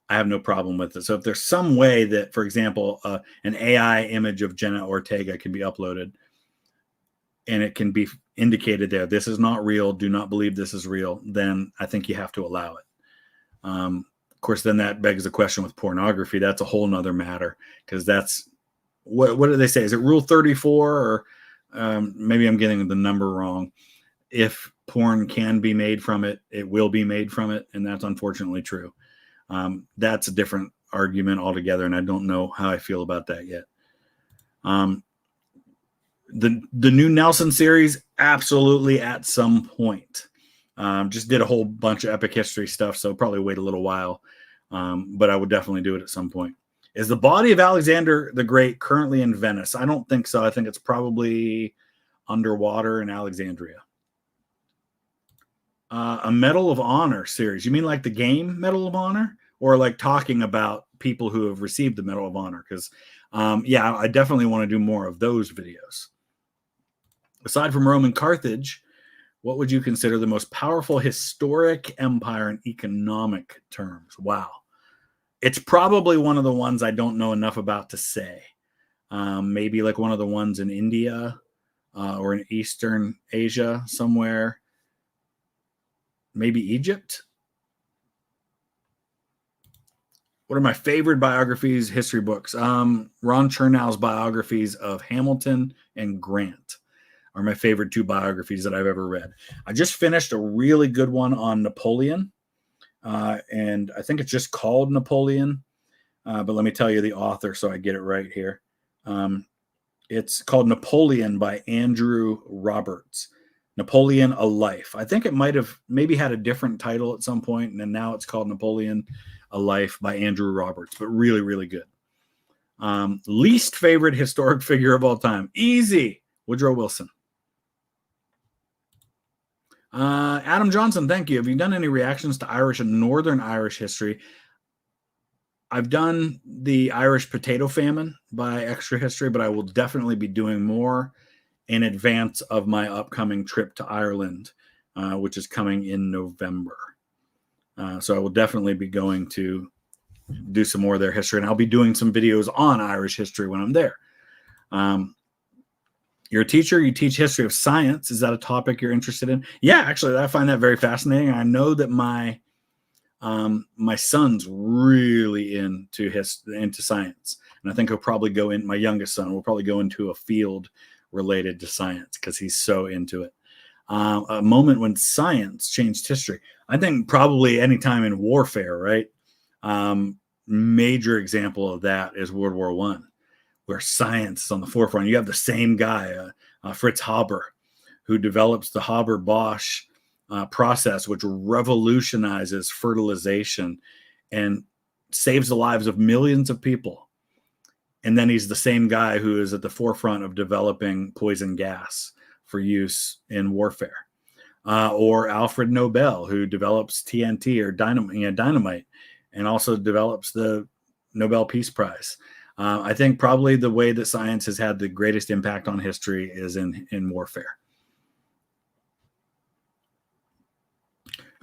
I have no problem with it. So if there's some way that, for example, an AI image of Jenna Ortega can be uploaded and it can be indicated there, this is not real, do not believe this is real, then I think you have to allow it. Of course, then that begs the question with pornography. That's a whole nother matter, because that's, what do they say? Is it Rule 34, or maybe I'm getting the number wrong? If porn can be made from it, it will be made from it, and that's unfortunately true. That's a different argument altogether, and I don't know how I feel about that yet. The new Nelson series, absolutely at some point. Just did a whole bunch of epic history stuff, so probably wait a little while, but I would definitely do it at some point. Is the body of Alexander the Great currently in Venice? I don't think so. I think it's probably underwater in Alexandria. A Medal of Honor series. You mean like the game Medal of Honor, or like talking about people who have received the Medal of Honor? Because, yeah, I definitely want to do more of those videos. Aside from Rome and Carthage, what would you consider the most powerful historic empire in economic terms? Wow. It's probably one of the ones I don't know enough about to say. Maybe like one of the ones in India or in Eastern Asia somewhere. Maybe Egypt. What are my favorite biographies, history books? Ron Chernow's biographies of Hamilton and Grant are my favorite two biographies that I've ever read. I just finished a really good one on Napoleon, and I think it's just called Napoleon, but let me tell you the author so I get it right here. It's called Napoleon by Andrew Roberts. Napoleon, A Life. I think it might have maybe had a different title at some point, and then now it's called Napoleon, A Life by Andrew Roberts, but really, really good. Least favorite historic figure of all time. Easy. Woodrow Wilson. Adam Johnson, thank you. Have you done any reactions to Irish and Northern Irish history? I've done the Irish potato famine by Extra History, but I will definitely be doing more in advance of my upcoming trip to Ireland, which is coming in November. So I will definitely be going to do some more of their history, and I'll be doing some videos on Irish history when I'm there. You're a teacher, you teach history of science. Is that a topic you're interested in? Yeah, actually, I find that very fascinating. I know that my son's really into science, and I think he'll probably go in. My youngest son will probably go into a field related to science because he's so into it. A moment when science changed history. I think probably any time in warfare, right? Major example of that is World War I, where science is on the forefront. You have the same guy, Fritz Haber, who develops the Haber-Bosch process, which revolutionizes fertilization and saves the lives of millions of people. And then he's the same guy who is at the forefront of developing poison gas for use in warfare. Or Alfred Nobel, who develops TNT or dynamite, and also develops the Nobel Peace Prize. I think probably the way that science has had the greatest impact on history is in warfare.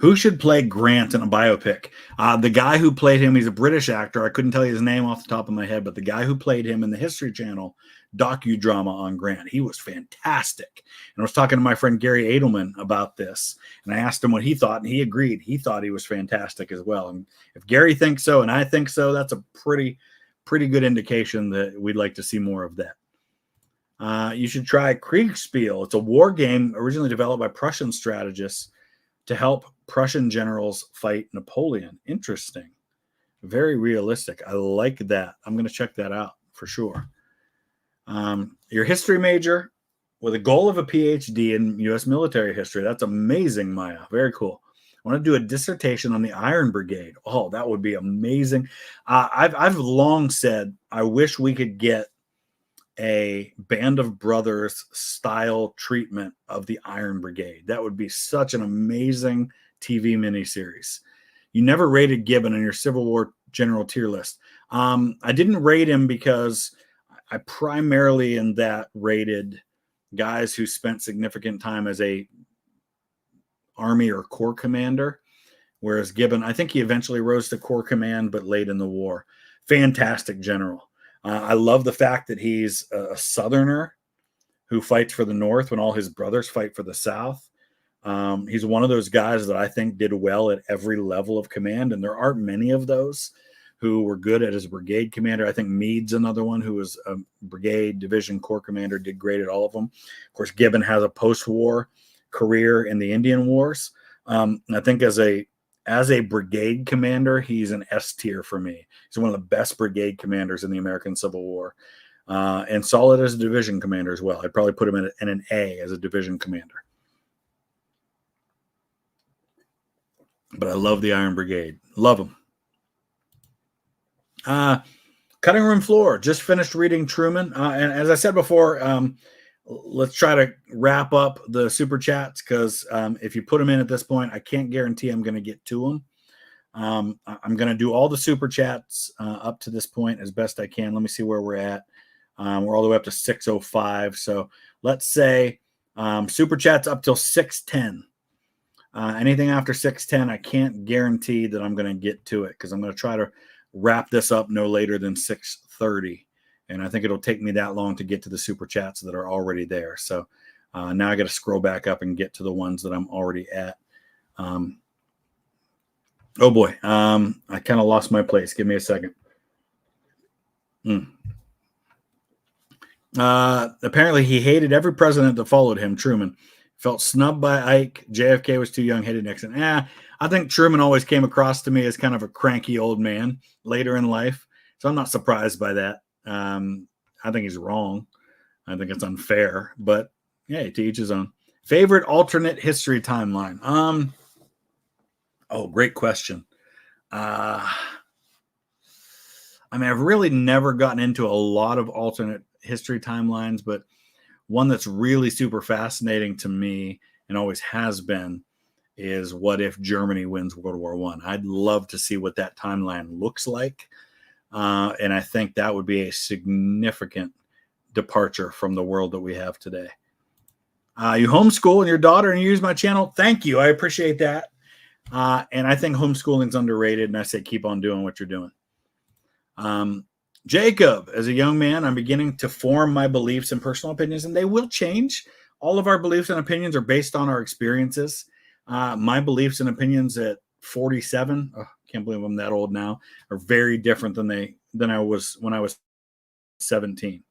Who should play Grant in a biopic? The guy who played him, he's a British actor. I couldn't tell you his name off the top of my head, but the guy who played him in the History Channel docudrama on Grant, he was fantastic. And I was talking to my friend Gary Edelman about this, and I asked him what he thought, and he agreed. He thought he was fantastic as well. And if Gary thinks so and I think so, that's a pretty good indication that we'd like to see more of that. You should try Kriegspiel. It's a war game originally developed by Prussian strategists to help Prussian generals fight Napoleon. Interesting. Very realistic. I like that. I'm going to check that out for sure. Your history major with a goal of a PhD in U.S. military history. That's amazing, Maya. Very cool. I want to do a dissertation on the Iron Brigade. Oh, that would be amazing. I've long said I wish we could get a Band of Brothers style treatment of the Iron Brigade. That would be such an amazing TV miniseries. You never rated Gibbon on your Civil War general tier list. I didn't rate him because I primarily in that rated guys who spent significant time as a army or corps commander, whereas Gibbon, I think he eventually rose to corps command, but late in the war. Fantastic general. I love the fact that he's a Southerner who fights for the North when all his brothers fight for the South. He's one of those guys that I think did well at every level of command, and there aren't many of those who were good at his brigade commander. I think Meade's another one who was a brigade, division, corps commander, did great at all of them. Of course, Gibbon has a post-war career in the Indian Wars. I think as a brigade commander, he's an S tier for me. He's one of the best brigade commanders in the American Civil War, and solid as a division commander as well. I'd probably put him in an A as a division commander. But I love the Iron Brigade. Love them. Cutting Room Floor. Just finished reading Truman. And as I said before, let's try to wrap up the super chats because if you put them in at this point, I can't guarantee I'm going to get to them. I'm going to do all the super chats up to this point as best I can. Let me see where we're at. We're all the way up to 6:05. So let's say super chats up till 6:10. Anything after 6:10, I can't guarantee that I'm going to get to it because I'm going to try to wrap this up no later than 6:30. And I think it'll take me that long to get to the super chats that are already there. So now I got to scroll back up and get to the ones that I'm already at. Oh boy. I kind of lost my place. Give me a second. Apparently he hated every president that followed him. Truman felt snubbed by Ike. JFK was too young, hated Nixon. I think Truman always came across to me as kind of a cranky old man later in life. So I'm not surprised by that. I think he's wrong. I think it's unfair, but yeah, to each his own. Favorite alternate history timeline? Oh, great question. I mean, I've really never gotten into a lot of alternate history timelines, but one that's really super fascinating to me and always has been is what if Germany wins World War I? I'd love to see what that timeline looks like. And I think that would be a significant departure from the world that we have today. You homeschool and your daughter and you use my channel. Thank you. I appreciate that. And I think homeschooling is underrated. And I say, keep on doing what you're doing. Jacob, as a young man, I'm beginning to form my beliefs and personal opinions, and they will change. All of our beliefs and opinions are based on our experiences. My beliefs and opinions at 47, can't believe I'm that old now, are very different than I was when I was 17.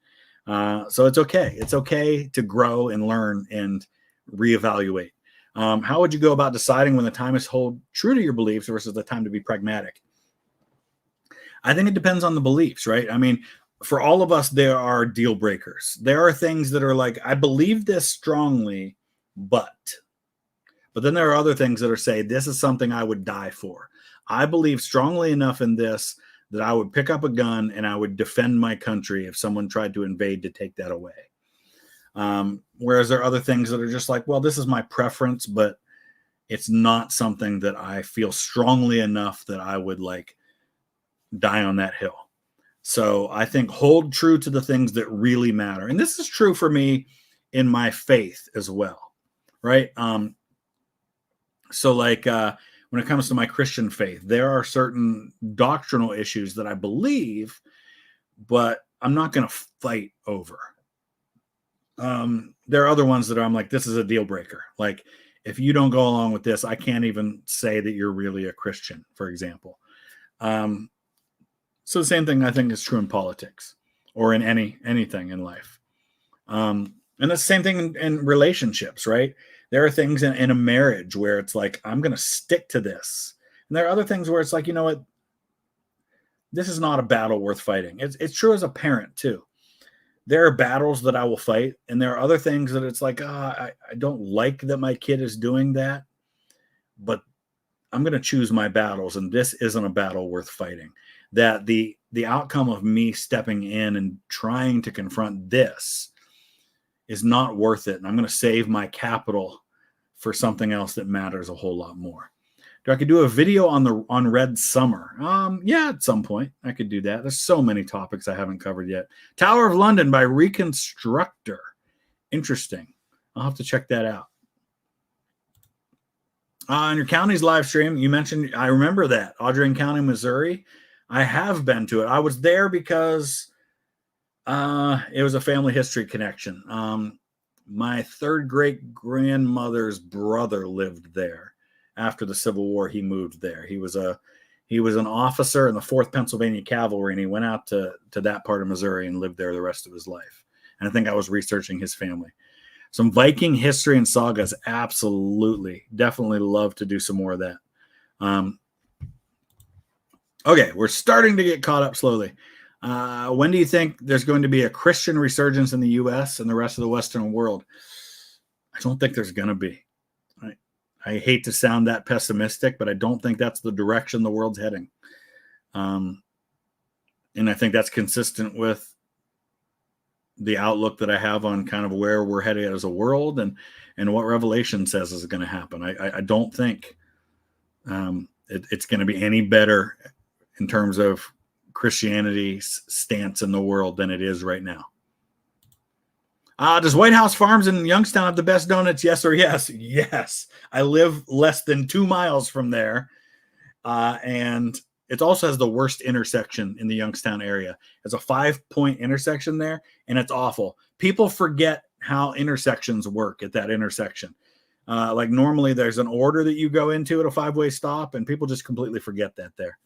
So it's okay. It's okay to grow and learn and reevaluate. How would you go about deciding when the time is to hold true to your beliefs versus the time to be pragmatic? I think it depends on the beliefs, right? I mean, for all of us, there are deal breakers. There are things that are like, I believe this strongly, but then there are other things that are say, this is something I would die for. I believe strongly enough in this that I would pick up a gun and I would defend my country if someone tried to invade to take that away. Whereas there are other things that are just like, well, this is my preference, but it's not something that I feel strongly enough that I would like die on that hill. So I think hold true to the things that really matter. And this is true for me in my faith as well, right? So like when it comes to my Christian faith, there are certain doctrinal issues that I believe, but I'm not going to fight over. There are other ones that I'm like, this is a deal breaker. Like, if you don't go along with this, I can't even say that you're really a Christian, for example. So the same thing I think is true in politics or in anything in life. And the same thing in relationships, right? There are things in a marriage where it's like, I'm going to stick to this. And there are other things where it's like, you know what? This is not a battle worth fighting. It's true as a parent too. There are battles that I will fight, and there are other things that it's like, I don't like that my kid is doing that, but I'm going to choose my battles, and this isn't a battle worth fighting. That the outcome of me stepping in and trying to confront this is not worth it, and I'm going to save my capital for something else that matters a whole lot more. I could do a video on Red Summer. Yeah, at some point I could do that. There's so many topics I haven't covered yet. Tower of London by Reconstructor. Interesting. I'll have to check that out. On your county's live stream, you mentioned, I remember that, Audrain County, Missouri. I have been to it. I was there because it was a family history connection. My third great grandmother's brother lived there. After the Civil War, he moved there. He was an officer in the 4th Pennsylvania Cavalry, and he went out to that part of Missouri and lived there the rest of his life. And I think I was researching his family. Some Viking history and sagas, absolutely. Definitely love to do some more of that. Okay, we're starting to get caught up slowly. When do you think there's going to be a Christian resurgence in the U.S. and the rest of the Western world? I don't think there's going to be. I hate to sound that pessimistic, but I don't think that's the direction the world's heading. And I think that's consistent with the outlook that I have on kind of where we're headed as a world and what Revelation says is going to happen. I don't think it's going to be any better in terms of Christianity's stance in the world than it is right now. Does White House Farms in Youngstown have the best donuts? Yes or yes? Yes. I live less than 2 miles from there. And it also has the worst intersection in the Youngstown area. It's a 5-point intersection there, and it's awful. People forget how intersections work at that intersection. Like normally there's an order that you go into at a 5-way stop, and people just completely forget that there.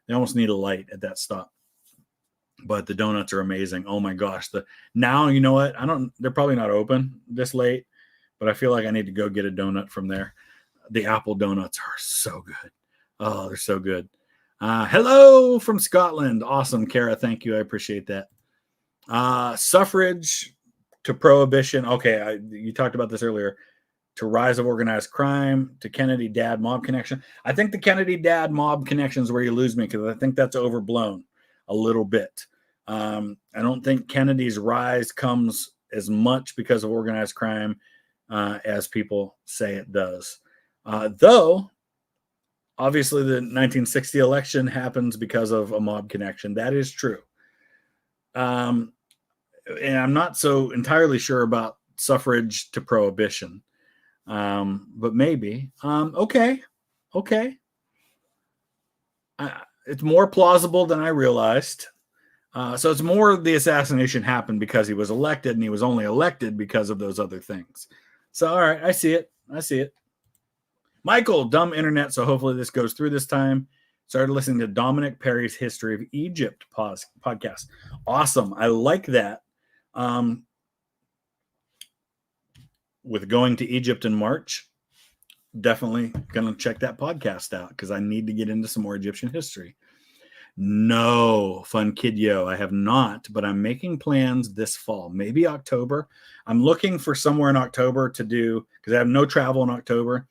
They almost need a light at that stop. But the donuts are amazing. Oh my gosh. Now, you know what? They're probably not open this late, but I feel like I need to go get a donut from there. The apple donuts are so good. Oh, they're so good. Hello from Scotland. Awesome, Kara. Thank you. I appreciate that. Suffrage to prohibition. Okay. You talked about this earlier. To rise of organized crime, to Kennedy dad mob connection. I think the Kennedy dad mob connection is where you lose me, because I think that's overblown a little bit. I don't think Kennedy's rise comes as much because of organized crime as people say it does. Though, obviously, the 1960 election happens because of a mob connection. That is true. And I'm not so entirely sure about suffrage to prohibition. But maybe. Okay. It's more plausible than I realized. So it's more the assassination happened because he was elected, and he was only elected because of those other things. So, all right, I see it. Michael, dumb internet, so hopefully this goes through this time. Started listening to Dominic Perry's History of Egypt podcast. Awesome. I like that. With going to Egypt in March, definitely going to check that podcast out because I need to get into some more Egyptian history. No, Fun Kid Yo, I have not, but I'm making plans this fall, maybe October. I'm looking for somewhere in October to do, because I have no travel in October.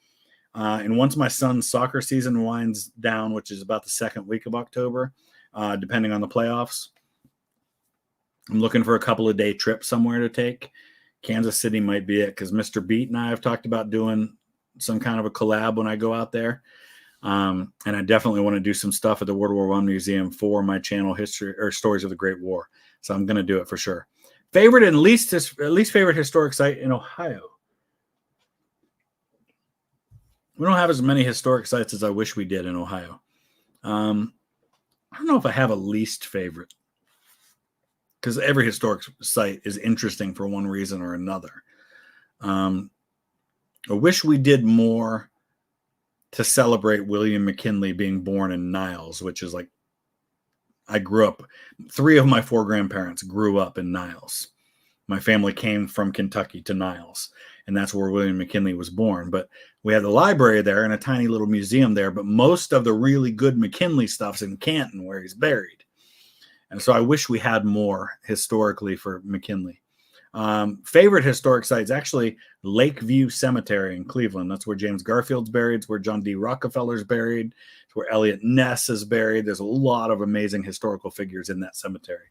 And once my son's soccer season winds down, which is about the second week of October, depending on the playoffs, I'm looking for a couple of day trip somewhere to take. Kansas City might be it, because Mr. Beat and I have talked about doing some kind of a collab when I go out there. And I definitely want to do some stuff at the World War I Museum for my channel, History or Stories of the Great War. So I'm going to do it for sure. Favorite and least favorite historic site in Ohio. We don't have as many historic sites as I wish we did in Ohio. I don't know if I have a least favorite, because every historic site is interesting for one reason or another. I wish we did more to celebrate William McKinley being born in Niles, which is like, I grew up, 3 of my 4 grandparents grew up in Niles. My family came from Kentucky to Niles, and that's where William McKinley was born. But we had the library there and a tiny little museum there, but most of the really good McKinley stuff's in Canton, where he's buried. And so I wish we had more historically for McKinley. Favorite historic sites, actually, Lakeview Cemetery in Cleveland. That's where James Garfield's buried. It's where John D. Rockefeller's buried. It's where Eliot Ness is buried. There's a lot of amazing historical figures in that cemetery.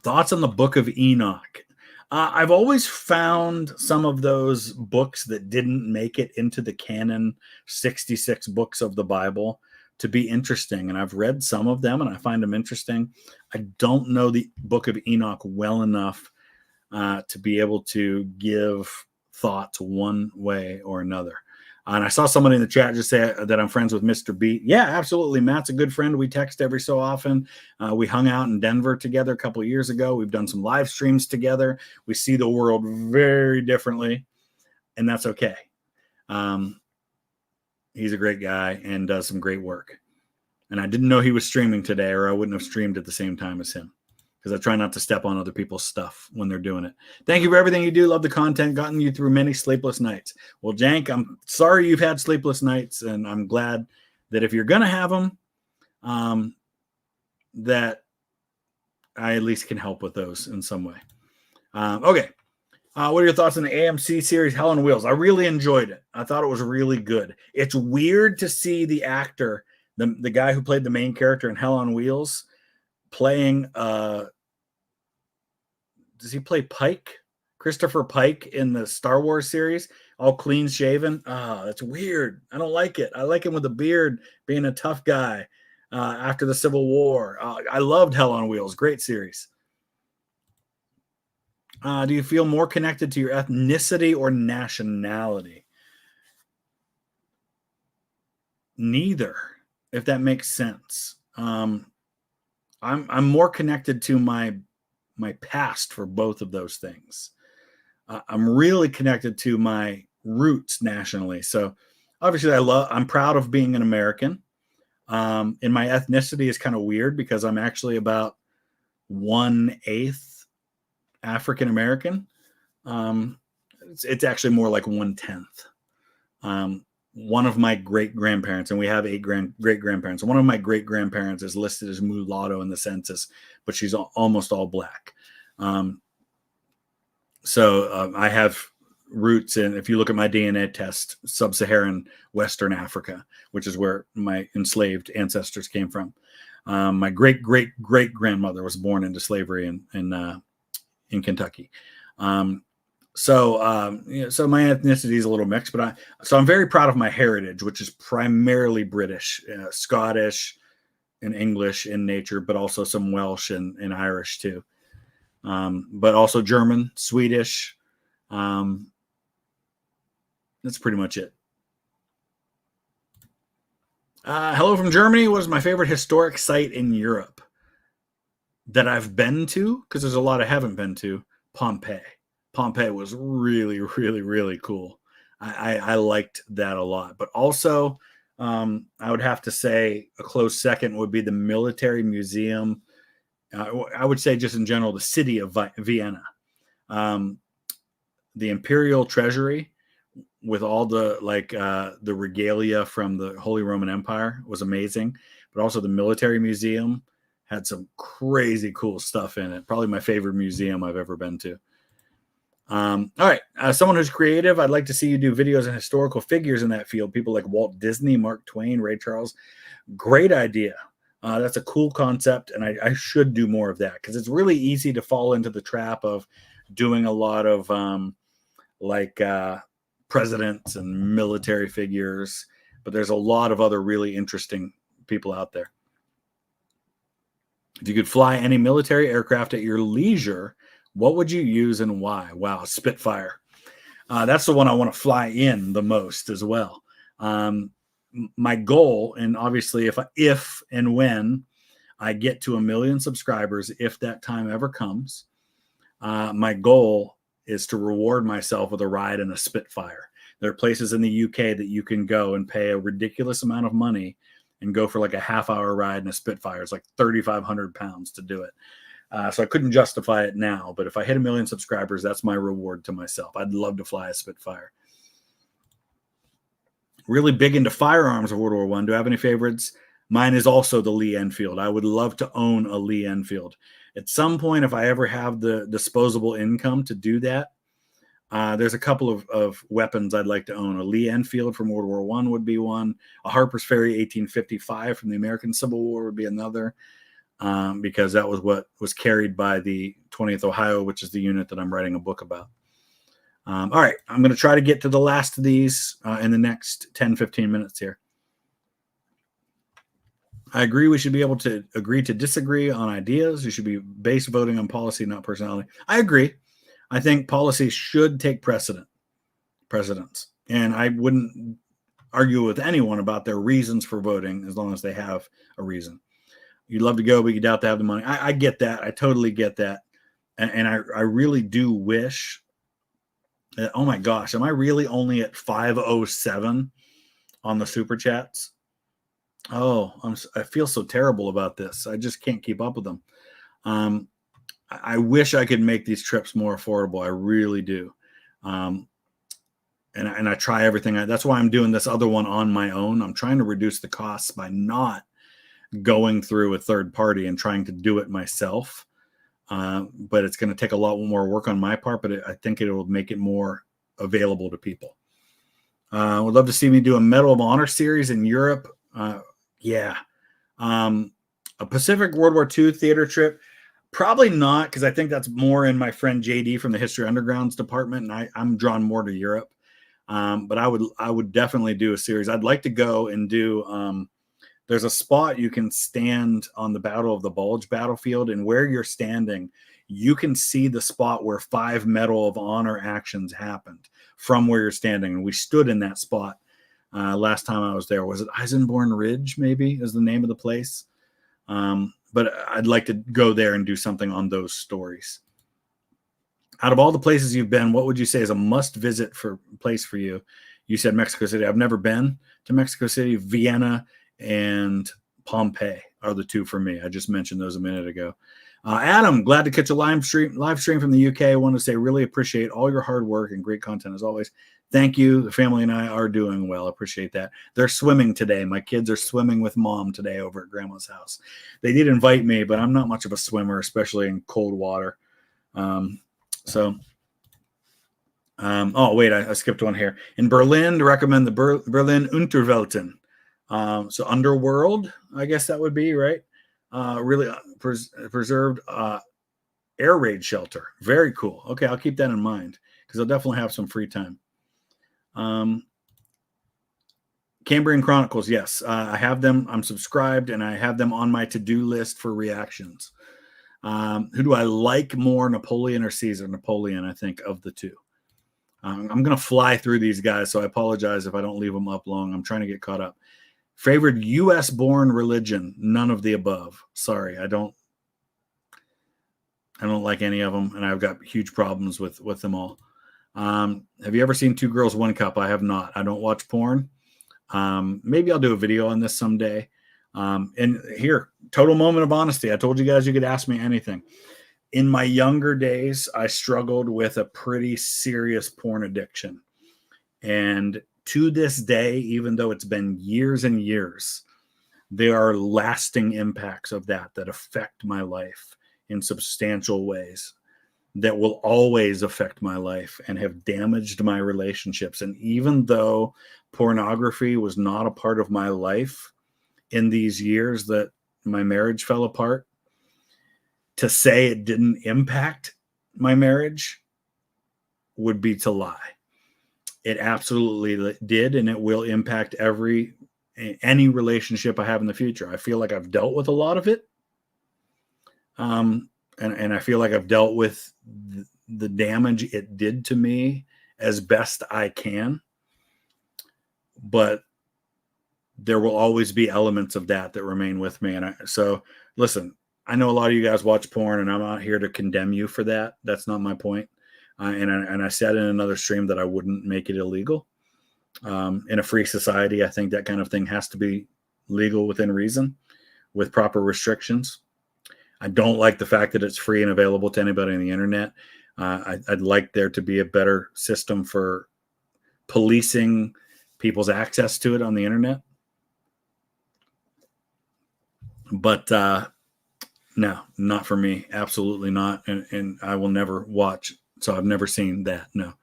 Thoughts on the Book of Enoch? I've always found some of those books that didn't make it into the canon 66 books of the Bible to be interesting, and I've read some of them and I find them interesting. I don't know the Book of Enoch well enough to be able to give thoughts one way or another. And I saw somebody in the chat just say that I'm friends with Mr. Beat. Yeah, absolutely. Matt's a good friend. We text every so often. We hung out in Denver together a couple of years ago. We've done some live streams together. We see the world very differently, and that's okay. He's a great guy and does some great work. And I didn't know he was streaming today, or I wouldn't have streamed at the same time as him, because I try not to step on other people's stuff when they're doing it. Thank you for everything you do. Love the content. Gotten you through many sleepless nights. Well, Jank, I'm sorry you've had sleepless nights, and I'm glad that if you're going to have them, that I at least can help with those in some way. Okay. What are your thoughts on the AMC series Hell on Wheels? I really enjoyed it. I thought it was really good. It's weird to see the actor, the guy who played the main character in Hell on Wheels, playing does he play Pike? Christopher Pike in the Star Wars series, all clean shaven. That's weird. I don't like it. I like him with a beard, being a tough guy after the Civil War. I loved Hell on Wheels. Great series. Do you feel more connected to your ethnicity or nationality? Neither, if that makes sense. I'm more connected to my past for both of those things. I'm really connected to my roots nationally. So obviously I'm proud of being an American. And my ethnicity is kind of weird because I'm actually about 1/8 African American. It's actually more like 1/10. One of my great grandparents, and we have 8 great grandparents. One of my great grandparents is listed as mulatto in the census, but she's almost all black. So I have roots in, if you look at my DNA test, sub-Saharan Western Africa, which is where my enslaved ancestors came from. My great grandmother was born into slavery in Kentucky. So my ethnicity is a little mixed, but I'm very proud of my heritage, which is primarily British, Scottish, and English in nature, but also some Welsh and Irish too. But also German, Swedish. That's pretty much it. Hello from Germany. What is my favorite historic site in Europe that I've been to? Because there's a lot I haven't been to. Pompeii. Pompeii was really, really, really cool. I liked that a lot. But also, I would have to say a close second would be the military museum. I would say just in general, the city of Vienna. The Imperial Treasury with all the the regalia from the Holy Roman Empire was amazing. But also the military museum had some crazy cool stuff in it. Probably my favorite museum I've ever been to. All right. Someone who's creative, I'd like to see you do videos on historical figures in that field. People like Walt Disney, Mark Twain, Ray Charles. Great idea. That's a cool concept, and I should do more of that because it's really easy to fall into the trap of doing a lot of presidents and military figures, but there's a lot of other really interesting people out there. If you could fly any military aircraft at your leisure, what would you use and why? Wow, Spitfire. That's the one I want to fly in the most as well. My goal, and obviously if and when I get to 1 million subscribers, if that time ever comes, my goal is to reward myself with a ride in a Spitfire. There are places in the UK that you can go and pay a ridiculous amount of money and go for like a half-hour ride in a Spitfire. It's like 3,500 pounds to do it. So I couldn't justify it now, but if I hit 1 million subscribers, that's my reward to myself. I'd love to fly a Spitfire. Really big into firearms of World War I. Do I have any favorites? Mine is also the Lee Enfield. I would love to own a Lee Enfield. At some point, if I ever have the disposable income to do that, there's a couple of weapons I'd like to own. A Lee Enfield from World War I would be one. A Harper's Ferry 1855 from the American Civil War would be another, because that was what was carried by the 20th Ohio, which is the unit that I'm writing a book about. All right, I'm going to try to get to the last of these in the next 10, 15 minutes here. I agree we should be able to agree to disagree on ideas. You should be base voting on policy, not personality. I agree. I think policy should take precedence. And I wouldn't argue with anyone about their reasons for voting as long as they have a reason. You'd love to go, but you doubt to have the money. I get that. I totally get that. And I really do wish that, oh my gosh, am I really only at 507 on the Super Chats? Oh, I feel so terrible about this. I just can't keep up with them. I wish I could make these trips more affordable. I really do. And I try everything. That's why I'm doing this other one on my own. I'm trying to reduce the costs by not going through a third party and trying to do it myself. But it's going to take a lot more work on my part, but I think it will make it more available to people. Would love to see me do a Medal of Honor series in Europe. Yeah. A Pacific World War II theater trip. Probably not, because I think that's more in my friend JD from the History Undergrounds department, and I'm drawn more to Europe. But I would definitely do a series. I'd like to go and do there's a spot you can stand on the Battle of the Bulge battlefield, and where you're standing, you can see the spot where 5 Medal of Honor actions happened from where you're standing. And we stood in that spot last time I was there. Was it Eisenborn Ridge, maybe, is the name of the place? But I'd like to go there and do something on those stories. Out of all the places you've been, what would you say is a must-visit place for you? You said Mexico City. I've never been to Mexico City. Vienna and Pompeii are the two for me. I just mentioned those a minute ago. Adam, glad to catch a live stream from the UK. I want to say really appreciate all your hard work and great content as always. Thank you. The family and I are doing well. Appreciate that. They're swimming today. My kids are swimming with mom today over at grandma's house. They did invite me, but I'm not much of a swimmer, especially in cold water. Oh, wait, I skipped one here. In Berlin, to recommend the Berlin Unterwelten. So Underworld, I guess that would be, right? Really preserved air raid shelter. Very cool. Okay, I'll keep that in mind because I'll definitely have some free time. Cambrian Chronicles, yes. I have them. I'm subscribed, and I have them on my to-do list for reactions. Who do I like more, Napoleon or Caesar? Napoleon, I think, of the two. I'm going to fly through these guys, so I apologize if I don't leave them up long. I'm trying to get caught up. Favored U.S.-born religion? None of the above. Sorry, I don't like any of them, and I've got huge problems with them all. Have you ever seen Two Girls, One Cup? I have not. I don't watch porn. Maybe I'll do a video on this someday. And here, total moment of honesty. I told you guys you could ask me anything. In my younger days, I struggled with a pretty serious porn addiction. And to this day, even though it's been years and years, there are lasting impacts of that affect my life in substantial ways, that will always affect my life and have damaged my relationships. And even though pornography was not a part of my life in these years that my marriage fell apart, to say it didn't impact my marriage would be to lie. It absolutely did, and it will impact any relationship I have in the future. I feel like I've dealt with a lot of it. And I feel like I've dealt with the damage it did to me as best I can, but there will always be elements of that remain with me. And so listen, I know a lot of you guys watch porn, and I'm not here to condemn you for that. That's not my point. And I said in another stream that I wouldn't make it illegal. In a free society, I think that kind of thing has to be legal within reason with proper restrictions. I don't like the fact that it's free and available to anybody on the internet. I'd like there to be a better system for policing people's access to it on the internet. But no, not for me. Absolutely not. And I will never watch. So I've never seen that. No.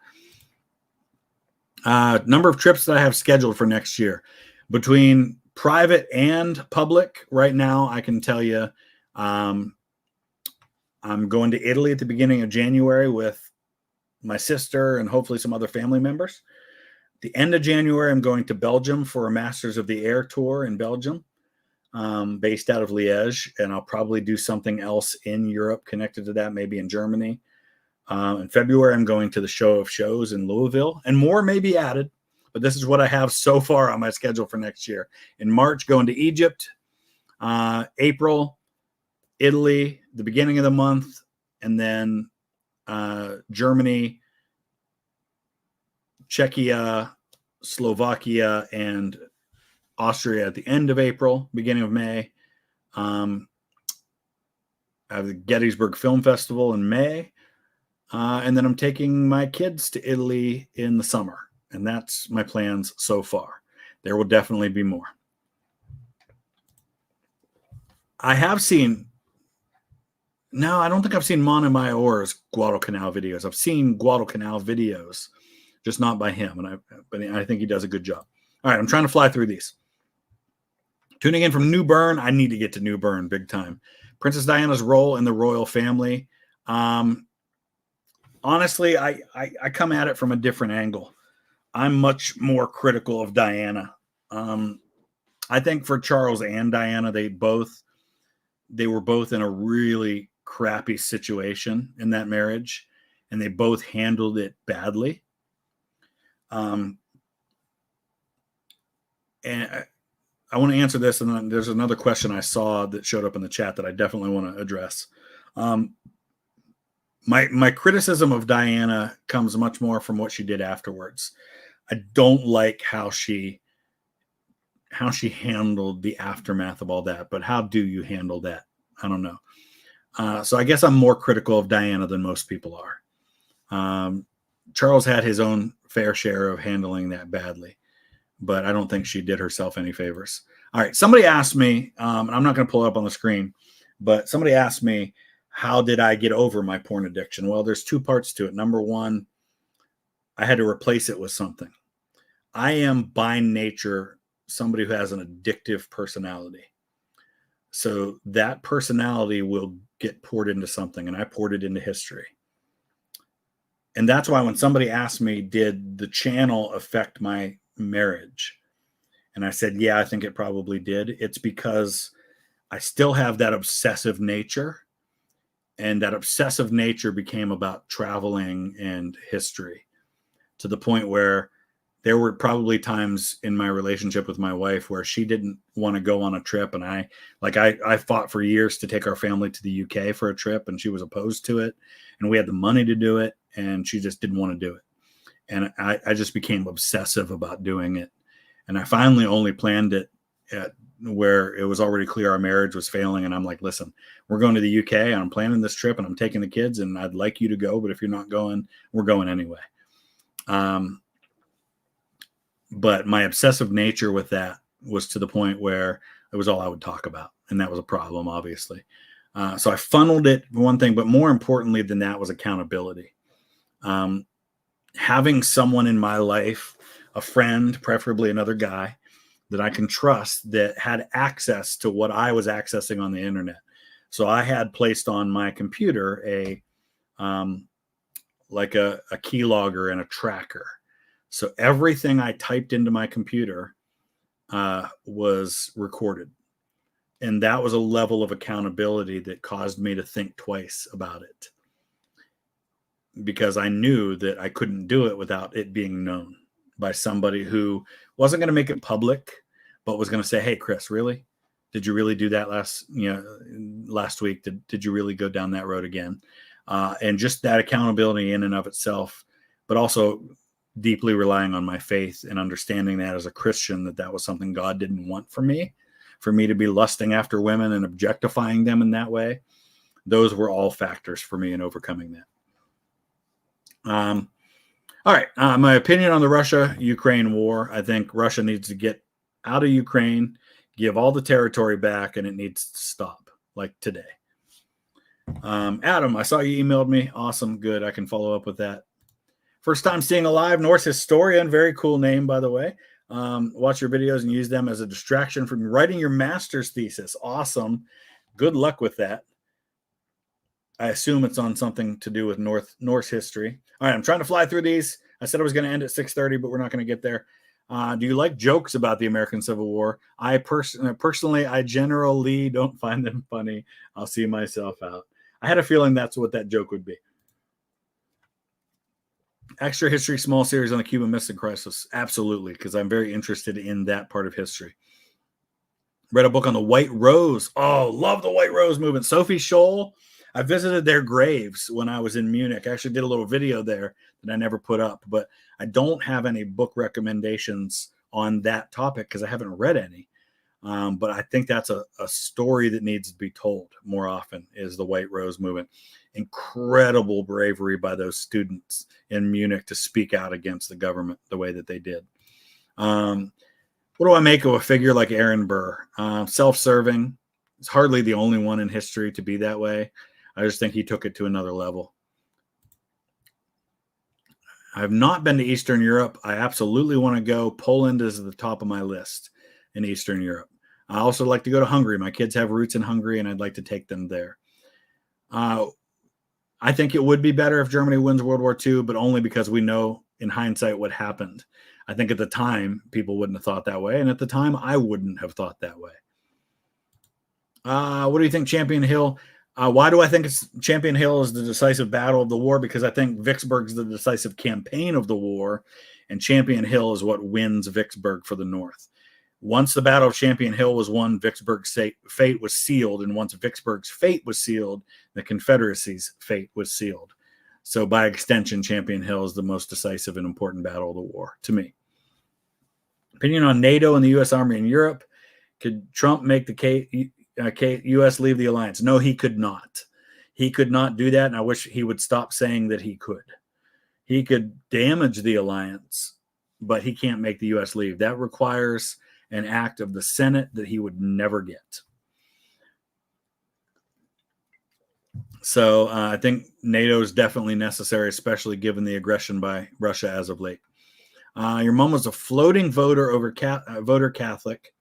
Number of trips that I have scheduled for next year. Between private and public, right now, I can tell you I'm going to Italy at the beginning of January with my sister and hopefully some other family members. The end of January, I'm going to Belgium for a Masters of the Air tour in Belgium, based out of Liège. And I'll probably do something else in Europe connected to that, maybe in Germany. In February, I'm going to the Show of Shows in Louisville, and more may be added, but this is what I have so far on my schedule for next year. In March, going to Egypt. April, Italy, the beginning of the month, and then Germany, Czechia, Slovakia, and Austria at the end of April, beginning of May. I have the Gettysburg Film Festival in May. And then I'm taking my kids to Italy in the summer. And that's my plans so far. There will definitely be more. I have seen, no, I don't think I've seen Montemayor's Guadalcanal videos. I've seen Guadalcanal videos, just not by him. But I think he does a good job. All right, I'm trying to fly through these. Tuning in from New Bern. I need to get to New Bern big time. Princess Diana's role in the royal family. Honestly, I come at it from a different angle. I'm much more critical of Diana. I think for Charles and Diana, they were both in a really crappy situation in that marriage, and they both handled it badly. And I want to answer this, and then there's another question I saw that showed up in the chat that I definitely want to address. My criticism of Diana comes much more from what she did afterwards. I don't like how she handled the aftermath of all that, but how do you handle that? I don't know. So I guess I'm more critical of Diana than most people are. Charles had his own fair share of handling that badly, but I don't think she did herself any favors. All right. Somebody asked me, and I'm not going to pull it up on the screen, but somebody asked me, how did I get over my porn addiction? Well, there's two parts to it. Number one, I had to replace it with something. I am by nature somebody who has an addictive personality. So that personality will get poured into something, and I poured it into history. And that's why when somebody asked me, did the channel affect my marriage? And I said, yeah, I think it probably did. It's because I still have that obsessive nature. And that obsessive nature became about traveling and history, to the point where there were probably times in my relationship with my wife where she didn't want to go on a trip. And I fought for years to take our family to the UK for a trip, and she was opposed to it. And we had the money to do it, and she just didn't want to do it. And I just became obsessive about doing it. And I finally only planned it at where it was already clear our marriage was failing. And I'm like, listen, we're going to the UK, and I'm planning this trip, and I'm taking the kids, and I'd like you to go, but if you're not going, we're going anyway. But my obsessive nature with that was to the point where it was all I would talk about. And that was a problem, obviously. So I funneled it for one thing, but more importantly than that was accountability. Having someone in my life, a friend, preferably another guy, that I can trust, that had access to what I was accessing on the internet. So I had placed on my computer a keylogger and a tracker. So everything I typed into my computer was recorded. And that was a level of accountability that caused me to think twice about it. because I knew that I couldn't do it without it being known by somebody who wasn't going to make it public, but was going to say, "Hey, Chris, really? Did you really do that last week? Did you really go down that road again?" And just that accountability in and of itself, but also deeply relying on my faith and understanding that as a Christian, that was something God didn't want for me to be lusting after women and objectifying them in that way. Those were all factors for me in overcoming that. All right. My opinion on the Russia-Ukraine war. I think Russia needs to get out of Ukraine, give all the territory back, and it needs to stop, like today. Adam, I saw you emailed me. Awesome. Good. I can follow up with that. First time seeing alive, Norse historian. Very cool name, by the way. Watch your videos and use them as a distraction from writing your master's thesis. Awesome. Good luck with that. I assume it's on something to do with Norse history. All right, I'm trying to fly through these. I said I was going to end at 6:30, but we're not going to get there. Do you like jokes about the American Civil War? I personally, I generally don't find them funny. I'll see myself out. I had a feeling that's what that joke would be. Extra history, small series on the Cuban Missile Crisis. Absolutely, because I'm very interested in that part of history. Read a book on the White Rose. Oh, love the White Rose movement. Sophie Scholl. I visited their graves when I was in Munich. I actually did a little video there that I never put up, but I don't have any book recommendations on that topic because I haven't read any. But I think that's a story that needs to be told more often, is the White Rose movement. Incredible bravery by those students in Munich to speak out against the government the way that they did. What do I make of a figure like Aaron Burr? Self-serving. He's hardly the only one in history to be that way. I just think he took it to another level. I have not been to Eastern Europe. I absolutely want to go. Poland is at the top of my list in Eastern Europe. I also like to go to Hungary. My kids have roots in Hungary, and I'd like to take them there. I think it would be better if Germany wins World War II, but only because we know in hindsight what happened. I think at the time, people wouldn't have thought that way. And at the time, I wouldn't have thought that way. What do you think, Champion Hill? Why do I think Champion Hill is the decisive battle of the war? Because I think Vicksburg's the decisive campaign of the war, and Champion Hill is what wins Vicksburg for the North. Once the Battle of Champion Hill was won, Vicksburg's fate was sealed, and once Vicksburg's fate was sealed, the Confederacy's fate was sealed. So by extension, Champion Hill is the most decisive and important battle of the war, to me. Opinion on NATO and the U.S. Army in Europe. Could Trump make the U.S. leave the alliance? No, he could not. He could not do that, and I wish he would stop saying that he could. He could damage the alliance, but he can't make the U.S. leave. That requires an act of the Senate that he would never get. So I think NATO is definitely necessary, especially given the aggression by Russia as of late. Your mom was a floating voter over voter Catholic,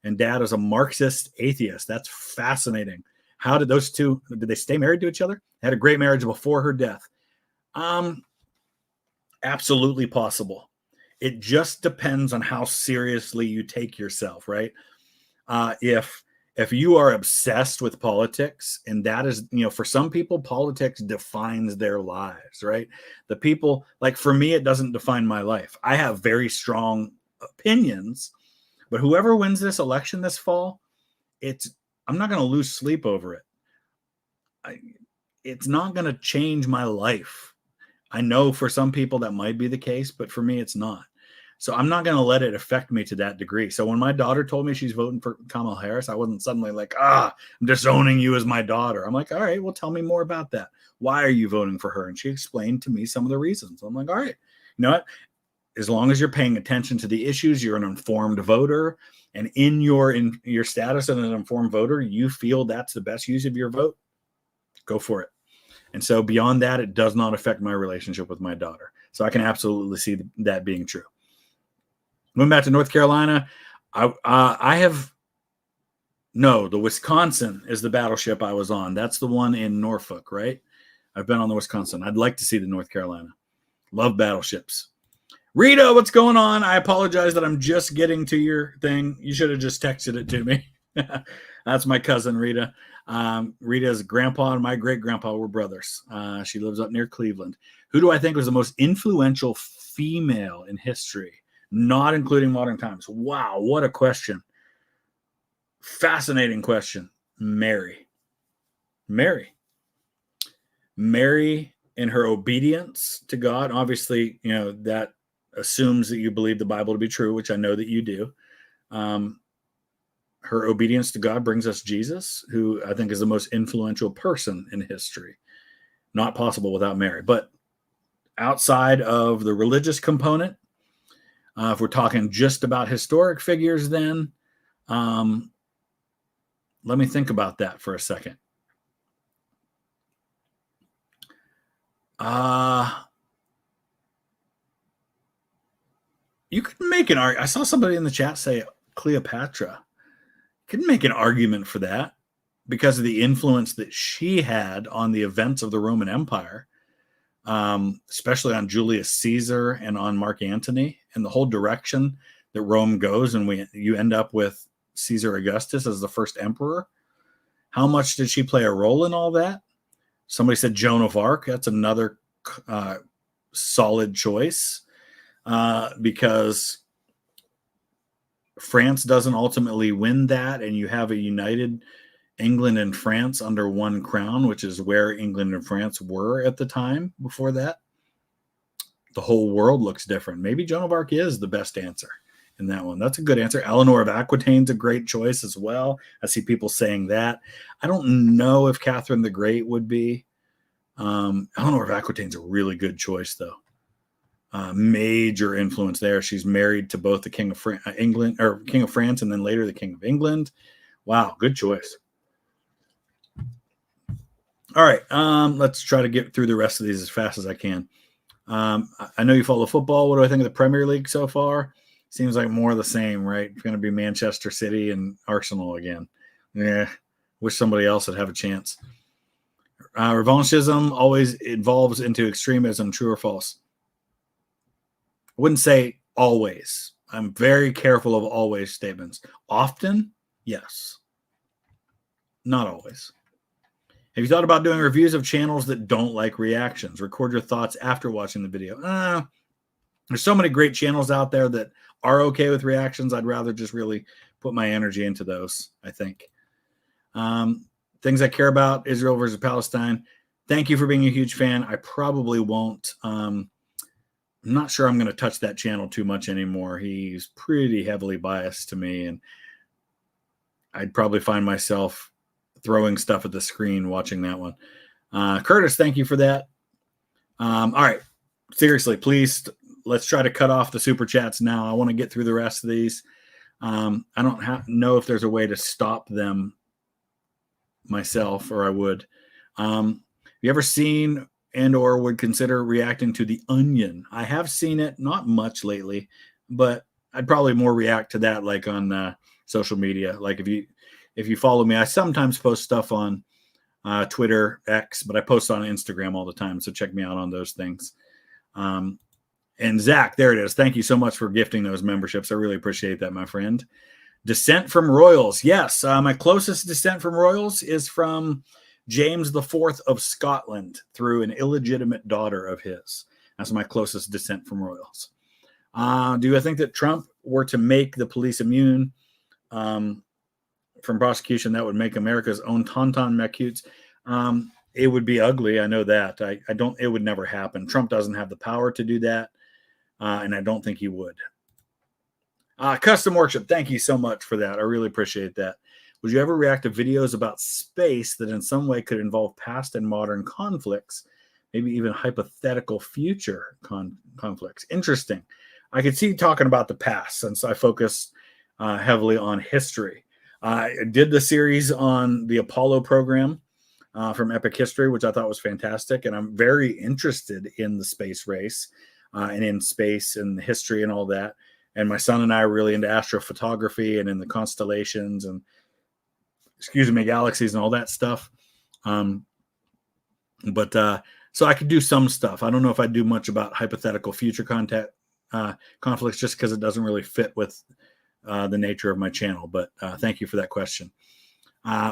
and dad is a Marxist atheist. That's fascinating. How did those two, did they stay married to each other? Had a great marriage before her death. Absolutely possible. It just depends on how seriously you take yourself, right? If you are obsessed with politics, and that is, for some people, politics defines their lives, right? The people, like for me, it doesn't define my life. I have very strong opinions, but whoever wins this election this fall, I'm not going to lose sleep over it. It's not going to change my life. I know for some people that might be the case, but for me, it's not. So I'm not going to let it affect me to that degree. So when my daughter told me she's voting for Kamala Harris, I wasn't suddenly like, I'm disowning you as my daughter. I'm like, all right, well, tell me more about that. Why are you voting for her? And she explained to me some of the reasons. I'm like, all right, you know what? As long as you're paying attention to the issues, you're an informed voter. And in your status as an informed voter, you feel that's the best use of your vote, go for it. And so beyond that, it does not affect my relationship with my daughter. So I can absolutely see that being true. Moving back to North Carolina, the Wisconsin is the battleship I was on. That's the one in Norfolk, right? I've been on the Wisconsin. I'd like to see the North Carolina. Love battleships. Rita, what's going on? I apologize that I'm just getting to your thing. You should have just texted it to me. That's my cousin, Rita. Rita's grandpa and my great grandpa were brothers. She lives up near Cleveland. Who do I think was the most influential female in history, not including modern times? Wow, what a question. Fascinating question. Mary. Mary in her obedience to God. Obviously, that assumes that you believe the Bible to be true, which I know that you do. Her obedience to God brings us Jesus, who I think is the most influential person in history. Not possible without Mary. But outside of the religious component, if we're talking just about historic figures, then let me think about that for a second. You could make an argument. I saw somebody in the chat say Cleopatra. You could make an argument for that because of the influence that she had on the events of the Roman Empire, especially on Julius Caesar and on Mark Antony and the whole direction that Rome goes. And you end up with Caesar Augustus as the first emperor. How much did she play a role in all that? Somebody said Joan of Arc. That's another solid choice because France doesn't ultimately win that, and you have a united England and France under one crown, which is where England and France were at the time before that. The whole world looks different. Maybe Joan of Arc is the best answer in that one. That's a good answer. Eleanor of Aquitaine's a great choice as well. I see people saying that. I don't know if Catherine the Great would be. Eleanor of Aquitaine's a really good choice, though. Major influence there. She's married to both the King of King of France, and then later the King of England. Wow, good choice. All right, let's try to get through the rest of these as fast as I can. I know you follow football. What do I think of the Premier League so far? Seems like more of the same, right? It's going to be Manchester City and Arsenal again. Yeah, wish somebody else would have a chance. Revanchism always evolves into extremism, true or false? I wouldn't say always. I'm very careful of always statements. Often, yes. Not always. Have you thought about doing reviews of channels that don't like reactions? Record your thoughts after watching the video. There's so many great channels out there that are okay with reactions. I'd rather just really put my energy into those, I think. Things I care about, Israel versus Palestine. Thank you for being a huge fan. I probably won't. I'm not sure I'm going to touch that channel too much anymore. He's pretty heavily biased to me, and I'd probably find myself throwing stuff at the screen watching that one. Curtis, thank you for that. All right. Seriously, please, let's try to cut off the super chats now. I want to get through the rest of these. I don't know if there's a way to stop them myself, or I would. Have you ever seen and or would consider reacting to The Onion? I have seen it, not much lately, but I'd probably more react to that like on social media. Like if you follow me, I sometimes post stuff on Twitter, X, but I post on Instagram all the time, so check me out on those things. And Zach, there it is. Thank you so much for gifting those memberships. I really appreciate that, my friend. Descent from royals. Yes, my closest descent from royals is from James IV of Scotland through an illegitimate daughter of his. That's my closest descent from royals. Do I think that Trump were to make the police immune from prosecution, that would make America's own tauntaun mecutes? It would be ugly. I know that. I don't. It would never happen. Trump doesn't have the power to do that, and I don't think he would. Custom Worship, thank you so much for that. I really appreciate that. Would you ever react to videos about space that in some way could involve past and modern conflicts, maybe even hypothetical future conflicts? Interesting. I could see you talking about the past since I focus heavily on history. I did the series on the Apollo program from Epic History, which I thought was fantastic. And I'm very interested in the space race and in space and the history and all that. And my son and I are really into astrophotography and in the constellations and, galaxies and all that stuff. So I could do some stuff. I don't know if I'd do much about hypothetical future conflicts just because it doesn't really fit with the nature of my channel. But thank you for that question.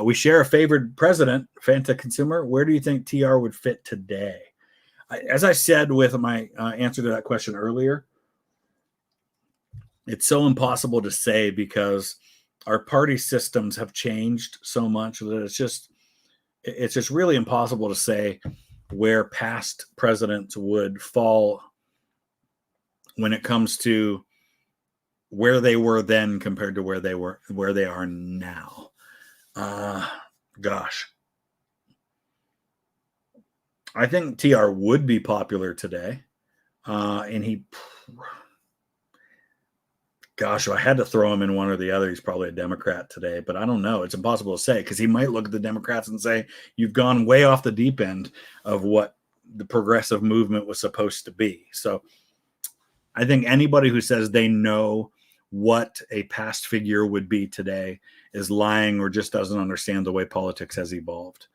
We share a favorite president, Fanta Consumer. Where do you think TR would fit today? As I said with my answer to that question earlier, it's so impossible to say because our party systems have changed so much that it's just really impossible to say where past presidents would fall when it comes to where they were then compared to where they are now. Gosh, I think TR would be popular today, and gosh, if I had to throw him in one or the other, he's probably a Democrat today, but I don't know. It's impossible to say because he might look at the Democrats and say, you've gone way off the deep end of what the progressive movement was supposed to be. So I think anybody who says they know what a past figure would be today is lying or just doesn't understand the way politics has evolved.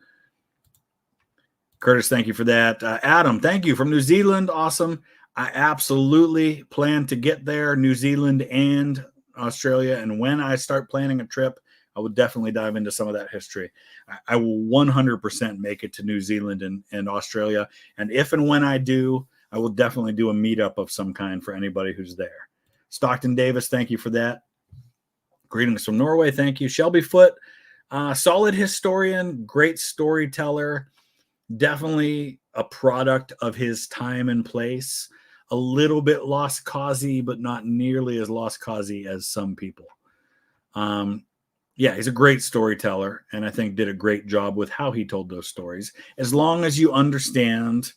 Curtis, thank you for that. Adam, thank you from New Zealand. Awesome. I absolutely plan to get there, New Zealand and Australia. And when I start planning a trip, I will definitely dive into some of that history. I will 100% make it to New Zealand and Australia. And if and when I do, I will definitely do a meetup of some kind for anybody who's there. Stockton Davis, thank you for that. Greetings from Norway. Thank you. Shelby Foote, solid historian, great storyteller, definitely a product of his time and place. A little bit lost cause-y, but not nearly as lost cause-y as some people. Yeah, he's a great storyteller, and I think did a great job with how he told those stories. As long as you understand,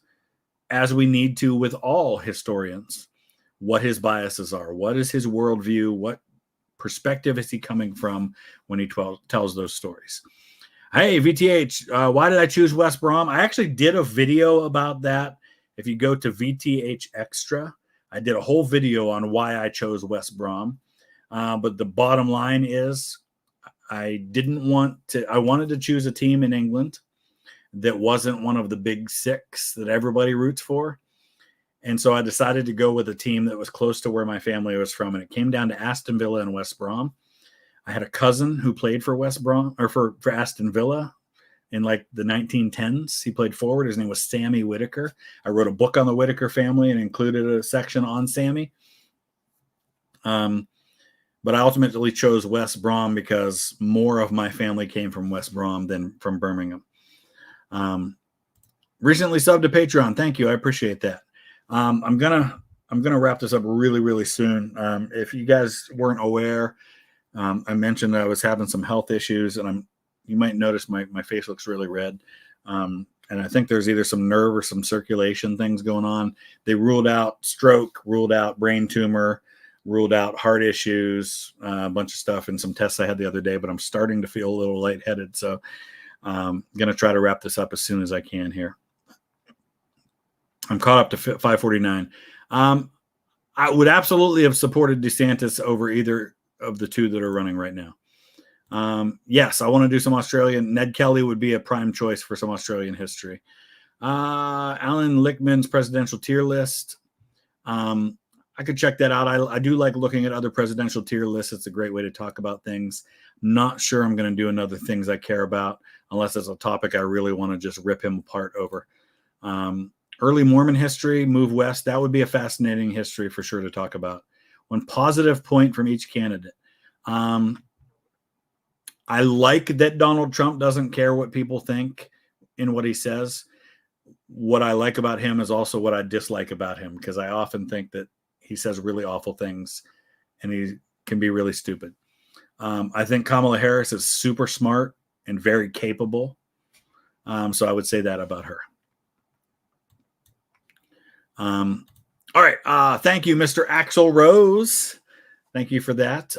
as we need to with all historians, what his biases are, what is his worldview, what perspective is he coming from when he tells those stories. Hey, VTH, why did I choose West Brom? I actually did a video about that. If you go to VTH Extra, I did a whole video on why I chose West Brom. But the bottom line is I wanted to choose a team in England that wasn't one of the big six that everybody roots for. And so I decided to go with a team that was close to where my family was from. And it came down to Aston Villa and West Brom. I had a cousin who played for West Brom or for Aston Villa in like the 1910s. He played forward. His name was Sammy Whitaker. I wrote a book on the Whitaker family and included a section on Sammy. But I ultimately chose West Brom because more of my family came from West Brom than from Birmingham. Recently subbed to Patreon. Thank you. I appreciate that. I'm gonna wrap this up really, really soon. If you guys weren't aware, I mentioned I was having some health issues, and you might notice my face looks really red. And I think there's either some nerve or some circulation things going on. They ruled out stroke, ruled out brain tumor, ruled out heart issues, a bunch of stuff, and some tests I had the other day, but I'm starting to feel a little lightheaded. So I'm going to try to wrap this up as soon as I can here. I'm caught up to 549. I would absolutely have supported DeSantis over either of the two that are running right now. Yes, I want to do some Australian. Ned Kelly would be a prime choice for some Australian history. Alan Lichtman's presidential tier list. I could check that out. I do like looking at other presidential tier lists. It's a great way to talk about things. Not sure I'm going to do another things I care about unless it's a topic I really want to just rip him apart over. Early Mormon history, move west. That would be a fascinating history for sure to talk about. One positive point from each candidate. I like that Donald Trump doesn't care what people think in what he says. What I like about him is also what I dislike about him, because I often think that he says really awful things and he can be really stupid. I think Kamala Harris is super smart and very capable. So I would say that about her. All right. Thank you, Mr. Axel Rose. Thank you for that.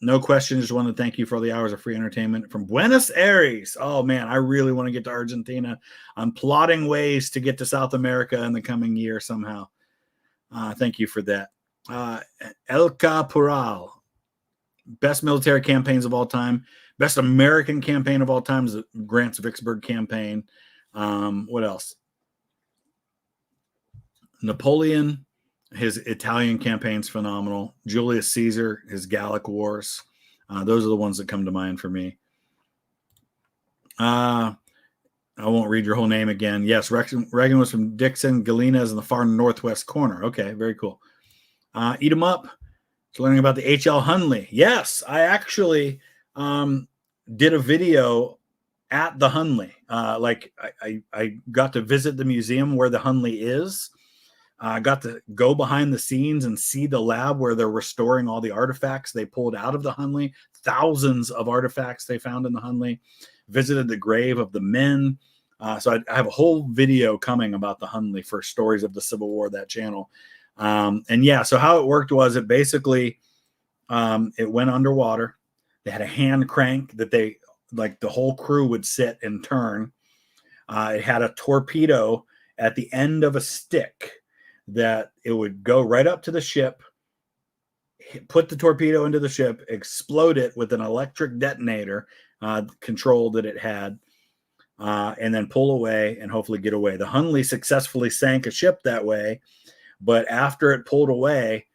No question. Just want to thank you for all the hours of free entertainment from Buenos Aires. Oh, man, I really want to get to Argentina. I'm plotting ways to get to South America in the coming year somehow. Thank you for that. El Caporal. Best military campaigns of all time. Best American campaign of all time is Grant's Vicksburg campaign. What else? Napoleon, his Italian campaign's phenomenal. Julius Caesar, his Gallic Wars. Those are the ones that come to mind for me. I won't read your whole name again. Yes, Reagan was from Dixon. Galena is in the far northwest corner. Okay, very cool. Eat 'em up. So learning about the H.L. Hunley. Yes, I actually did a video at the Hunley. I got to visit the museum where the Hunley is. I got to go behind the scenes and see the lab where they're restoring all the artifacts they pulled out of the Hunley. Thousands of artifacts they found in the Hunley. Visited the grave of the men. So I have a whole video coming about the Hunley for Stories of the Civil War, that channel. And yeah, so how it worked was it basically, it went underwater. They had a hand crank that they, like the whole crew would sit and turn. It had a torpedo at the end of a stick that it would go right up to the ship, put the torpedo into the ship, explode it with an electric detonator control that it had, and then pull away and hopefully get away. The Hunley successfully sank a ship that way, but after it pulled away,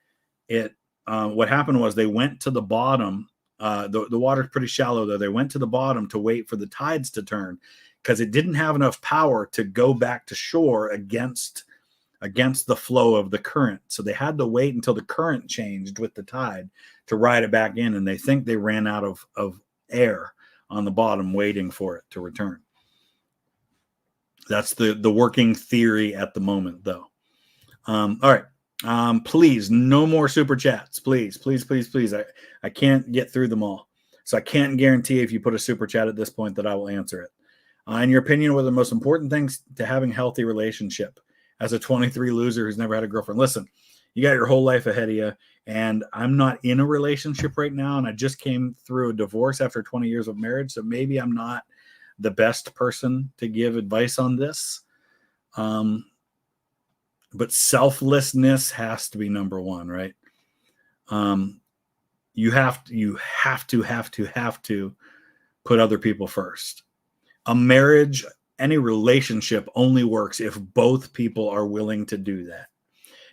what happened was they went to the bottom. The water's pretty shallow though. They went to the bottom to wait for the tides to turn because it didn't have enough power to go back to shore against the flow of the current. So they had to wait until the current changed with the tide to ride it back in. And they think they ran out of air on the bottom waiting for it to return. That's the working theory at the moment though. All right. Please, no more super chats. Please. I can't get through them all. So I can't guarantee if you put a super chat at this point that I will answer it. In your opinion, what are the most important things to having a healthy relationship? As a 23 loser who's never had a girlfriend, listen, you got your whole life ahead of you. And I'm not in a relationship right now. And I just came through a divorce after 20 years of marriage. So maybe I'm not the best person to give advice on this. But selflessness has to be number one, right? You have to put other people first. A marriage, any relationship only works if both people are willing to do that.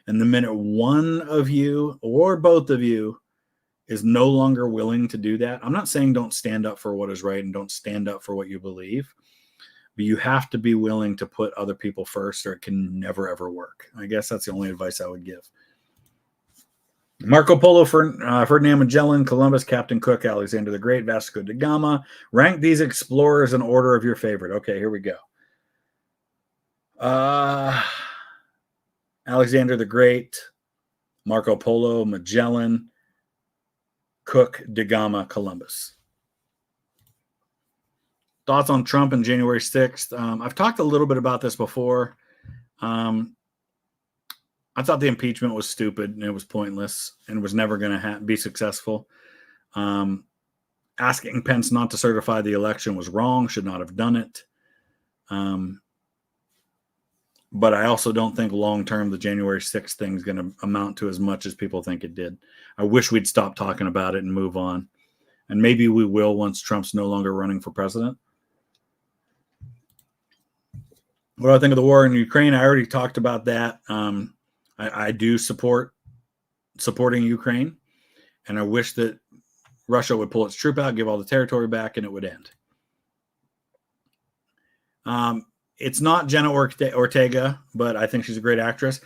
And the minute one of you or both of you is no longer willing to do that, I'm not saying don't stand up for what is right and don't stand up for what you believe, but you have to be willing to put other people first or it can never, ever work. I guess that's the only advice I would give. Marco Polo, Ferdinand Magellan, Columbus, Captain Cook, Alexander the Great, Vasco da Gama. Rank these explorers in order of your favorite. Okay, here we go. Alexander the Great, Marco Polo, Magellan, Cook, da Gama, Columbus. Thoughts on Trump and January 6th? I've talked a little bit about this before. I thought the impeachment was stupid and it was pointless and was never going to be successful. Asking Pence not to certify the election was wrong, should not have done it. But I also don't think long-term the January 6th thing is going to amount to as much as people think it did. I wish we'd stop talking about it and move on. And maybe we will once Trump's no longer running for president. What do I think of the war in Ukraine? I already talked about that. I do supporting Ukraine, and I wish that Russia would pull its troop out, give all the territory back, and it would end. It's not Jenna Ortega, but I think she's a great actress.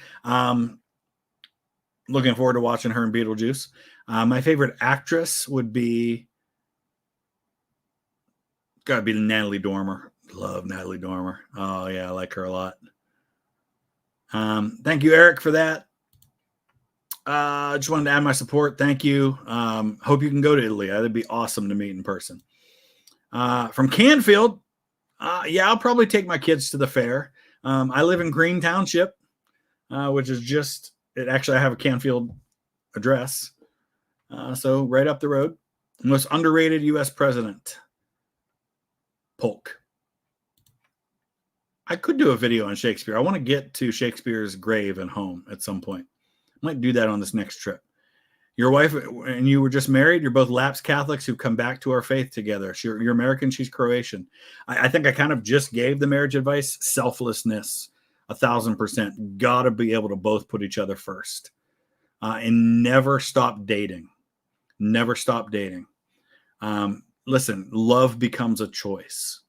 Looking forward to watching her in Beetlejuice. My favorite actress would be, gotta be Natalie Dormer. Love Natalie Dormer. Oh yeah, I like her a lot. Thank you, Eric, for that. Just wanted to add my support. Thank you. Hope you can go to Italy. That'd be awesome to meet in person. From Canfield, yeah, I'll probably take my kids to the fair. I live in Green Township, which is just, actually I have a Canfield address. So right up the road. Most underrated U.S. president, Polk. I could do a video on Shakespeare. I want to get to Shakespeare's grave and home at some point. I might do that on this next trip. Your wife and you were just married. You're both lapsed Catholics who come back to our faith together. You're American. She's Croatian. I think I kind of just gave the marriage advice. Selflessness, 1,000%. Got to be able to both put each other first. And never stop dating. Never stop dating. Listen, love becomes a choice.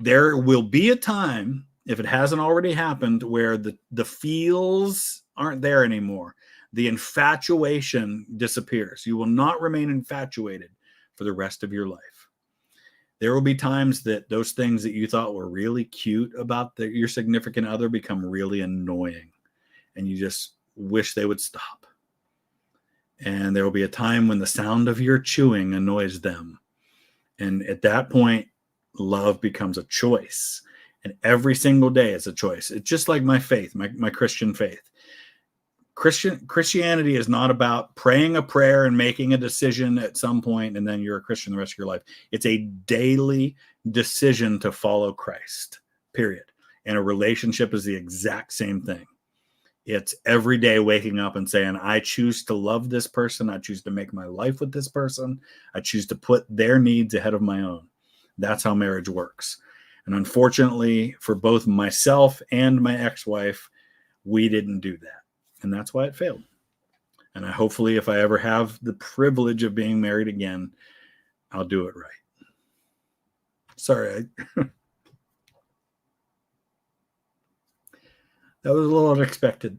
there will be a time, if it hasn't already happened, where the feels aren't there anymore. The infatuation disappears. You will not remain infatuated for the rest of your life. There will be times that those things that you thought were really cute about your significant other become really annoying, and you just wish they would stop. And there will be a time when the sound of your chewing annoys them. And at that point, love becomes a choice. And every single day is a choice. It's just like my faith, my Christian faith. Christianity is not about praying a prayer and making a decision at some point and then you're a Christian the rest of your life. It's a daily decision to follow Christ, period. And a relationship is the exact same thing. It's every day waking up and saying, I choose to love this person. I choose to make my life with this person. I choose to put their needs ahead of my own. That's how marriage works. And unfortunately, for both myself and my ex-wife, we didn't do that. And that's why it failed. And hopefully, if I ever have the privilege of being married again, I'll do it right. Sorry. That was a little unexpected.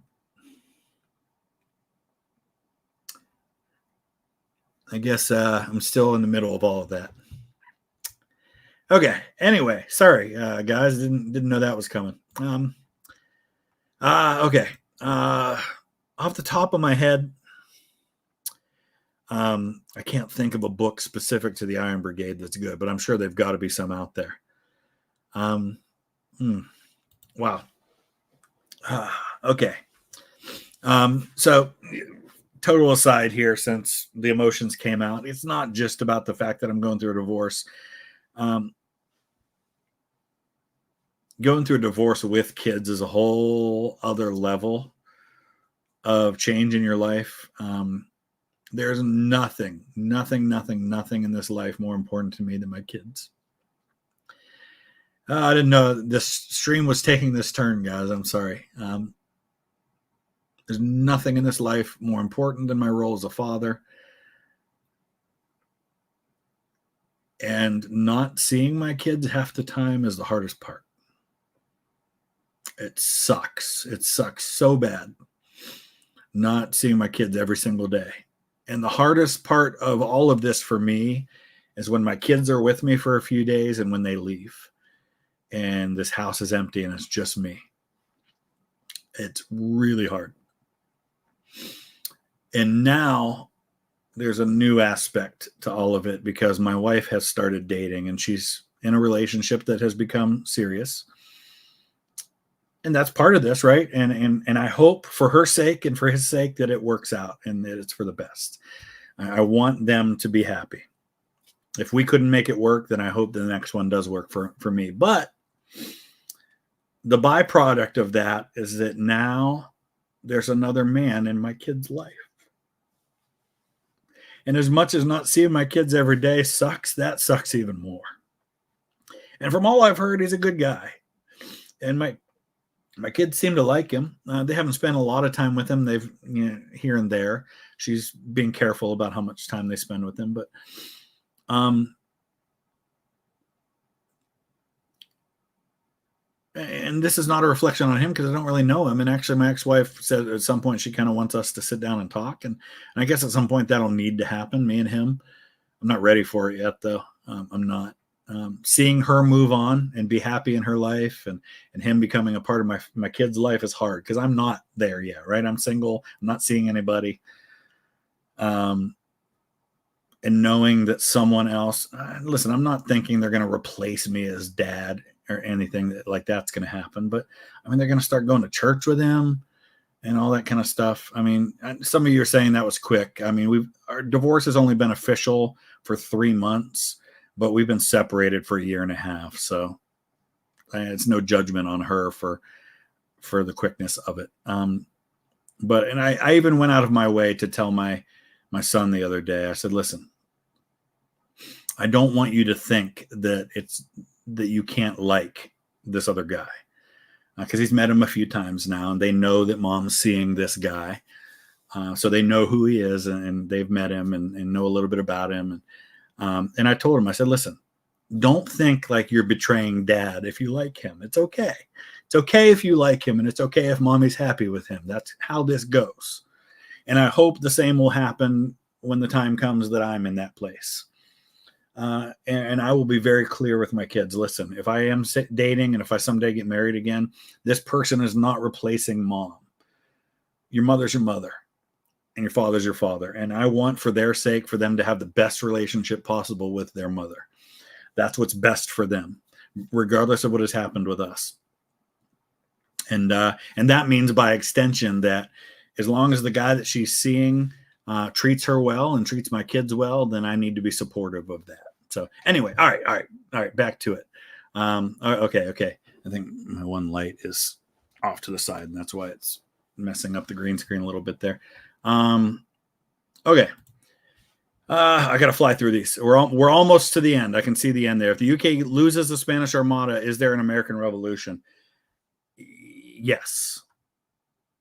I guess I'm still in the middle of all of that. Okay. Anyway, sorry, guys. Didn't know that was coming. Okay. Off the top of my head, I can't think of a book specific to the Iron Brigade that's good, but I'm sure they've got to be some out there. Wow. Okay. So total aside here, since the emotions came out, it's not just about the fact that I'm going through a divorce. Going through a divorce with kids is a whole other level of change in your life. There's nothing in this life more important to me than my kids. I didn't know this stream was taking this turn, guys. I'm sorry. There's nothing in this life more important than my role as a father. And not seeing my kids half the time is the hardest part. It sucks. It sucks so bad not seeing my kids every single day. And the hardest part of all of this for me is when my kids are with me for a few days and when they leave and this house is empty and it's just me. It's really hard. And now there's a new aspect to all of it because my wife has started dating and she's in a relationship that has become serious. And that's part of this, right? And I hope for her sake and for his sake that it works out and that it's for the best. I want them to be happy. If we couldn't make it work, then I hope the next one does work for me. But the byproduct of that is that now there's another man in my kid's life. And as much as not seeing my kids every day sucks, that sucks even more. And from all I've heard, he's a good guy. And my kids seem to like him. They haven't spent a lot of time with him. They've, here and there. She's being careful about how much time they spend with him. But and this is not a reflection on him because I don't really know him. And actually, my ex-wife said at some point she kind of wants us to sit down and talk. And I guess at some point that'll need to happen, me and him. I'm not ready for it yet, though. I'm not. Seeing her move on and be happy in her life and him becoming a part of my kid's life is hard because I'm not there yet, right? I'm single. I'm not seeing anybody. And knowing that someone else, listen, I'm not thinking they're going to replace me as dad or anything like that's going to happen. But I mean, they're going to start going to church with him and all that kind of stuff. I mean, some of you are saying that was quick. I mean, our divorce has only been official for 3 months. But we've been separated for 1.5 years. So it's no judgment on her for the quickness of it. But I even went out of my way to tell my son the other day, I said, listen, I don't want you to think that you can't like this other guy. Because he's met him a few times now and they know that mom's seeing this guy. So they know who he is and they've met him and know a little bit about him. And I told him, I said, listen, don't think like you're betraying dad if you like him. It's okay. It's okay if you like him, and it's okay if mommy's happy with him. That's how this goes. And I hope the same will happen when the time comes that I'm in that place. And I will be very clear with my kids. Listen, if I am dating and if I someday get married again, this person is not replacing mom. Your mother's your mother and your father's your father. And I want, for their sake, for them to have the best relationship possible with their mother. That's what's best for them, regardless of what has happened with us. And that means by extension that as long as the guy that she's seeing treats her well and treats my kids well, then I need to be supportive of that. So anyway, all right, back to it. Okay. I think my one light is off to the side, and that's why it's messing up the green screen a little bit there. Okay. I got to fly through these. We're almost to the end. I can see the end there. If the UK loses the Spanish Armada, is there an American Revolution? Yes.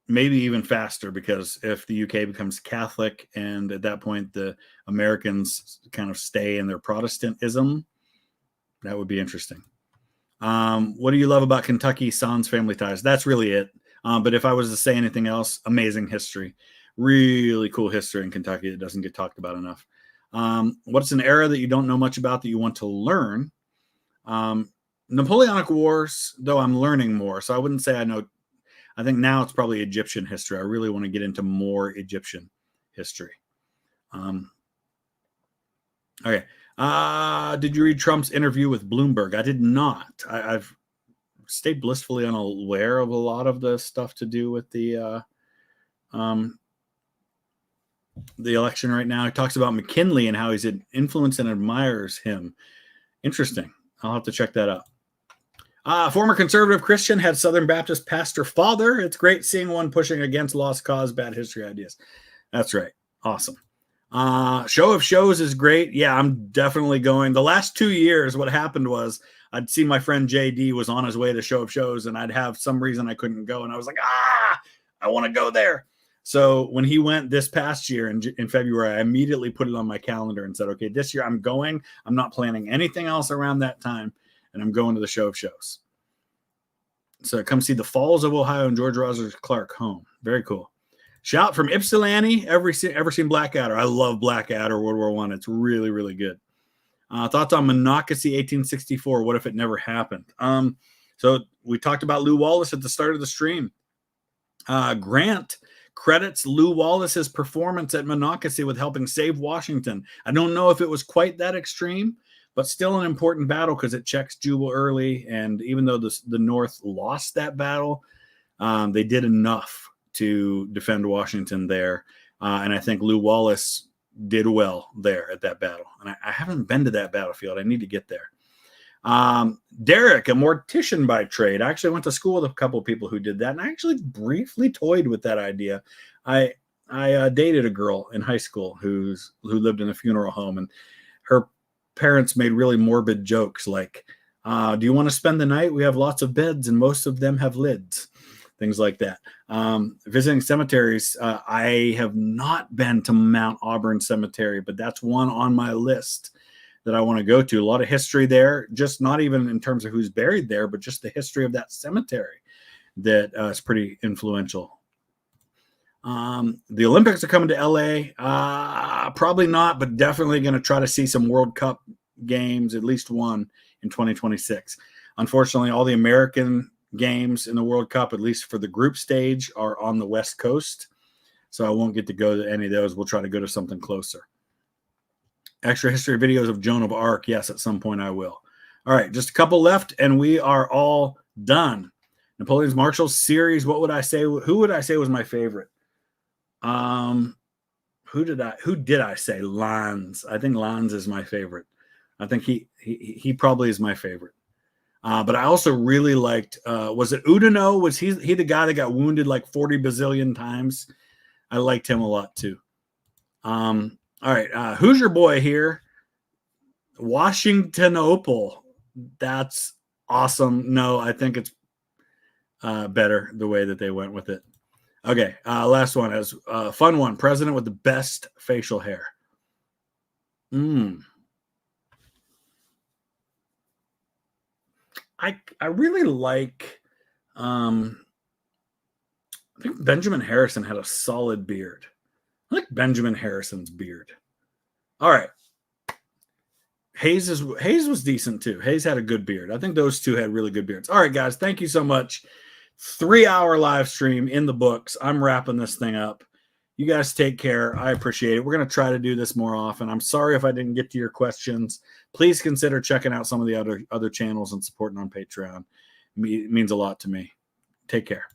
Maybe even faster, because if the UK becomes Catholic and at that point the Americans kind of stay in their Protestantism, that would be interesting. What do you love about Kentucky sans family ties? That's really it. But if I was to say anything else, amazing history. Really cool history in Kentucky that doesn't get talked about enough. What's an era that you don't know much about that you want to learn? Napoleonic Wars, though I'm learning more, so I wouldn't say I know. I think now it's probably Egyptian history. I really want to get into more Egyptian history. Okay. Did you read Trump's interview with Bloomberg? I did not. I've stayed blissfully unaware of a lot of the stuff to do with the election right now. He talks about McKinley and how he's an influence and admires him. Interesting. I'll have to check that out. Former conservative Christian, had Southern Baptist pastor father. It's great seeing one pushing against lost cause, bad history ideas. That's right. Awesome. Show of Shows is great. Yeah, I'm definitely going. The last 2 years, what happened was I'd see my friend JD was on his way to Show of Shows, and I'd have some reason I couldn't go. And I was like, I want to go there. So when he went this past year in February, I immediately put it on my calendar and said, okay, this year I'm going. I'm not planning anything else around that time, and I'm going to the Show of Shows. So come see the Falls of Ohio and George Rogers Clark home. Very cool. Shout from Ypsilanti. Ever seen Blackadder? I love Blackadder, World War I. It's really, really good. Thoughts on Monocacy 1864. What if it never happened? So we talked about Lew Wallace at the start of the stream. Grant credits Lew Wallace's performance at Monocacy with helping save Washington. I don't know if it was quite that extreme, but still an important battle because it checks Jubal early. And even though the North lost that battle, they did enough to defend Washington there. And I think Lew Wallace did well there at that battle. And I haven't been to that battlefield. I need to get there. Derek, a mortician by trade. I actually went to school with a couple of people who did that. And I actually briefly toyed with that idea. I dated a girl in high school who lived in a funeral home, and her parents made really morbid jokes like, do you want to spend the night? We have lots of beds and most of them have lids. Things like that. Visiting cemeteries. I have not been to Mount Auburn Cemetery, but that's one on my list that I want to go to. A lot of history there, just not even in terms of who's buried there, but just the history of that cemetery that is pretty influential. The Olympics are coming to LA. Probably not, but definitely going to try to see some World Cup games, at least one in 2026. Unfortunately, all the American games in the World Cup, at least for the group stage, are on the West Coast. So I won't get to go to any of those. We'll try to go to something closer. Extra history videos of Joan of Arc. Yes, at some point I will. All right, just a couple left, and we are all done. Napoleon's Marshall series. What would I say? Who would I say was my favorite? Who did I say? Lanz. I think Lanz is my favorite. I think he probably is my favorite. But I also really liked, was it Oudinot? Was he the guy that got wounded like 40 bazillion times? I liked him a lot too. All right. Who's your boy here? Washingtonople. That's awesome. No, I think it's better the way that they went with it. Okay. Last one is a fun one. President with the best facial hair. I really like. I think Benjamin Harrison had a solid beard. I like Benjamin Harrison's beard. All right. Hayes was decent too. Hayes had a good beard. I think those two had really good beards. All right, guys, thank you so much. 3-hour live stream in the books. I'm wrapping this thing up. You guys take care. I appreciate it. We're going to try to do this more often. I'm sorry if I didn't get to your questions. Please consider checking out some of the other channels and supporting on Patreon. It means a lot to me. Take care.